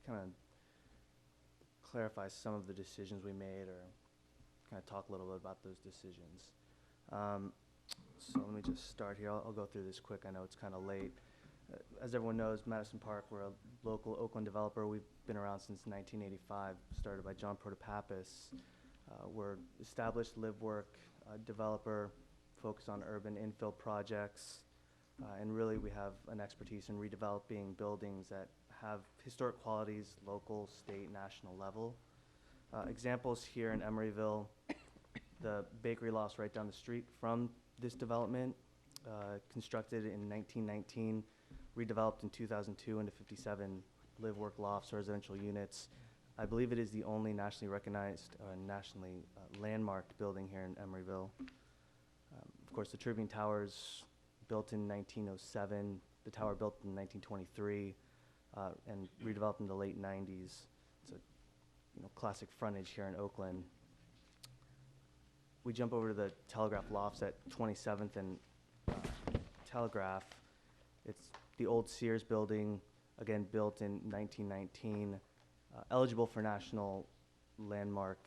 kind of clarify some of the decisions we made, or kind of talk a little bit about those decisions. So let me just start here. I'll go through this quick. I know it's kind of late. As everyone knows, Madison Park, we're a local Oakland developer. We've been around since 1985, started by John Protopappas. We're established live-work developer, focused on urban infill projects, and really we have an expertise in redeveloping buildings that have historic qualities, local, state, national level. Examples here in Emeryville, the bakery lofts right down the street from this development, constructed in 1919, redeveloped in 2002 into 57 live-work lofts, residential units. I believe it is the only nationally recognized, nationally landmarked building here in Emeryville. Of course, the Tribune Towers, built in 1907, the tower built in 1923, and redeveloped in the late 90s. It's a classic frontage here in Oakland. We jump over to the Telegraph Lofts at 27th and Telegraph. It's the old Sears building, again built in 1919, eligible for national landmark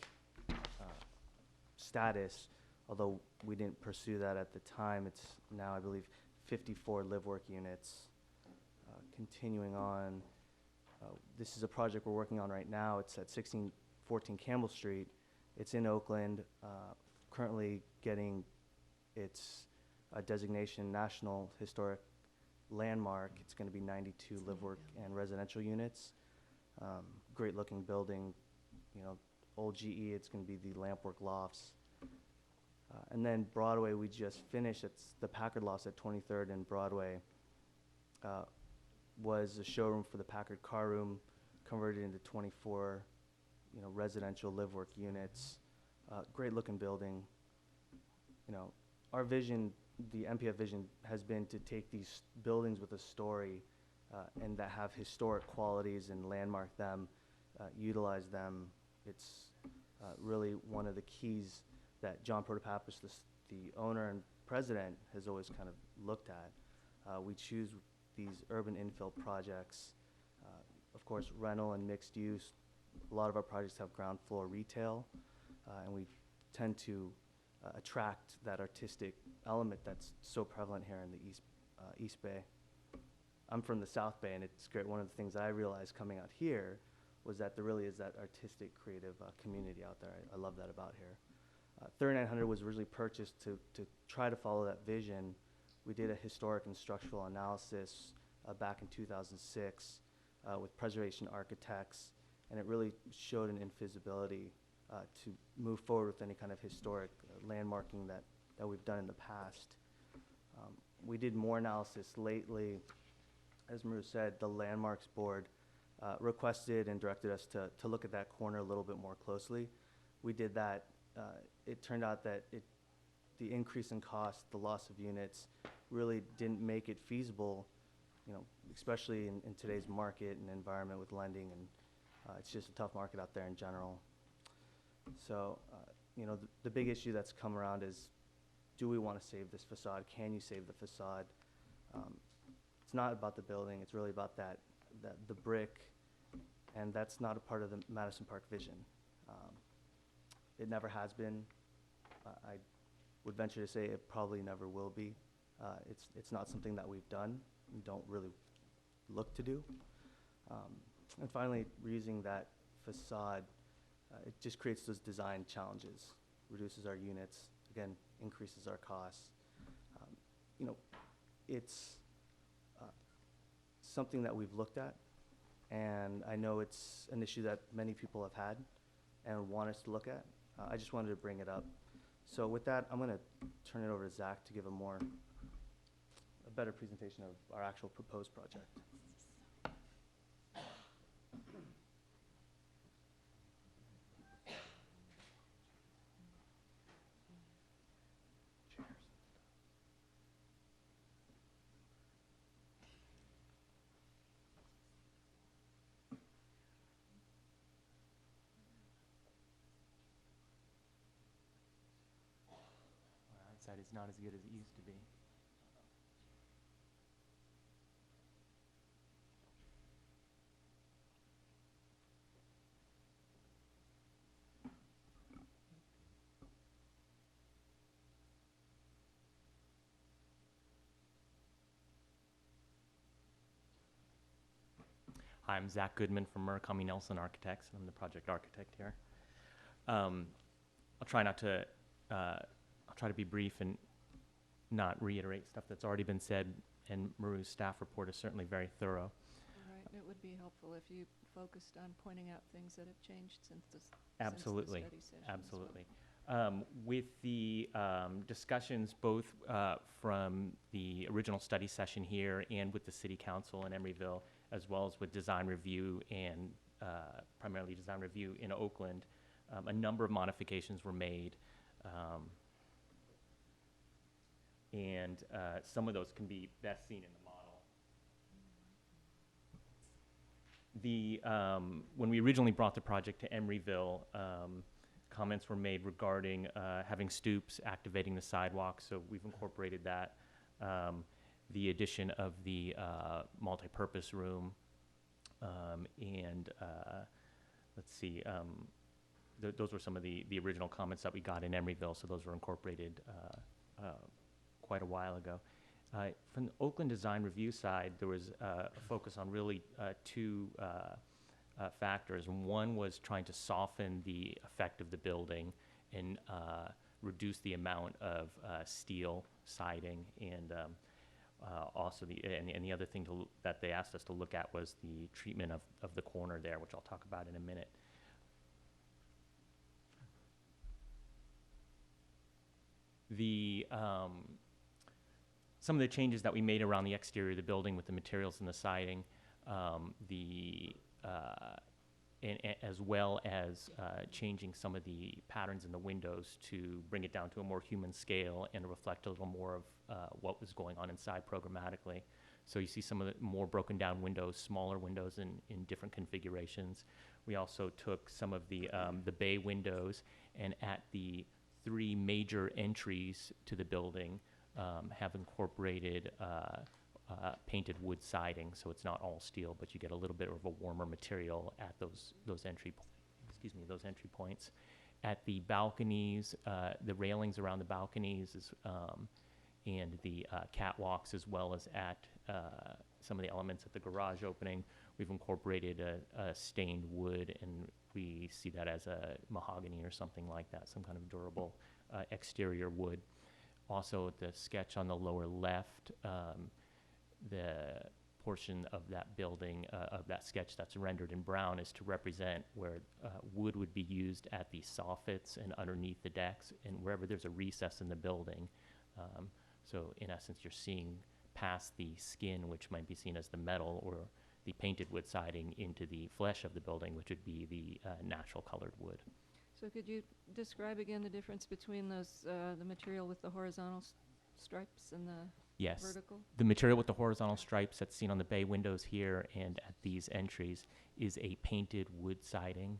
status, although we didn't pursue that at the time. It's now, I believe, 54 live-work units. Continuing on, this is a project we're working on right now. It's at 1614 Campbell Street. It's in Oakland, currently getting its designation National Historic Landmark. It's going to be 92 live-work and residential units. Great-looking building, old GE. It's going to be the Lampwork Lofts. And then Broadway, we just finished. It's the Packard Lofts at 23rd and Broadway. Was a showroom for the Packard car room, converted into 24, residential live-work units. Great-looking building. Our vision, the MPF vision, has been to take these buildings with a story and that have historic qualities and landmark them, utilize them. It's really one of the keys that John Protopappas, the owner and president, has always kind of looked at. We choose these urban infill projects, of course, rental and mixed use. A lot of our projects have ground floor retail, and we tend to attract that artistic element that's so prevalent here in the East Bay. I'm from the South Bay, and it's great. One of the things I realized coming out here was that there really is that artistic, creative community out there. I love that about here. 3900 was originally purchased to try to follow that vision. We did a historic and structural analysis back in 2006 with preservation architects, and it really showed an infeasibility to move forward with any kind of historic landmarking that we've done in the past. We did more analysis lately. As Maru said, the Landmarks Board requested and directed us to look at that corner a little bit more closely. We did that. It turned out that the increase in cost, the loss of units, really didn't make it feasible, especially in today's market and environment with lending, and it's just a tough market out there in general. So, the big issue that's come around is, do we want to save this facade? Can you save the facade? It's not about the building. It's really about the brick and that's not a part of the Madison Park vision. It never has been. I would venture to say it probably never will be. It's not something that we've done and don't really look to do. And finally, reusing that facade, it just creates those design challenges, reduces our units, again, increases our costs. You know, it's something that we've looked at, and I know it's an issue that many people have had and want us to look at. I just wanted to bring it up. So with that, I'm going to turn it over to Zach to give a better presentation of our actual proposed project. Our eyesight is not as good as it used to be. Hi, I'm Zach Goodman from Murakami Nelson Architects. I'm the project architect here. I'll try to be brief and not reiterate stuff that's already been said, and Maru's staff report is certainly very thorough. Right, it would be helpful if you focused on pointing out things that have changed since the Absolutely, study session as well. absolutely. With the discussions both from the original study session here and with the City Council in Emeryville, as well as with design review and primarily design review in Oakland, a number of modifications were made. And some of those can be best seen in the model. When we originally brought the project to Emeryville, comments were made regarding having stoops, activating the sidewalk, so we've incorporated that. The addition of the multi-purpose room, and let's see, those were some of the original comments that we got in Emeryville, so those were incorporated quite a while ago. From the Oakland Design Review side, there was a focus on really two factors. One was trying to soften the effect of the building and reduce the amount of steel siding, and also the other thing that they asked us to look at was the treatment of the corner there, which I'll talk about in a minute. Some of the changes that we made around the exterior of the building with the materials and the siding, as well as changing some of the patterns in the windows to bring it down to a more human scale and reflect a little more of what was going on inside programmatically. So you see some of the more broken down windows, smaller windows in different configurations. We also took some of the bay windows, and at the three major entries to the building have incorporated painted wood siding, so it's not all steel, but you get a little bit of a warmer material at those entry points. At the balconies, the railings around the balconies and the catwalks, as well as at some of the elements at the garage opening, we've incorporated a stained wood, and we see that as a mahogany or something like that, some kind of durable exterior wood. Also, the sketch on the lower left, the portion of that building, of that sketch that's rendered in brown, is to represent where wood would be used at the soffits and underneath the decks and wherever there's a recess in the building. So in essence, you're seeing past the skin, which might be seen as the metal, or the painted wood siding, into the flesh of the building, which would be the natural colored wood. So could you describe again the difference between those, the material with the horizontal stripes and the vertical? The material with the horizontal stripes that's seen on the bay windows here and at these entries is a painted wood siding,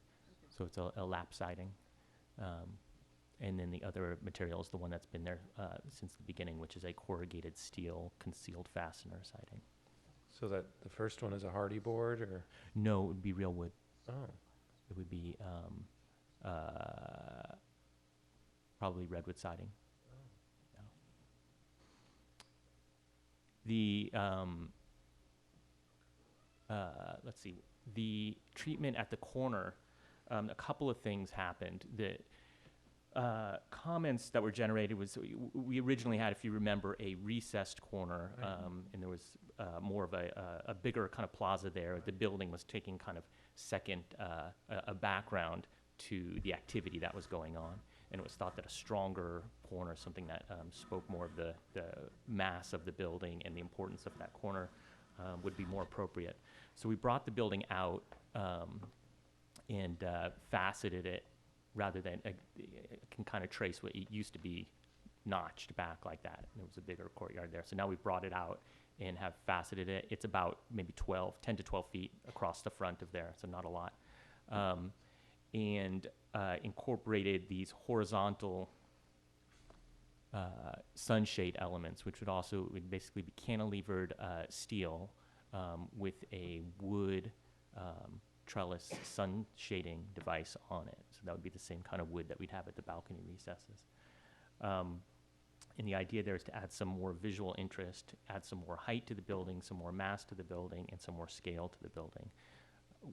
so it's a lap siding. And then the other material is the one that's been there since the beginning, which is a corrugated steel concealed fastener siding. So that the first one is a hardy board, or? No, it would be real wood. Oh, It would be probably redwood siding. Yeah. The let's see, the treatment at the corner. A couple of things happened. The comments that were generated was we originally had, if you remember, a recessed corner, and there was more of a bigger kind of plaza there. The building was taking kind of second a background to the activity that was going on, and it was thought that a stronger corner, something that spoke more of the mass of the building and the importance of that corner, would be more appropriate. So we brought the building out and faceted it rather than can kind of trace what it used to be notched back like that. And there was a bigger courtyard there. So now we brought it out and have faceted it. It's about maybe 10 to 12 feet across the front of there, so not a lot. And incorporated these horizontal sunshade elements, which would basically be cantilevered steel with a wood trellis sun shading device on it. So that would be the same kind of wood that we'd have at the balcony recesses. And the idea there is to add some more visual interest, add some more height to the building, some more mass to the building, and some more scale to the building.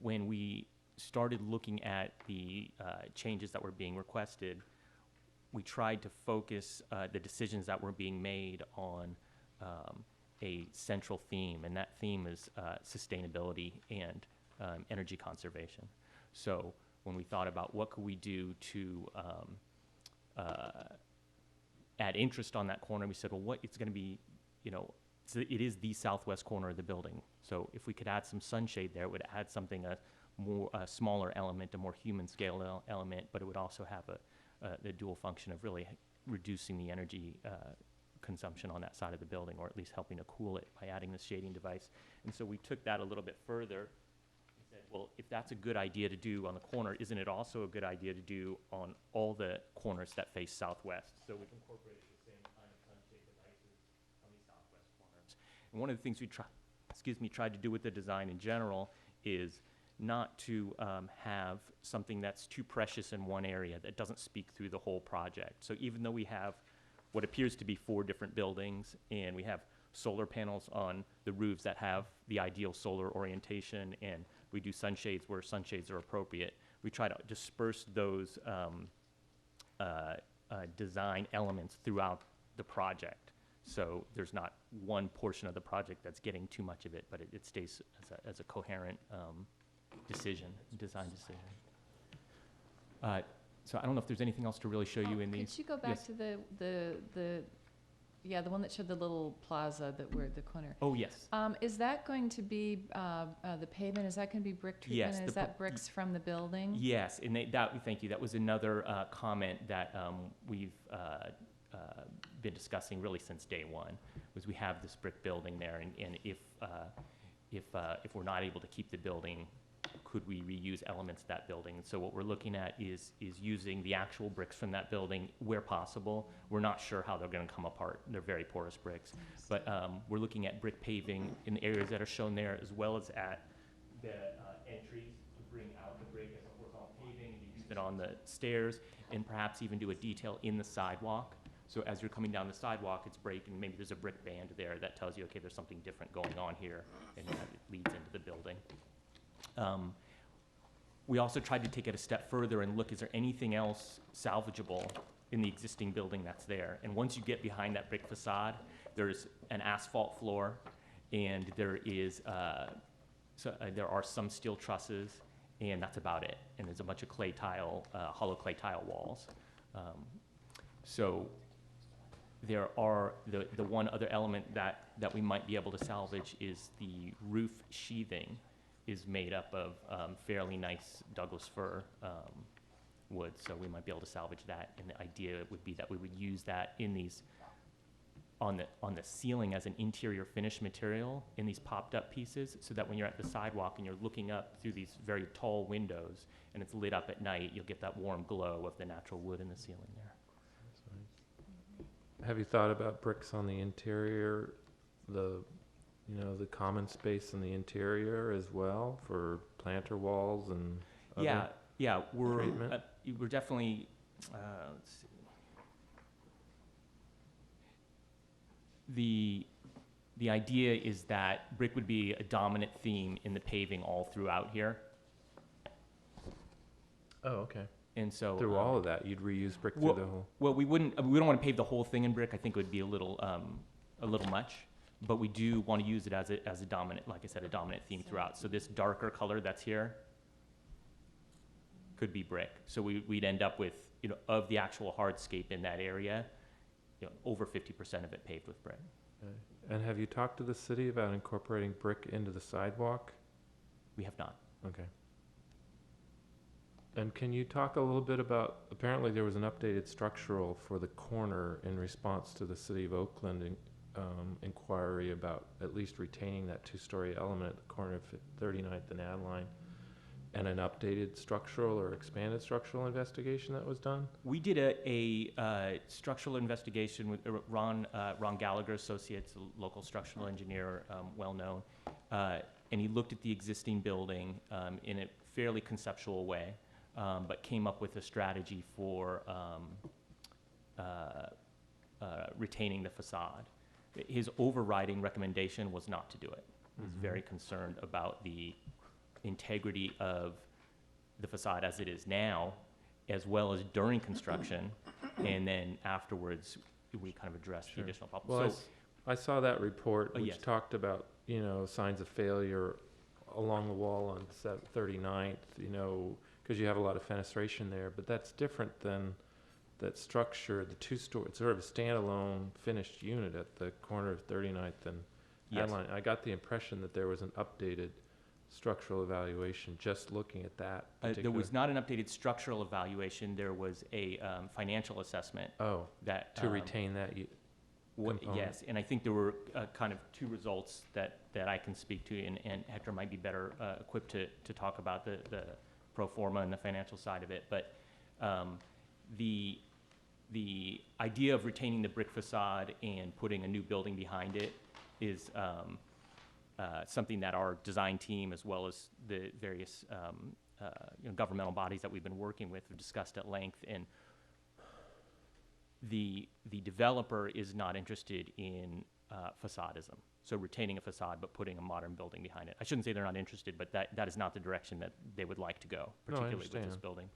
When we started looking at the changes that were being requested, we tried to focus the decisions that were being made on a central theme, and that theme is sustainability and energy conservation. So when we thought about what could we do to add interest on that corner, we said, well, what it's going to be, it is the southwest corner of the building. So if we could add some sunshade there, it would add something, a smaller element, a more human scale element, but it would also have the dual function of really reducing the energy consumption on that side of the building, or at least helping to cool it by adding this shading device. And so we took that a little bit further. Said, well, if that's a good idea to do on the corner, isn't it also a good idea to do on all the corners that face southwest? So we've incorporated the same kind of sunshade devices on these southwest corners. And one of the things we tried to do with the design in general is not to have something that's too precious in one area that doesn't speak through the whole project. So even though we have what appears to be 4 different buildings, and we have solar panels on the roofs that have the ideal solar orientation, and we do sunshades where sunshades are appropriate, we try to disperse those design elements throughout the project. So there's not one portion of the project that's getting too much of it, but it stays as a coherent design decision. So I don't know if there's anything else to really show you in these. Could you go back Yes. to the one that showed the little plaza that were the corner? Oh, yes. Is that going to be the pavement? Is that going to be brick treatment? Yes, Is that bricks from the building? Yes, and thank you. That was another comment that we've been discussing really since day one, was we have this brick building there, and if we're not able to keep the building, could we reuse elements of that building? So what we're looking at is using the actual bricks from that building where possible. We're not sure how they're going to come apart. They're very porous bricks. But we're looking at brick paving in the areas that are shown there, as well as at the entries to bring out the brick as a horizontal paving, and to use it on the stairs, and perhaps even do a detail in the sidewalk. So as you're coming down the sidewalk, it's brick, and maybe there's a brick band there that tells you, okay, there's something different going on here, and that leads into the building. We also tried to take it a step further and look, is there anything else salvageable in the existing building that's there? And once you get behind that brick facade, there's an asphalt floor, and there are some steel trusses, and that's about it. And there's a bunch of clay tile, hollow clay tile walls. So there are the one other element that we might be able to salvage is the roof sheathing is made up of fairly nice Douglas fir wood, so we might be able to salvage that. And the idea would be that we would use that in these on the ceiling as an interior finish material in these popped up pieces, so that when you're at the sidewalk and you're looking up through these very tall windows and it's lit up at night, you'll get that warm glow of the natural wood in the ceiling there. Have you thought about bricks on the interior, the you know, the common space in the interior as well for planter walls and other Yeah, treatment? we're definitely, let's see. The idea is that brick would be a dominant theme in the paving all throughout here. Oh, okay. And so Through all of that, you'd reuse brick well, through the whole? Well, we don't want to pave the whole thing in brick. I think it would be a little much. But we do want to use it as a dominant, like I said, a dominant theme throughout. So this darker color that's here could be brick. So we'd end up with, you know, of the actual hardscape in that area, you know, over 50% of it paved with brick. Okay. And have you talked to the city about incorporating brick into the sidewalk? We have not. Okay. And can you talk a little bit about, apparently there was an updated structural for the corner in response to the City of Oakland inquiry about at least retaining that two-story element at the corner of 39th and Adeline, and an updated structural or expanded structural investigation that was done? We did a structural investigation with Ron Gallagher Associates, a local structural engineer, well-known, and he looked at the existing building in a fairly conceptual way, but came up with a strategy for retaining the facade. His overriding recommendation was not to do it. He was very concerned about the integrity of the facade as it is now, as well as during construction, and then afterwards we kind of addressed the additional problems. Well, So, I saw that report, which yes. talked about, you know, signs of failure along the wall on 39th, you know, because you have a lot of fenestration there, but that's different than that structure, the two-story, it's sort of a standalone finished unit at the corner of 39th and Yes. Adeline. I got the impression that there was an updated structural evaluation just looking at that there particular. was not an updated structural evaluation. There was a financial assessment. Oh, that to retain that component. Yes, and I think there were kind of two results that I can speak to, and Hector might be better equipped to talk about the pro forma and the financial side of it. But the idea of retaining the brick facade and putting a new building behind it is something that our design team, as well as the various you know, governmental bodies that we've been working with, have discussed at length. And the developer is not interested in facadism, so retaining a facade but putting a modern building behind it. I shouldn't say they're not interested, but that is not the direction that they would like to go, particularly with this building.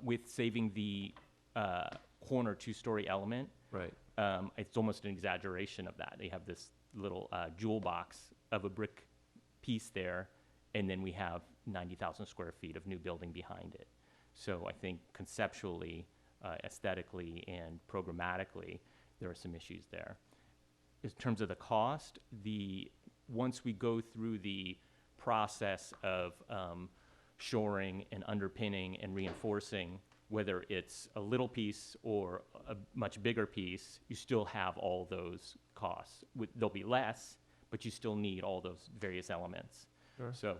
With saving the corner two-story element, right? It's almost an exaggeration of that. They have this little jewel box of a brick piece there, and then we have 90,000 square feet of new building behind it. So I think conceptually, aesthetically, and programmatically, there are some issues there. In terms of the cost, once we go through the process of shoring and underpinning and reinforcing, whether it's a little piece or a much bigger piece, you still have all those costs. There'll be less, but you still need all those various elements. Sure. So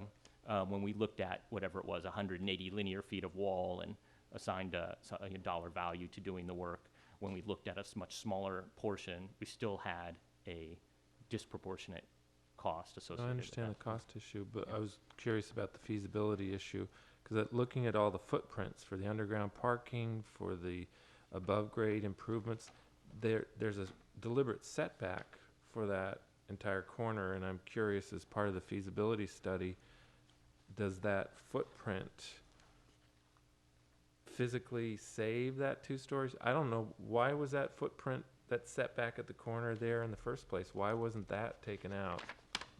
when we looked at whatever it was, 180 linear feet of wall, and assigned a dollar value to doing the work, when we looked at a much smaller portion, we still had a disproportionate cost associated with that. I understand the cost issue, but I was curious about the feasibility issue, because looking at all the footprints for the underground parking, for the above-grade improvements, there's a deliberate setback for that entire corner, and I'm curious, as part of the feasibility study, does that footprint physically save that 2 stories? I don't know, why was that footprint, that setback at the corner there in the first place? Why wasn't that taken out?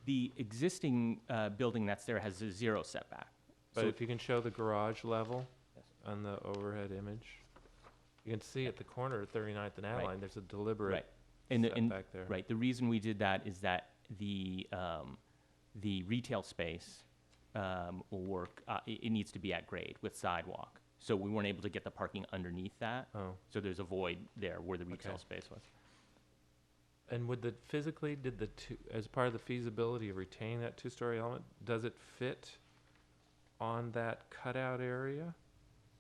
The existing building that's there has a 0 setback. But So if you can show the garage level on the overhead image, you can see at the corner at 39th and Adeline, there's a deliberate setback there. Right. The reason we did that is that the retail space will work. It needs to be at grade with sidewalk. So we weren't able to get the parking underneath that. Oh. So there's a void there where the retail space was. And would as part of the feasibility of retaining that 2-story element, does it fit on that cutout area,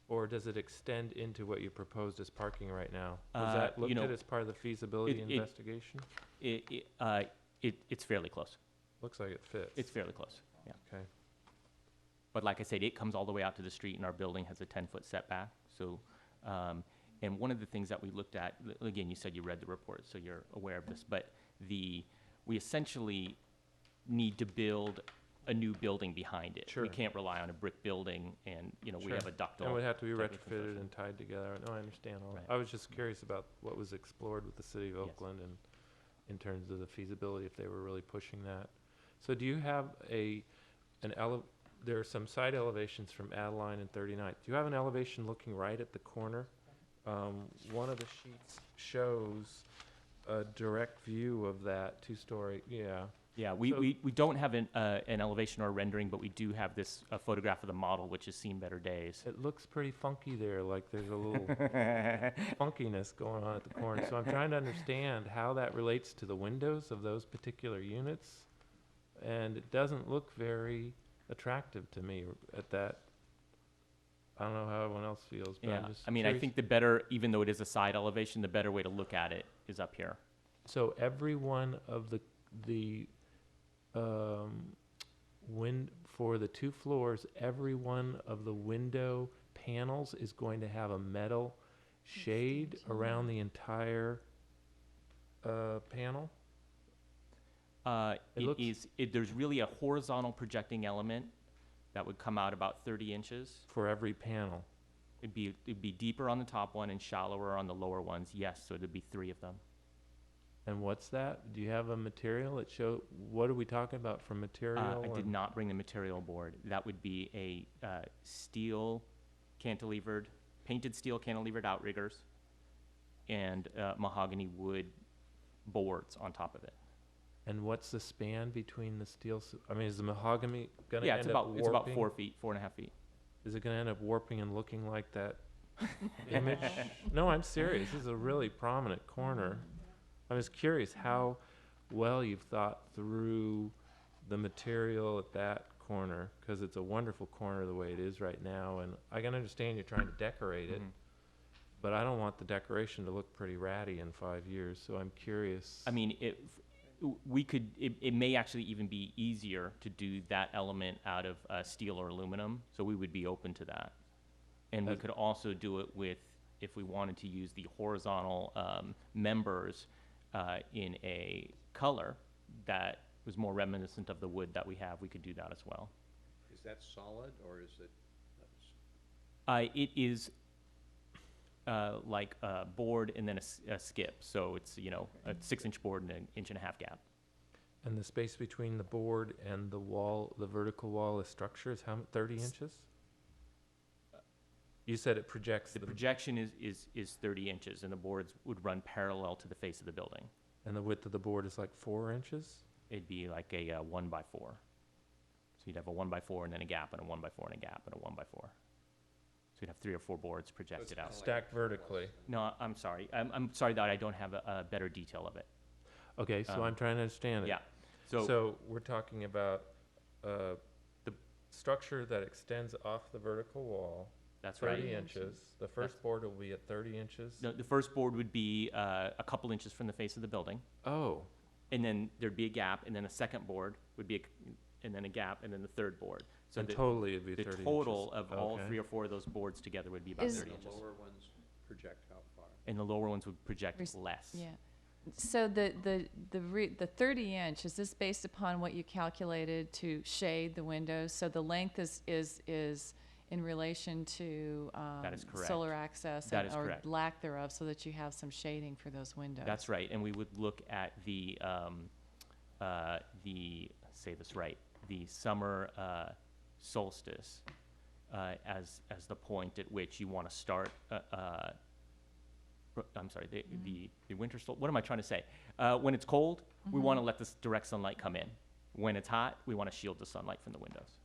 or does it extend into what you proposed as parking right now? Was that looked at as part of the feasibility investigation? It's fairly close. looks like it fits. It's fairly close, yeah. Okay. But like I said, it comes all the way out to the street, and our building has a 10-foot setback. So, and one of the things that we looked at, again, you said you read the report, so you're aware of this, but we essentially need to build a new building behind it. Sure. We can't rely on a brick building, and, you know, we Sure. have a ductile. And it would have to be type of retrofitted construction. and tied together. No, I understand all Right. that. I was just curious about what was explored with the city of Yes. Oakland and in terms of the feasibility, if they were really pushing that. So do you have there are some side elevations from Adeline and 39th. Do you have an elevation looking right at the corner? One of the sheets shows a direct view of that two-story, yeah. Yeah, we don't have an elevation or a rendering, but we do have this photograph of the model, which has seen better days. It looks pretty funky there, like there's a little funkiness going on at the corner. So I'm trying to understand how that relates to the windows of those particular units. And it doesn't look very attractive to me at that. I don't know how everyone else feels, but Yeah, I'm just I mean, curious. I think the better, even though it is a side elevation, the better way to look at it is up here. So every one of the for the 2 floors, every one of the window panels is going to have a metal shade around the entire panel? There's really a horizontal projecting element that would come out about 30 inches. For every panel? It'd be deeper on the top one and shallower on the lower ones, yes, so there'd be 3 of them. And what's that? Do you have a material that what are we talking about for material? I did not bring the material board. That would be a steel cantilevered, painted steel cantilevered outriggers and mahogany wood boards on top of it. And what's the span between the steel? I mean, is the mahogany going to Yeah, end up warping? it's about 4 feet, 4.5 feet. Is it going to end up warping and looking like that image? No, I'm serious. This is a really prominent corner. I was curious how well you've thought through the material at that corner, because it's a wonderful corner the way it is right now, and I can understand you're trying to decorate it, but I don't want the decoration to look pretty ratty in 5 years, so I'm curious. I mean, it may actually even be easier to do that element out of steel or aluminum, so we would be open to that. And we could also do it with, if we wanted to use the horizontal members in a color that was more reminiscent of the wood that we have, we could do that as well. Is that solid, or is it? It is like a board and then a skip, so it's, you know, a 6-inch board and an 1.5-inch gap. And the space between the board and the wall, the vertical wall of structure is how, 30 inches? You said it projects. The projection is 30 inches, and the boards would run parallel to the face of the building. And the width of the board is like 4 inches? It'd be like a 1x4. So you'd have a 1x4 and then a gap, and a 1x4 and a gap, and a 1x4. So you'd have 3 or 4 boards projected out. Stacked vertically. No, I'm sorry. I'm sorry that I don't have a better detail of it. Okay, so I'm trying to understand it. Yeah. So we're talking about the structure that extends off the vertical wall. That's right. 30 inches. The first board will be at 30 inches. No, the first board would be a couple inches from the face of the building. Oh. And then there'd be a gap, and then a second board would be, and then a gap, and then the third board. So And totally it'd be 30 the total inches. of all Okay. 3 or 4 of those boards together would be about 30 The inches. lower ones project how far? And the lower ones would project less. Yeah. So the 30-inch, is this based upon what you calculated to shade the windows? So the length is in relation to That is correct. solar access That is or correct. lack thereof, so that you have some shading for those windows. That's right, and we would look at the say this right, the summer solstice as the point at which you want to start. I'm sorry, the winter solstice. What am I trying to say? When it's cold, we want to let this direct sunlight come in. When it's hot, we want to shield the sunlight from the windows.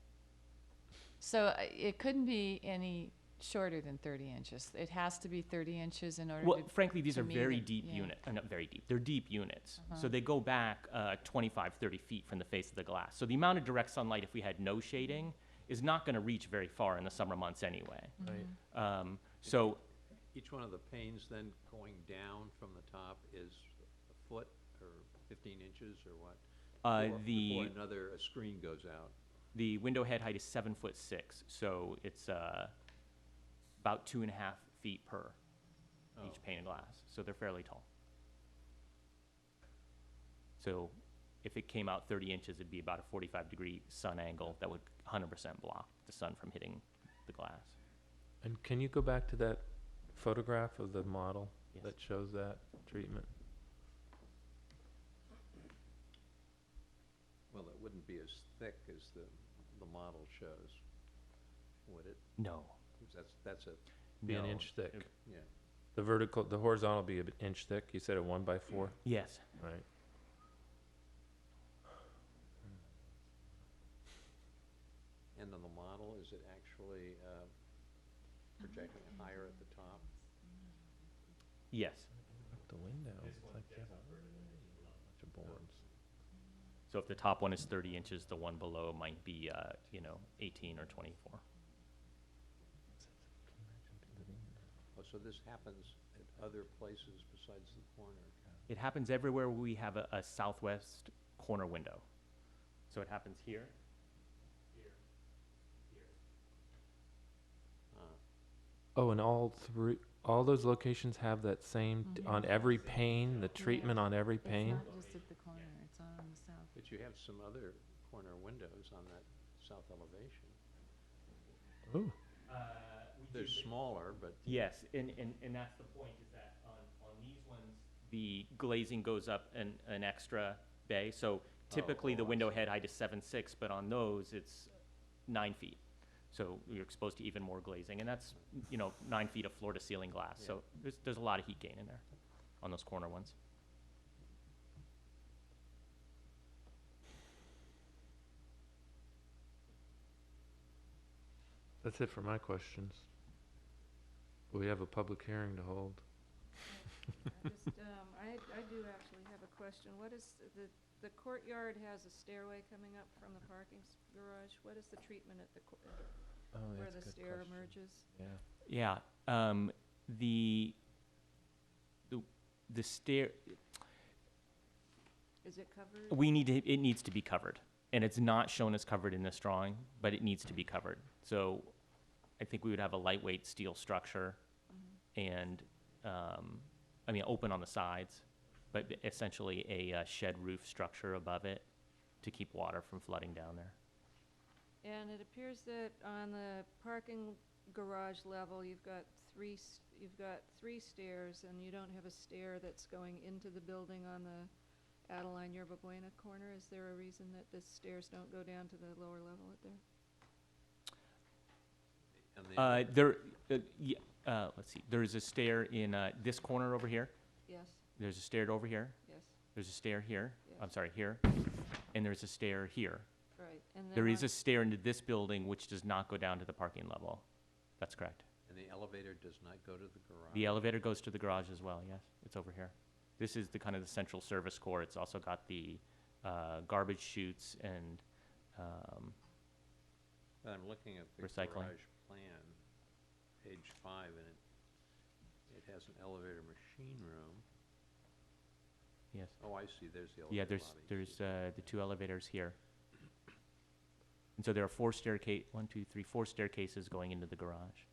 So it couldn't be any shorter than 30 inches. It has to be 30 inches in order Well, to. frankly, these to are meet very it. deep Yeah. units. Not very deep. They're deep units. Uh-huh. So they go back 25, 30 feet from the face of the glass. So the amount of direct sunlight, if we had no shading, is not going to reach very far in the summer months anyway. Right. So Each one of the panes then going down from the top is a foot or 15 inches or what? Before another screen goes out. The window head height is 7'6", so it's about 2.5 feet per each pane of glass. So they're fairly tall. So if it came out 30 inches, it'd be about a 45-degree sun angle that would 100% block the sun from hitting the glass. And can you go back to that photograph of the model Yes. that shows that treatment? Well, it wouldn't be as thick as the model shows, would it? No. 'Cause that's a, Be an No. inch thick. yeah. The horizontal will be an inch thick. You said a 1x4? Yes. Right. And on the model, is it actually projecting higher at the top? Yes. The window. It's like you have a bunch of boards. So if the top one is 30 inches, the one below might be, 18 or 24. Oh, so this happens at other places besides the corner? It happens everywhere we have a southwest corner window. So it happens here. Oh, and all those locations have that same, on every pane, the treatment on every pane? It's not just at the corner, it's on the south. But you have some other corner windows on that south elevation. Ooh. They're smaller, but. Yes, and that's the point, is that on these ones, the glazing goes up an extra bay. So typically the window head height is 7'6", but on those, it's 9 feet. So you're exposed to even more glazing, and that's, 9 feet of floor-to-ceiling glass. Yeah. So there's a lot of heat gain in there on those corner ones. That's it for my questions. We have a public hearing to hold. I do actually have a question. What is, the courtyard has a stairway coming up from the parking garage. What is the treatment at the, where the stair emerges? Yeah. Yeah, the stair, Is it covered? it needs to be covered. And it's not shown as covered in this drawing, but it needs to be covered. So I think we would have a lightweight steel structure and, open on the sides, but essentially a shed roof structure above it to keep water from flooding down there. And it appears that on the parking garage level, you've got three stairs, and you don't have a stair that's going into the building on the Adeline Yerba Buena corner. Is there a reason that the stairs don't go down to the lower level at there? Let's see, there's a stair in this corner over here. Yes, There's a stair over here. yes, There's a stair here. Yes. I'm sorry, here. And there's a stair here. right. And then There is on- a stair into this building which does not go down to the parking level. That's correct. And the elevator does not go to the garage? The elevator goes to the garage as well, yes. It's over here. This is the kind of the central service core. It's also got the garbage chutes and But I'm looking at the Recycling. garage plan, page 5, and it has an elevator machine room. yes. Oh, I see, there's the elevator Yeah, lobby. there's the two elevators here. And so there are four staircases going into the garage.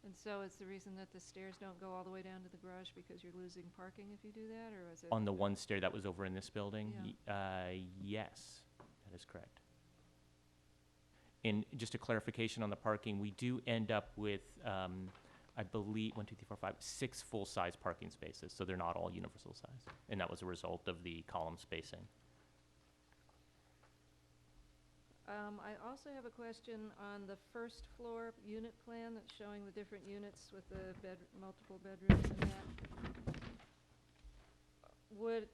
And so is the reason that the stairs don't go all the way down to the garage because you're losing parking if you do that, or is it? On the one stair that was over in this building? Yes, that is correct. And just a clarification on the parking, we do end up with, I believe, 6 full-size parking spaces, so they're not all universal size. And that was a result of the column spacing. I also have a question on the first floor unit plan that's showing the different units with the multiple bedrooms and that. Would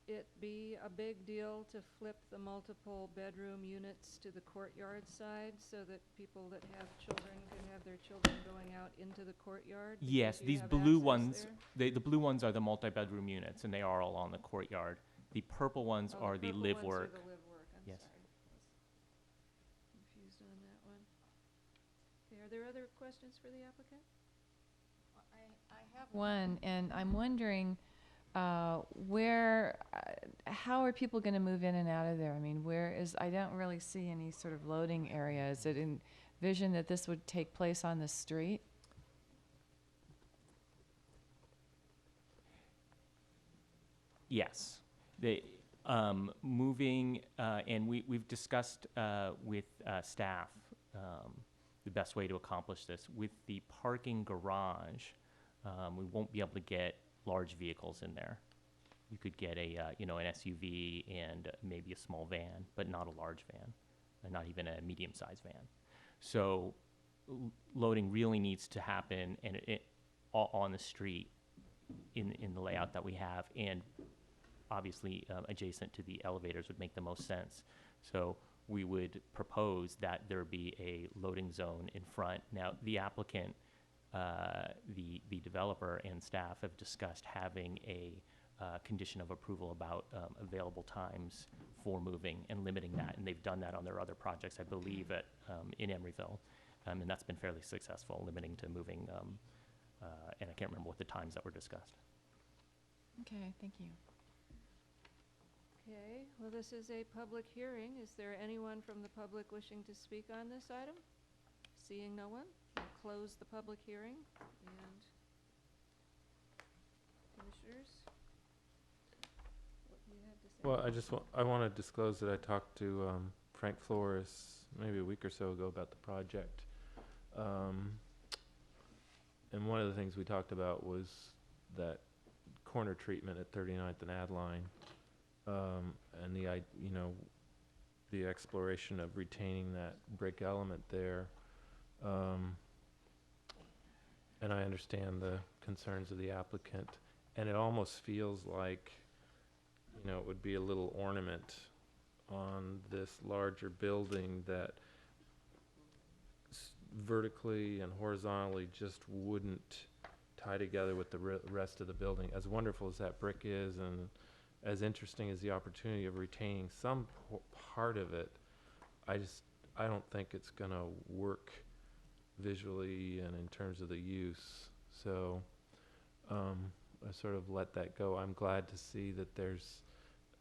it be a big deal to flip the multiple bedroom units to the courtyard side so that people that have children can have their children going out into the courtyard? because Yes, you these have blue access ones, there? the blue ones are the multi-bedroom units, and they are all on the courtyard. The purple ones Oh, are the purple live ones are work. the live work, I'm Yes. sorry. I was confused on that one. Okay, are there other questions for the applicant? I have one, and I'm wondering, how are people going to move in and out of there? I mean, I don't really see any sort of loading area. Is it envisioned that this would take place on the street? Yes. Moving, and we've discussed with staff the best way to accomplish this. With the parking garage, we won't be able to get large vehicles in there. You could get an SUV and maybe a small van, but not a large van, and not even a medium-sized van. So loading really needs to happen on the street in the layout that we have, and obviously adjacent to the elevators would make the most sense. So we would propose that there be a loading zone in front. Now, the applicant, the developer and staff have discussed having a condition of approval about available times for moving and limiting that, and they've done that on their other projects, I believe, in Emeryville, and that's been fairly successful, limiting to moving, and I can't remember what the times that were discussed. Okay, thank you. Okay, well, this is a public hearing. Is there anyone from the public wishing to speak on this item? Seeing no one, I'll close the public hearing. And commissioners, what do you have to say? Well, I want to disclose that I talked to Frank Flores maybe a week or so ago about the project. And one of the things we talked about was that corner treatment at 39th and Adeline. And the exploration of retaining that brick element there. And I understand the concerns of the applicant, and it almost feels like, it would be a little ornament on this larger building that vertically and horizontally just wouldn't tie together with the rest of the building. As wonderful as that brick is, and as interesting as the opportunity of retaining some part of it, I don't think it's going to work visually and in terms of the use. So I sort of let that go. I'm glad to see that there's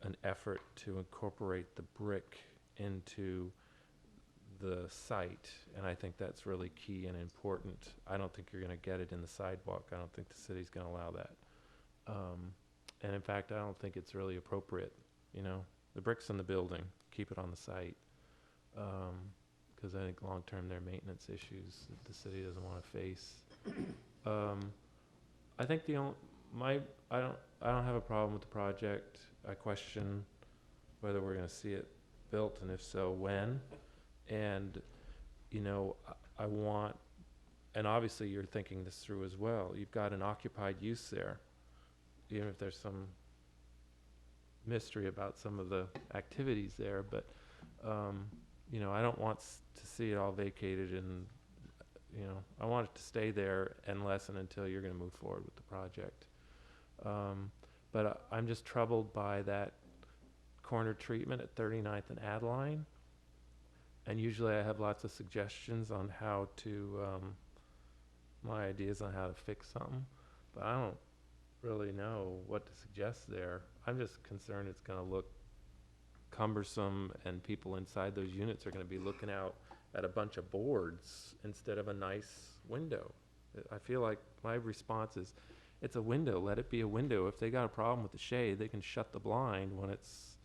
an effort to incorporate the brick into the site, and I think that's really key and important. I don't think you're going to get it in the sidewalk. I don't think the city's going to allow that. And in fact, I don't think it's really appropriate. The brick's in the building, keep it on the site. Because I think long-term there are maintenance issues that the city doesn't want to face. I think I don't have a problem with the project. I question whether we're going to see it built, and if so, when. And, I want, and obviously you're thinking this through as well. You've got an occupied use there. Even if there's some mystery about some of the activities there, but I don't want to see it all vacated, and I want it to stay there unless and until you're going to move forward with the project. But I'm just troubled by that corner treatment at 39th and Adeline, and usually I have lots of suggestions on how to my ideas on how to fix something, but I don't really know what to suggest there. I'm just concerned it's going to look cumbersome, and people inside those units are going to be looking out at a bunch of boards instead of a nice window. I feel like my response is, it's a window, let it be a window. If they got a problem with the shade, they can shut the blind when it's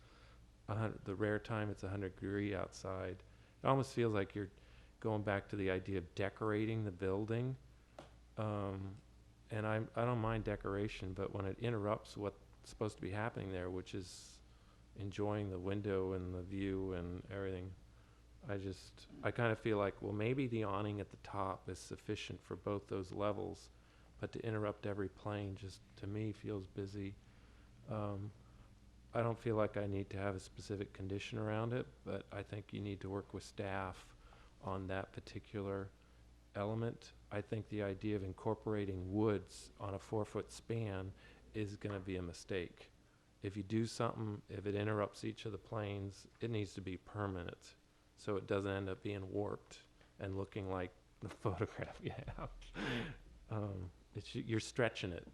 the rare time it's 100 degree outside. It almost feels like you're going back to the idea of decorating the building. And I don't mind decoration, but when it interrupts what's supposed to be happening there, which is enjoying the window and the view and everything, I kind of feel like, well, maybe the awning at the top is sufficient for both those levels, but to interrupt every plane just, to me, feels busy. I don't feel like I need to have a specific condition around it, but I think you need to work with staff on that particular element. I think the idea of incorporating woods on a 4-foot span is going to be a mistake. If you do something, if it interrupts each of the planes, it needs to be permanent, so it doesn't end up being warped and looking like the photograph you have. You're stretching it.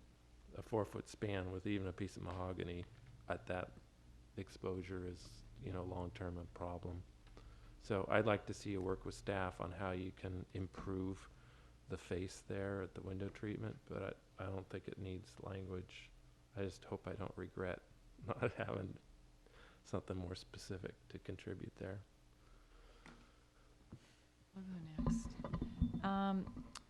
a 4-foot span with even a piece of mahogany at that exposure is, you know, long-term a problem. So I'd like to see you work with staff on how you can improve the face there at the window treatment, but I don't think it needs language. I just hope I don't regret not having something more specific to contribute there. I'll go next.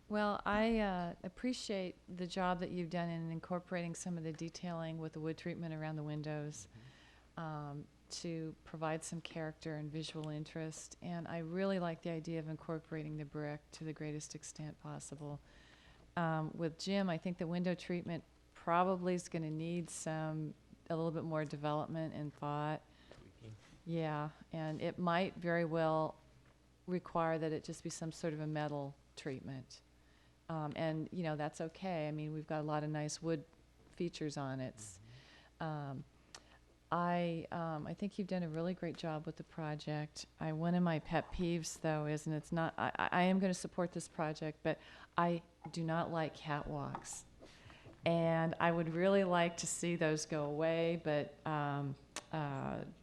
Well, I appreciate the job that you've done in incorporating some of the detailing with the wood treatment around the windows to provide some character and visual interest. And I really like the idea of incorporating the brick to the greatest extent possible. With Jim, I think the window treatment probably is going to need a little bit more development and thought. Yeah, and it might very well require that it just be some sort of a metal treatment. And, you know, that's okay. I mean, we've got a lot of nice wood features on it. I think you've done a really great job with the project. One of my pet peeves, though, is, and it's not, I am going to support this project, but I do not like catwalks. And I would really like to see those go away, but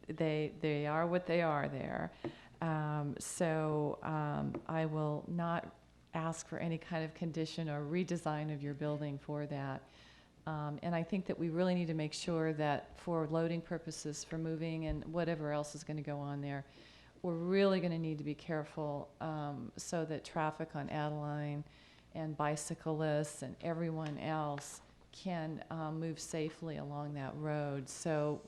they are what they are there. So I will not ask for any kind of condition or redesign of your building for that. And I think that we really need to make sure that for loading purposes, for moving and whatever else is going to go on there, we're really going to need to be careful so that traffic on Adeline and bicyclists and everyone else can move safely along that road. So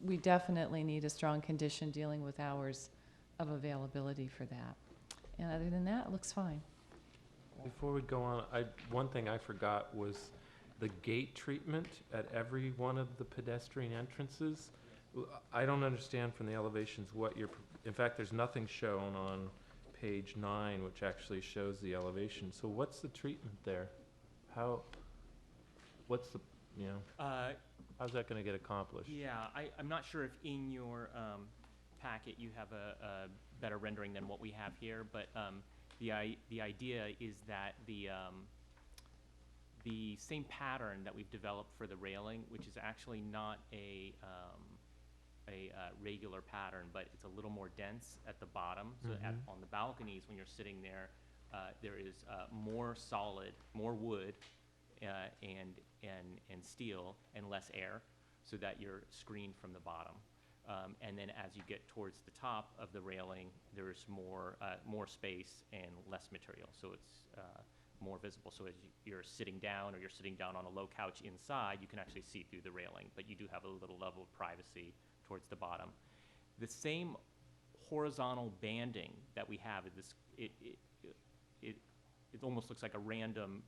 we definitely need a strong condition dealing with hours of availability for that. And other than that, it looks fine. Before we go on, one thing I forgot was the gate treatment at every one of the pedestrian entrances. I don't understand from the elevations what you're, in fact, there's nothing shown on page 9, which actually shows the elevation. So what's the treatment there? What's the, you know, how's that going to get accomplished? Yeah, I'm not sure if in your packet you have a better rendering than what we have here, but the idea is that the same pattern that we've developed for the railing, which is actually not a regular pattern, but it's a little more dense at the bottom. So on the balconies, when you're sitting there, there is more solid, more wood and steel and less air, so that you're screened from the bottom. And then as you get towards the top of the railing, there's more space and less material, so it's more visible. So as you're sitting down, or you're sitting down on a low couch inside, you can actually see through the railing, but you do have a little level of privacy towards the bottom. The same horizontal banding that we have is this. It almost looks like a random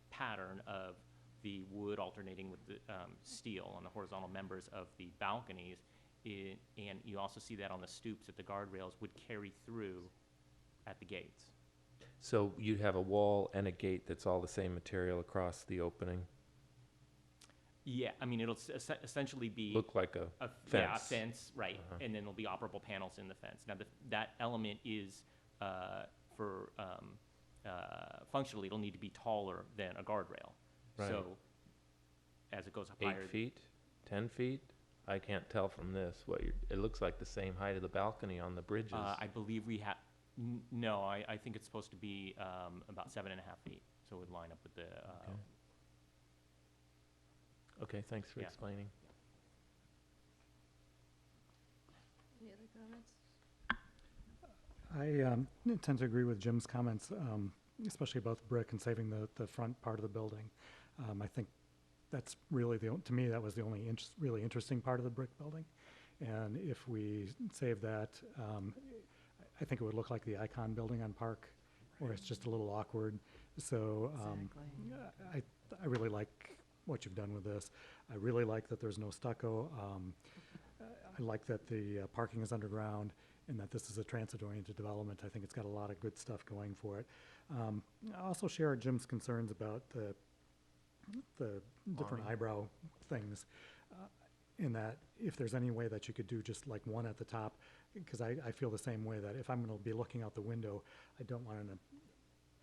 pattern of the wood alternating with the steel on the horizontal members of the balconies, and you also see that on the stoops at the guardrails would carry through at the gates. So you'd have a wall and a gate that's all the same material across the opening? Yeah, I mean, it'll essentially be... Look like a fence. Yeah, a fence, right, and then there'll be operable panels in the fence. Now, that element is, functionally, it'll need to be taller than a guardrail. Right. So, as it goes up 8 higher... feet? 10 feet? I can't tell from this. It looks like the same height of the balcony on the bridges. I believe we have... No, I think it's supposed to be about 7.5 feet, so it would line up with the... Okay, thanks for Yeah. explaining. Any other comments? I tend to agree with Jim's comments, especially about the brick and saving the front part of the building. I think that's really to me, that was the only really interesting part of the brick building. And if we save that, I think it would look like the Icon building on Park, where it's just a little awkward. So I really like what you've done with this. I really like that there's no stucco. I like that the parking is underground, and that this is a transit-oriented development. I think it's got a lot of good stuff going for it. I also share Jim's concerns about the different eyebrow things, in that if there's any way that you could do just like one at the top, because I feel the same way, that if I'm going to be looking out the window, I don't want an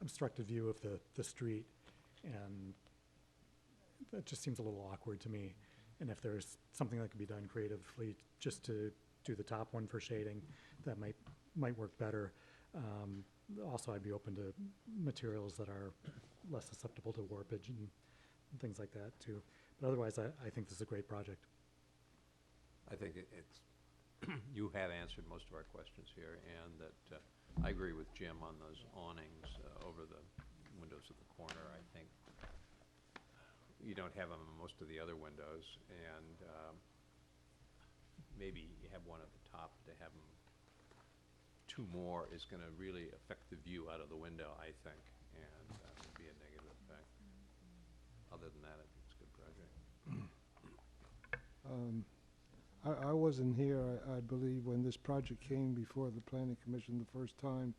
obstructed view of the street, and that just seems a little awkward to me. And if there's something that could be done creatively just to do the top one for shading, that might work better. Also, I'd be open to materials that are less susceptible to warpage and things like that too. But otherwise, I think this is a great project. I think it's, you have answered most of our questions here, and that I agree with Jim on those awnings over the windows of the corner. I think you don't have them in most of the other windows, and maybe you have one at the top. To have them two more is going to really affect the view out of the window, I think, and would be a negative effect. Other than that, I think it's a good project. I wasn't here, I believe, when this project came before the Planning Commission the first time.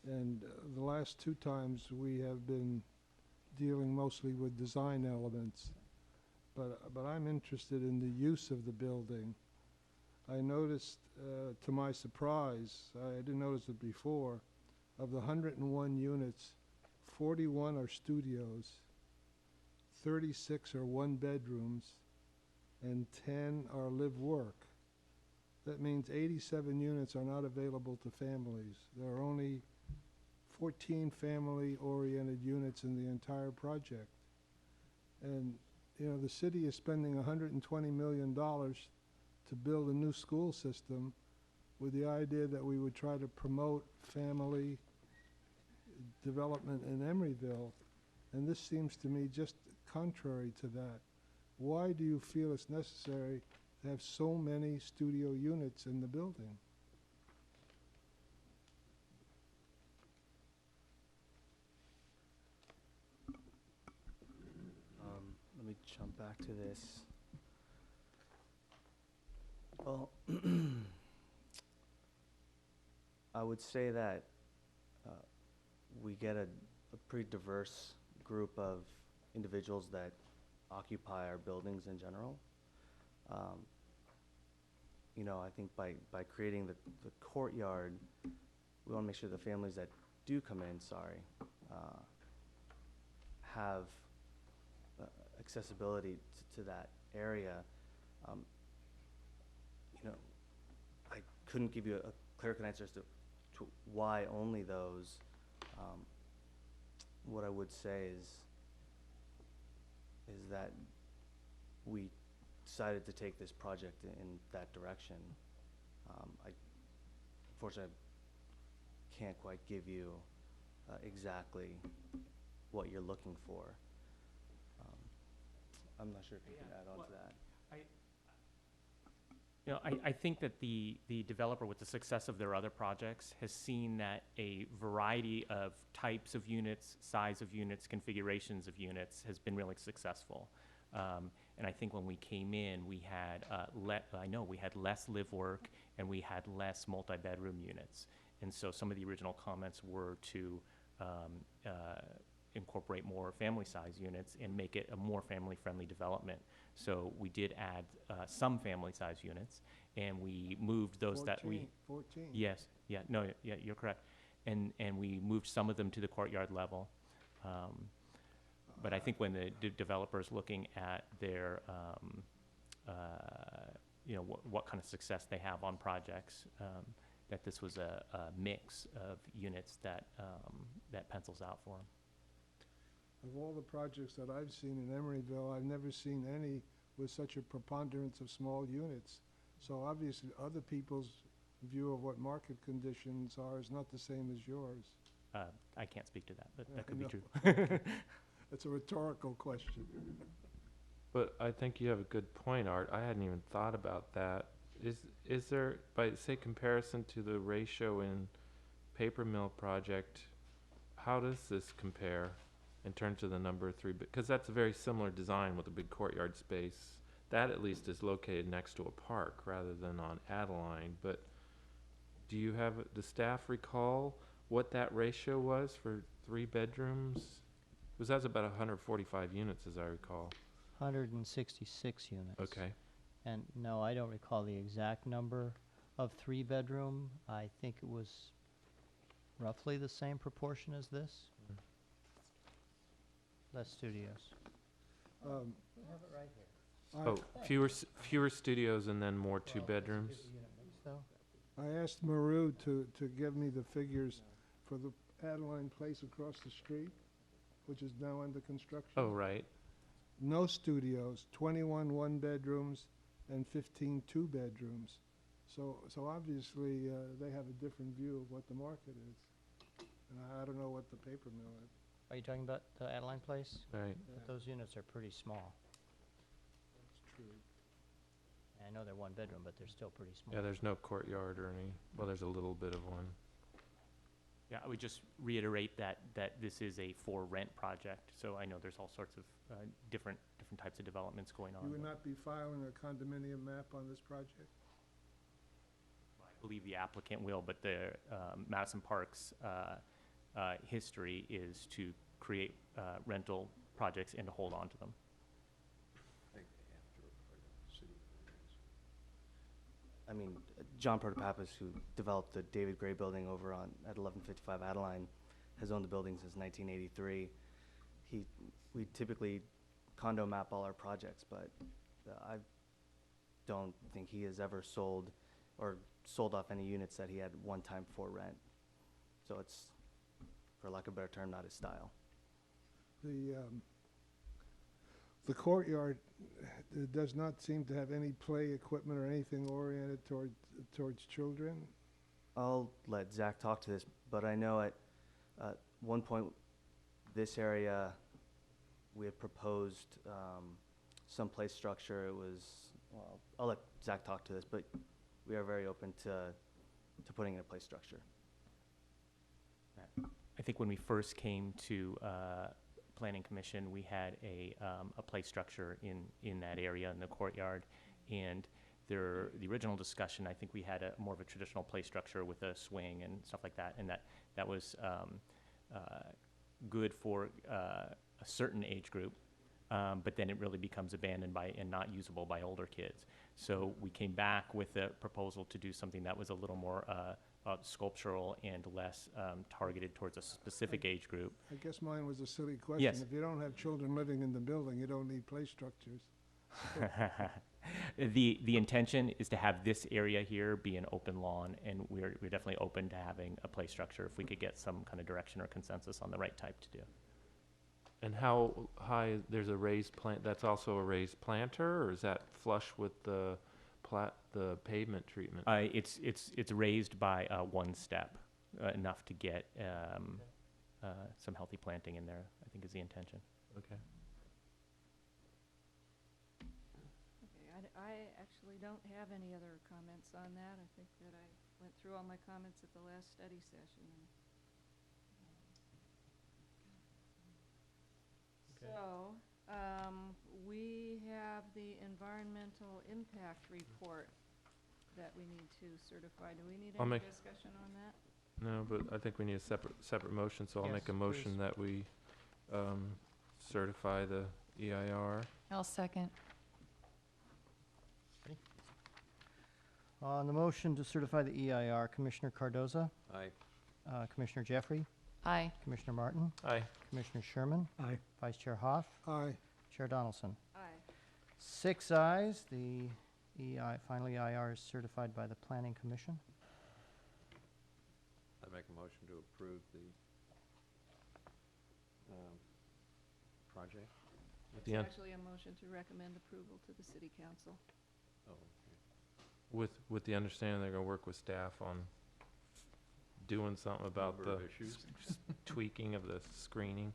And the last two times we have been dealing mostly with design elements. But I'm interested in the use of the building. I noticed, to my surprise, I didn't notice it before, of the 101 units, 41 are studios, 36 are one-bedrooms, and 10 are live-work. That means 87 units are not available to families. There are only 14 family-oriented units in the entire project. And, you know, the city is spending $120 million to build a new school system with the idea that we would try to promote family development in Emeryville. And this seems to me just contrary to that. Why do you feel it's necessary to have so many studio units in the building? Let me jump back to this. Well, I would say that we get a pretty diverse group of individuals that occupy our buildings in general. You know, I think by creating the courtyard, we want to make sure the families that do come in, have accessibility to that area. You know, I couldn't give you a clear-cut answer as to why only those. What I would say is that we decided to take this project in that direction. I unfortunately can't quite give you exactly what you're looking for. I'm not sure if you can add on to that. You know, I think that the developer, with the success of their other projects, has seen that a variety of types of units, size of units, configurations of units has been really successful. And I think when we came in, we had we had less live work and we had less multi-bedroom units. And so some of the original comments were to incorporate more family size units and make it a more family-friendly development. So we did add some family size units, and we moved those 14. Yes, yeah, no, yeah, you're correct. And we moved some of them to the courtyard level. But I think when the developer's looking at their, you know, what kind of success they have on projects, that this was a mix of units that pencils out for them. Of all the projects that I've seen in Emeryville, I've never seen any with such a preponderance of small units. So obviously, other people's view of what market conditions are is not the same as yours. I can't speak to that, but that could I be know. true. It's a rhetorical question. But I think you have a good point, Art. I hadn't even thought about that. Is there, by say comparison to the ratio in paper mill project, how does this compare in terms of the number of three? Because that's a very similar design with a big courtyard space. That at least is located next to a park rather than on Adeline. But does staff recall what that ratio was for 3 bedrooms? Because that's about 145 units, as I recall. 166 units. Okay. And no, I don't recall the exact number of 3-bedroom. I think it was roughly the same proportion as this. Less studios. have it right here. Oh, fewer studios and then more two-bedrooms? I asked Maru to give me the figures for the Adeline Place across the street, which is now under construction. Oh, right. No studios, 21 one-bedrooms and 15 two-bedrooms. So obviously, they have a different view of what the market is. And I don't know what the paper mill is. Are you talking about the Adeline Place? Right. But those units are pretty small. That's true. I know they're one bedroom, but they're still pretty small. Yeah, there's no courtyard or any, well, there's a little bit of one. Yeah, I would just reiterate that this is a for rent project, so I know there's all sorts of different types of developments going on. You would not be filing a condominium map on this project? I believe the applicant will, but the Madison Park's history is to create rental projects and to hold on to them. I mean, John Protopappas, who developed the David Gray building over at 1155 Adeline, has owned the building since 1983. We typically condo map all our projects, but I don't think he has ever sold off any units that he had one time for rent. So it's, for lack of a better term, not his style. The courtyard does not seem to have any play equipment or anything oriented towards children. I'll let Zach talk to this, but I know at one point, this area, we had proposed some play structure. It was, well, I'll let Zach talk to this, but we are very open to putting in a play structure. I think when we first came to Planning Commission, we had a play structure in that area in the courtyard, and the original discussion, I think we had more of a traditional play structure with a swing and stuff like that, and that was good for a certain age group, but then it really becomes abandoned and not usable by older kids. So we came back with a proposal to do something that was a little more sculptural and less targeted towards a specific age group. I guess mine was a silly question. Yes. If you don't have children living in the building, you don't need play structures. The intention is to have this area here be an open lawn, and we're definitely open to having a play structure if we could get some kind of direction or consensus on the right type to do. And how high, there's a raised plant, that's also a raised planter, or is that flush with the pavement treatment? It's raised by one step, enough to get some healthy planting in there, I think is the intention. Okay. Okay, I actually don't have any other comments on that. I think that I went through all my comments at the last study session. So, we have the environmental impact report that we need to certify. Do we need I'll any make- discussion on that? No, but I think we need a separate motion, so I'll Yes, make a motion please. that we certify the EIR. I'll second. On the motion to certify the EIR, Commissioner Cardoza, Aye. Commissioner Jeffrey, Aye. Commissioner Martin, Aye. Commissioner Sherman, Aye. Vice Chair Hoff, Aye. Chair Donaldson. Aye. 6 ayes, the final EIR is certified by the Planning Commission. I make a motion to approve the project. It's The en- actually a motion to recommend approval to the city council. Oh, With the understanding they're gonna work with staff on doing something about Number the of issues. tweaking of the screening.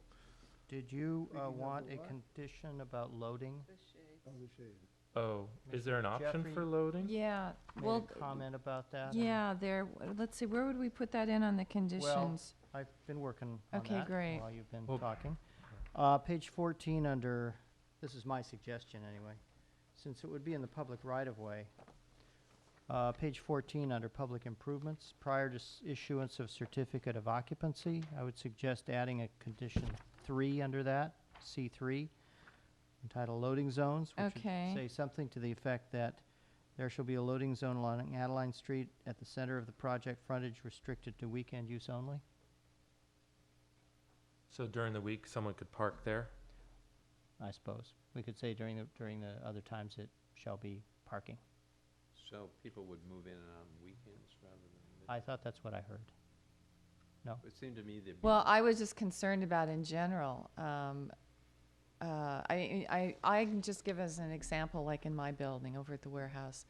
Did you Speaking of want the a what? condition about loading? The shades. Oh, the shade. Oh, is there an option Jeffrey? for loading? Yeah, Made well, a comment about that? yeah, there, let's see, where would we put that in on the conditions? I've been working on Okay, that great. while you've been Well- talking. Page 14 under, this is my suggestion anyway, since it would be in the public right-of-way. Page 14 under public improvements, prior to issuance of certificate of occupancy, I would suggest adding a condition 3 under that, C3, entitled loading zones, which would Okay. say something to the effect that there shall be a loading zone along Adeline Street at the center of the project frontage restricted to weekend use only. So during the week, someone could park there? I suppose. We could say during the other times it shall be parking. So people would move in on weekends rather than I thought that's what I heard. No? It seemed to me that. Well, I was just concerned about in general. I can just give us an example, like in my building over at the warehouse.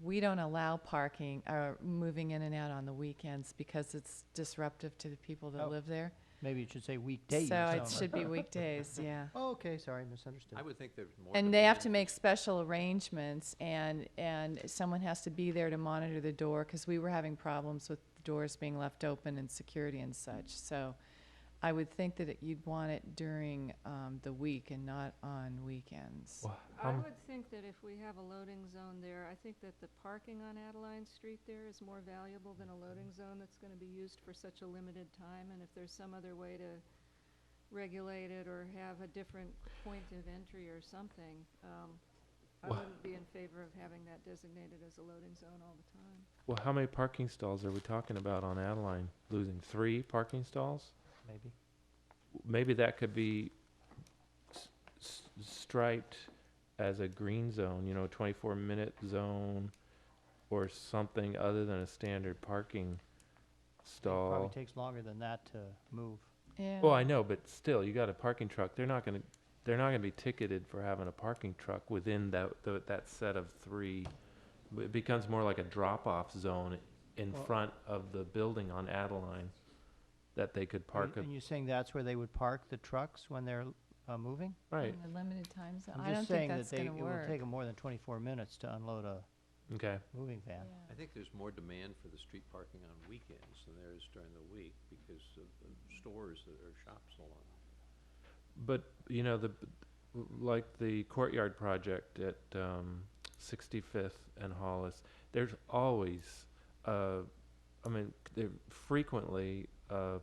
We don't allow parking or moving in and out on the weekends because it's disruptive to the people that Oh. live there. Maybe you should say weekdays. So it only. should be weekdays, yeah. Oh, okay, sorry, misunderstood. I would think there's more. And they have demand to make special arrangements, and someone has to be there to monitor the door, because we were having problems with the doors being left open and security and such. So I would think that you'd want it during the week and not on weekends. I would think that if we have a loading zone there, I think that the parking on Adeline Street there is more valuable than a loading zone that's gonna be used for such a limited time, and if there's some other way to regulate it or have a different point of entry or something, I Wha- wouldn't be in favor of having that designated as a loading zone all the time. Well, how many parking stalls are we talking about on Adeline? Losing 3 parking stalls? Maybe. Maybe that could be striped as a green zone, 24-minute zone or something other than a standard parking It stall. probably takes longer than that to move. Yeah. Well, I know, but still, you got a parking truck. They're not gonna be ticketed for having a parking truck within that set of 3. It becomes more like a drop-off zone in Well- front of the building on Adeline that they could park. And you're saying that's where they would park the trucks when they're moving? Right. In the limited times, I'm I don't just think saying that that's gonna it will work. take them more than 24 minutes to unload a Okay. moving van. I think there's more demand for the street parking on weekends than there is during the week because of the stores that are shops along. But, like the courtyard project at 65th and Hollis, there's always, frequently a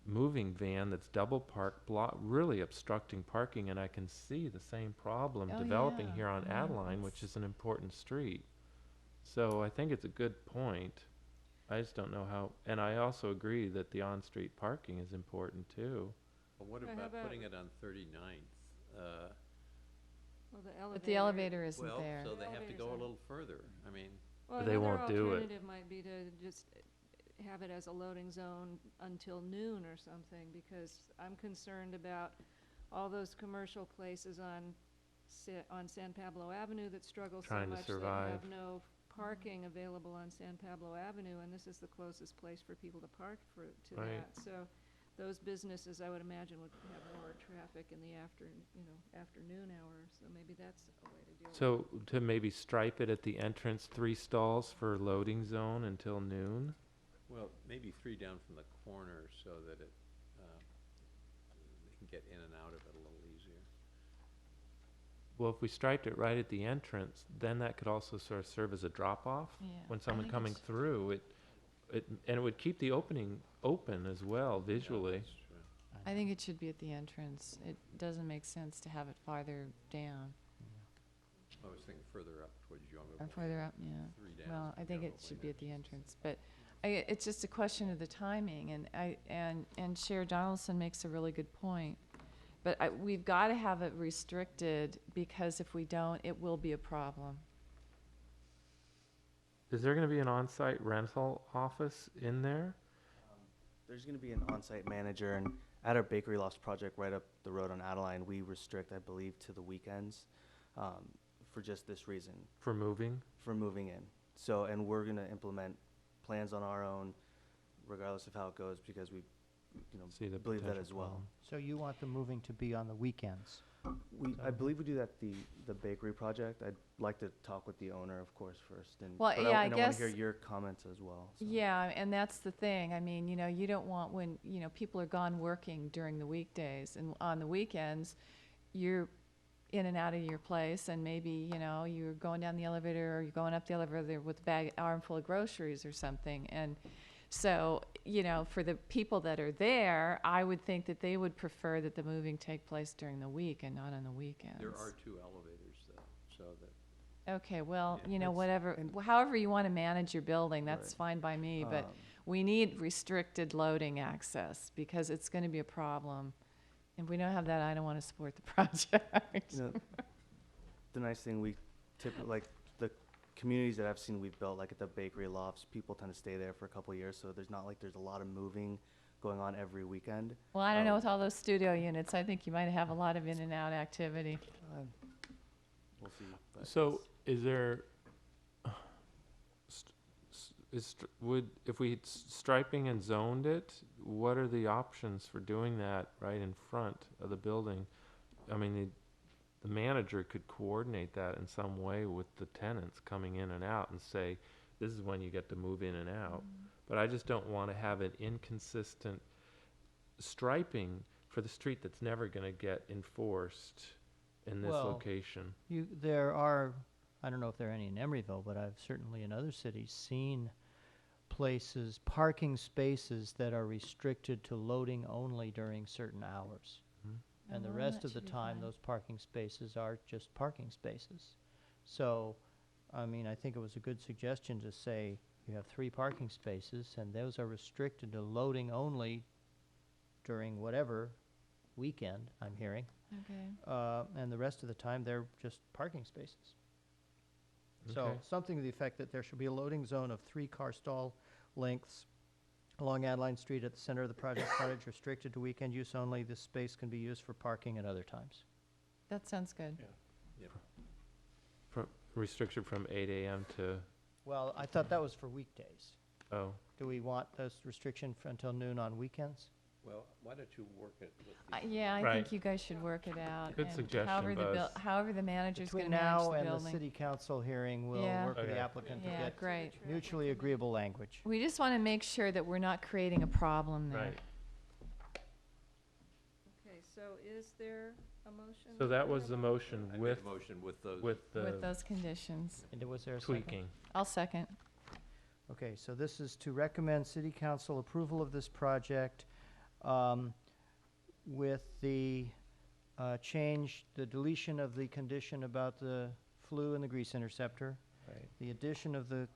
moving van that's double parked, really obstructing parking, and I can see the same problem Oh, developing yeah. here on Yeah, Adeline, which is an important street. So I think it's a good point. I just don't know how, and I also agree that the on-street parking is important too. Well, what How about about- putting it on 39th? Well, But the elevator isn't Well, there. so they have to Elevator's go a on. little further. I mean, Well, They another won't do it. alternative might be to just have it as a loading zone until noon or something, because I'm concerned about all those commercial places on San Pablo Avenue that struggle so Trying to much that survive. have no parking available on San Pablo Avenue, and this is the closest place for people to park to Right. that. So those businesses, I would imagine, would have more traffic in the afternoon hours, so maybe that's a way to deal with it. So to maybe stripe it at the entrance, 3 stalls for loading zone until noon? well, maybe 3 down from the corner so that it, they can get in and out of it a little easier. Well, if we striped it right at the entrance, then that could also sort of serve as a drop-off. Yeah, When I someone think coming it's- through, and it would keep the opening open as well visually. That's true. I think it should be at the entrance. It doesn't make sense to have it farther down, I was thinking further up towards Younga. or farther up, yeah. 3 down. Well, I think Younga it should Way be at the next. entrance, but it's just a question of the timing, and Chair Donaldson makes a really good point. But we've got to have it restricted, because if we don't, it will be a problem. Is there going to be an on-site rental office in there? There's going to be an on-site manager, and at our Bakery Lofts project right up the road on Adeline, we restrict, I believe, to the weekends for just this reason, For moving? for moving in. So, and we're going to implement plans on our own, regardless of how it goes, because we, See the believe that potential as well. problem. So you want the moving to be on the weekends? I believe we do that the bakery project. I'd like to talk with the owner, of course, first, and Well, but yeah, I and I want to hear guess- your comments as well. So. Yeah, and that's the thing. I mean, you don't want when, people are gone working during the weekdays, and on the weekends, you're in and out of your place, and maybe, you're going down the elevator, or you're going up the elevator with a armful of groceries or something. And so, for the people that are there, I would think that they would prefer that the moving take place during the week and not on the weekends. There are 2 elevators though, so that, Okay, well, Yeah. whatever, however you want to manage your building, that's Right. fine by me, but Um, we need restricted loading access, because it's going to be a problem If we don't have that, I don't want to support the project. You know, the nice thing like the communities that I've seen we've built, like at the bakery lofts, people tend to stay there for a couple of years, so there's not like there's a lot of moving going on every weekend. Well, I don't know with all those studio units. I think you might have a lot of in and out activity. We'll see. But So is there, if we striping and zoned it, what are the options for doing that right in front of the building? I mean, the manager could coordinate that in some way with the tenants coming in and out and say, this is when you get to move in and out. But I just don't want to have an inconsistent striping for the street that's never going to get enforced in this Well, location. There are, I don't know if there are any in Emeryville, but I've certainly in other cities seen places, parking spaces that are restricted to loading only during certain hours. And the well, rest that of the should be time, fine. those parking spaces are just parking spaces. So, I mean, I think it was a good suggestion to say you have 3 parking spaces, and those are restricted to loading only during whatever weekend, I'm hearing. Okay. And the rest of the time, they're just parking spaces. So Okay. something to the effect that there should be a loading zone of 3 car stall lengths along Adeline Street at the center of the project frontage, restricted to weekend use only. This space can be used for parking at other times. That sounds good. Restricted from 8 a.m. to, Well, I thought that was for weekdays. oh, Do we want this restriction until noon on weekends? Well, why don't you work it with Yeah, I Right. think you guys should work it out. Good and suggestion, Buzz. however the manager's going Between to manage now the and the building. city council hearing, we'll Yeah. work with the Okay. applicant to Yeah, get great. mutually agreeable language. We just want to make sure that we're not creating a problem there. right. Okay, so is there a motion? So that was the motion I made with, a motion with those. with With the those conditions. And was there a second? tweaking. I'll second. Okay, so this is to recommend city council approval of this project with the change, the deletion of the condition about the flue and the grease interceptor, Right. the addition of the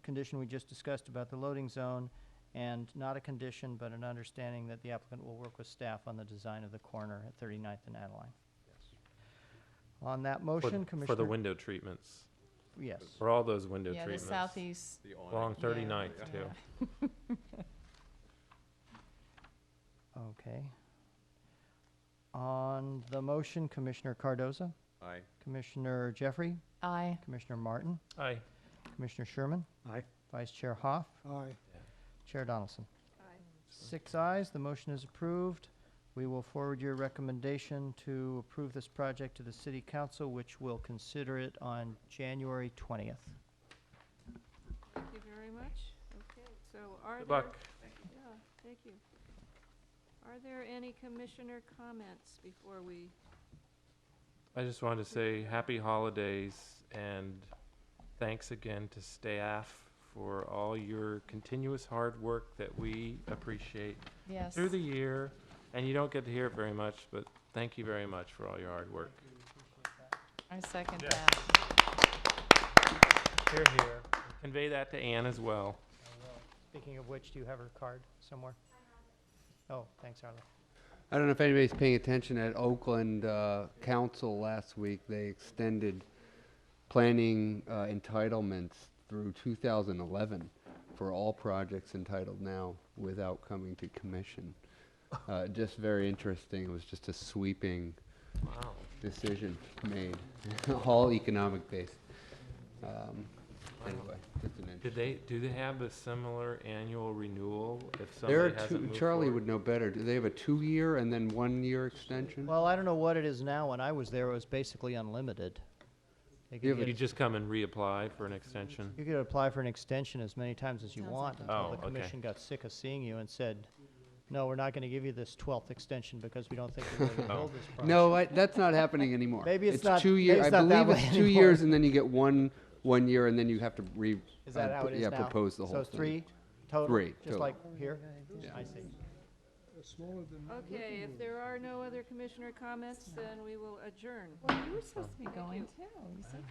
condition we just discussed about the loading zone, and not a condition, but an understanding that the applicant will work with staff on the design of the corner at 39th and Adeline. On that motion, Commissioner... For the window treatments, Yes. for all those window Yeah, the treatments. southeast. The Along awning. 39th Yeah. too. Okay. On the motion, Commissioner Cardoza, Aye. Commissioner Jeffrey, Aye. Commissioner Martin, Aye. Commissioner Sherman, Aye. Vice Chair Hoff, Aye. Chair Donaldson. Aye. 6 ayes, the motion is approved. We will forward your recommendation to approve this project to the City Council, which will consider it on January 20th. Thank you very much. Okay, so are Good there... luck. Yeah, thank you. Are there any commissioner comments before we... I just wanted to say happy holidays and thanks again to staff for all your continuous hard work that we appreciate Yes. through the year. And you don't get to hear it very much, but thank you very much for all your hard work. I second Yeah. that. Here, here. Convey that to Ann as well. Speaking of which, do you have her card somewhere? Oh, thanks, Arlo. I don't know if anybody's paying attention. At Oakland Council last week, they extended planning entitlements through 2011 for all projects entitled now without coming to commission. Just very interesting. It was just a sweeping Wow. decision made, all economic based. Anyway, just an interesting. Do they have a similar annual renewal if There are somebody hasn't moved Charlie forward? would know better. Do they have a 2-year and then 1-year extension? Well, I don't know what it is now. When I was there, it was basically unlimited. They could Yeah, but get- You just come and reapply for an extension? You could apply for an extension as many times as you Sounds want like until Oh, the okay. commission got sick of seeing you and said, no, we're not going to give you this 12th extension because we don't think you're really going to Oh. build this project. No, that's not happening anymore. Maybe it's not- 2 years. maybe I it's not that believe way it's 2 anymore. years, and then you get one year, and then you have to Is that how it is now? propose the whole So it's thing. 3 total? 3 Just total. like here? Yeah. I see. Smaller than. Okay, if there are no other commissioner comments, then we will adjourn. Well, you were supposed to be Thank going you. too. You said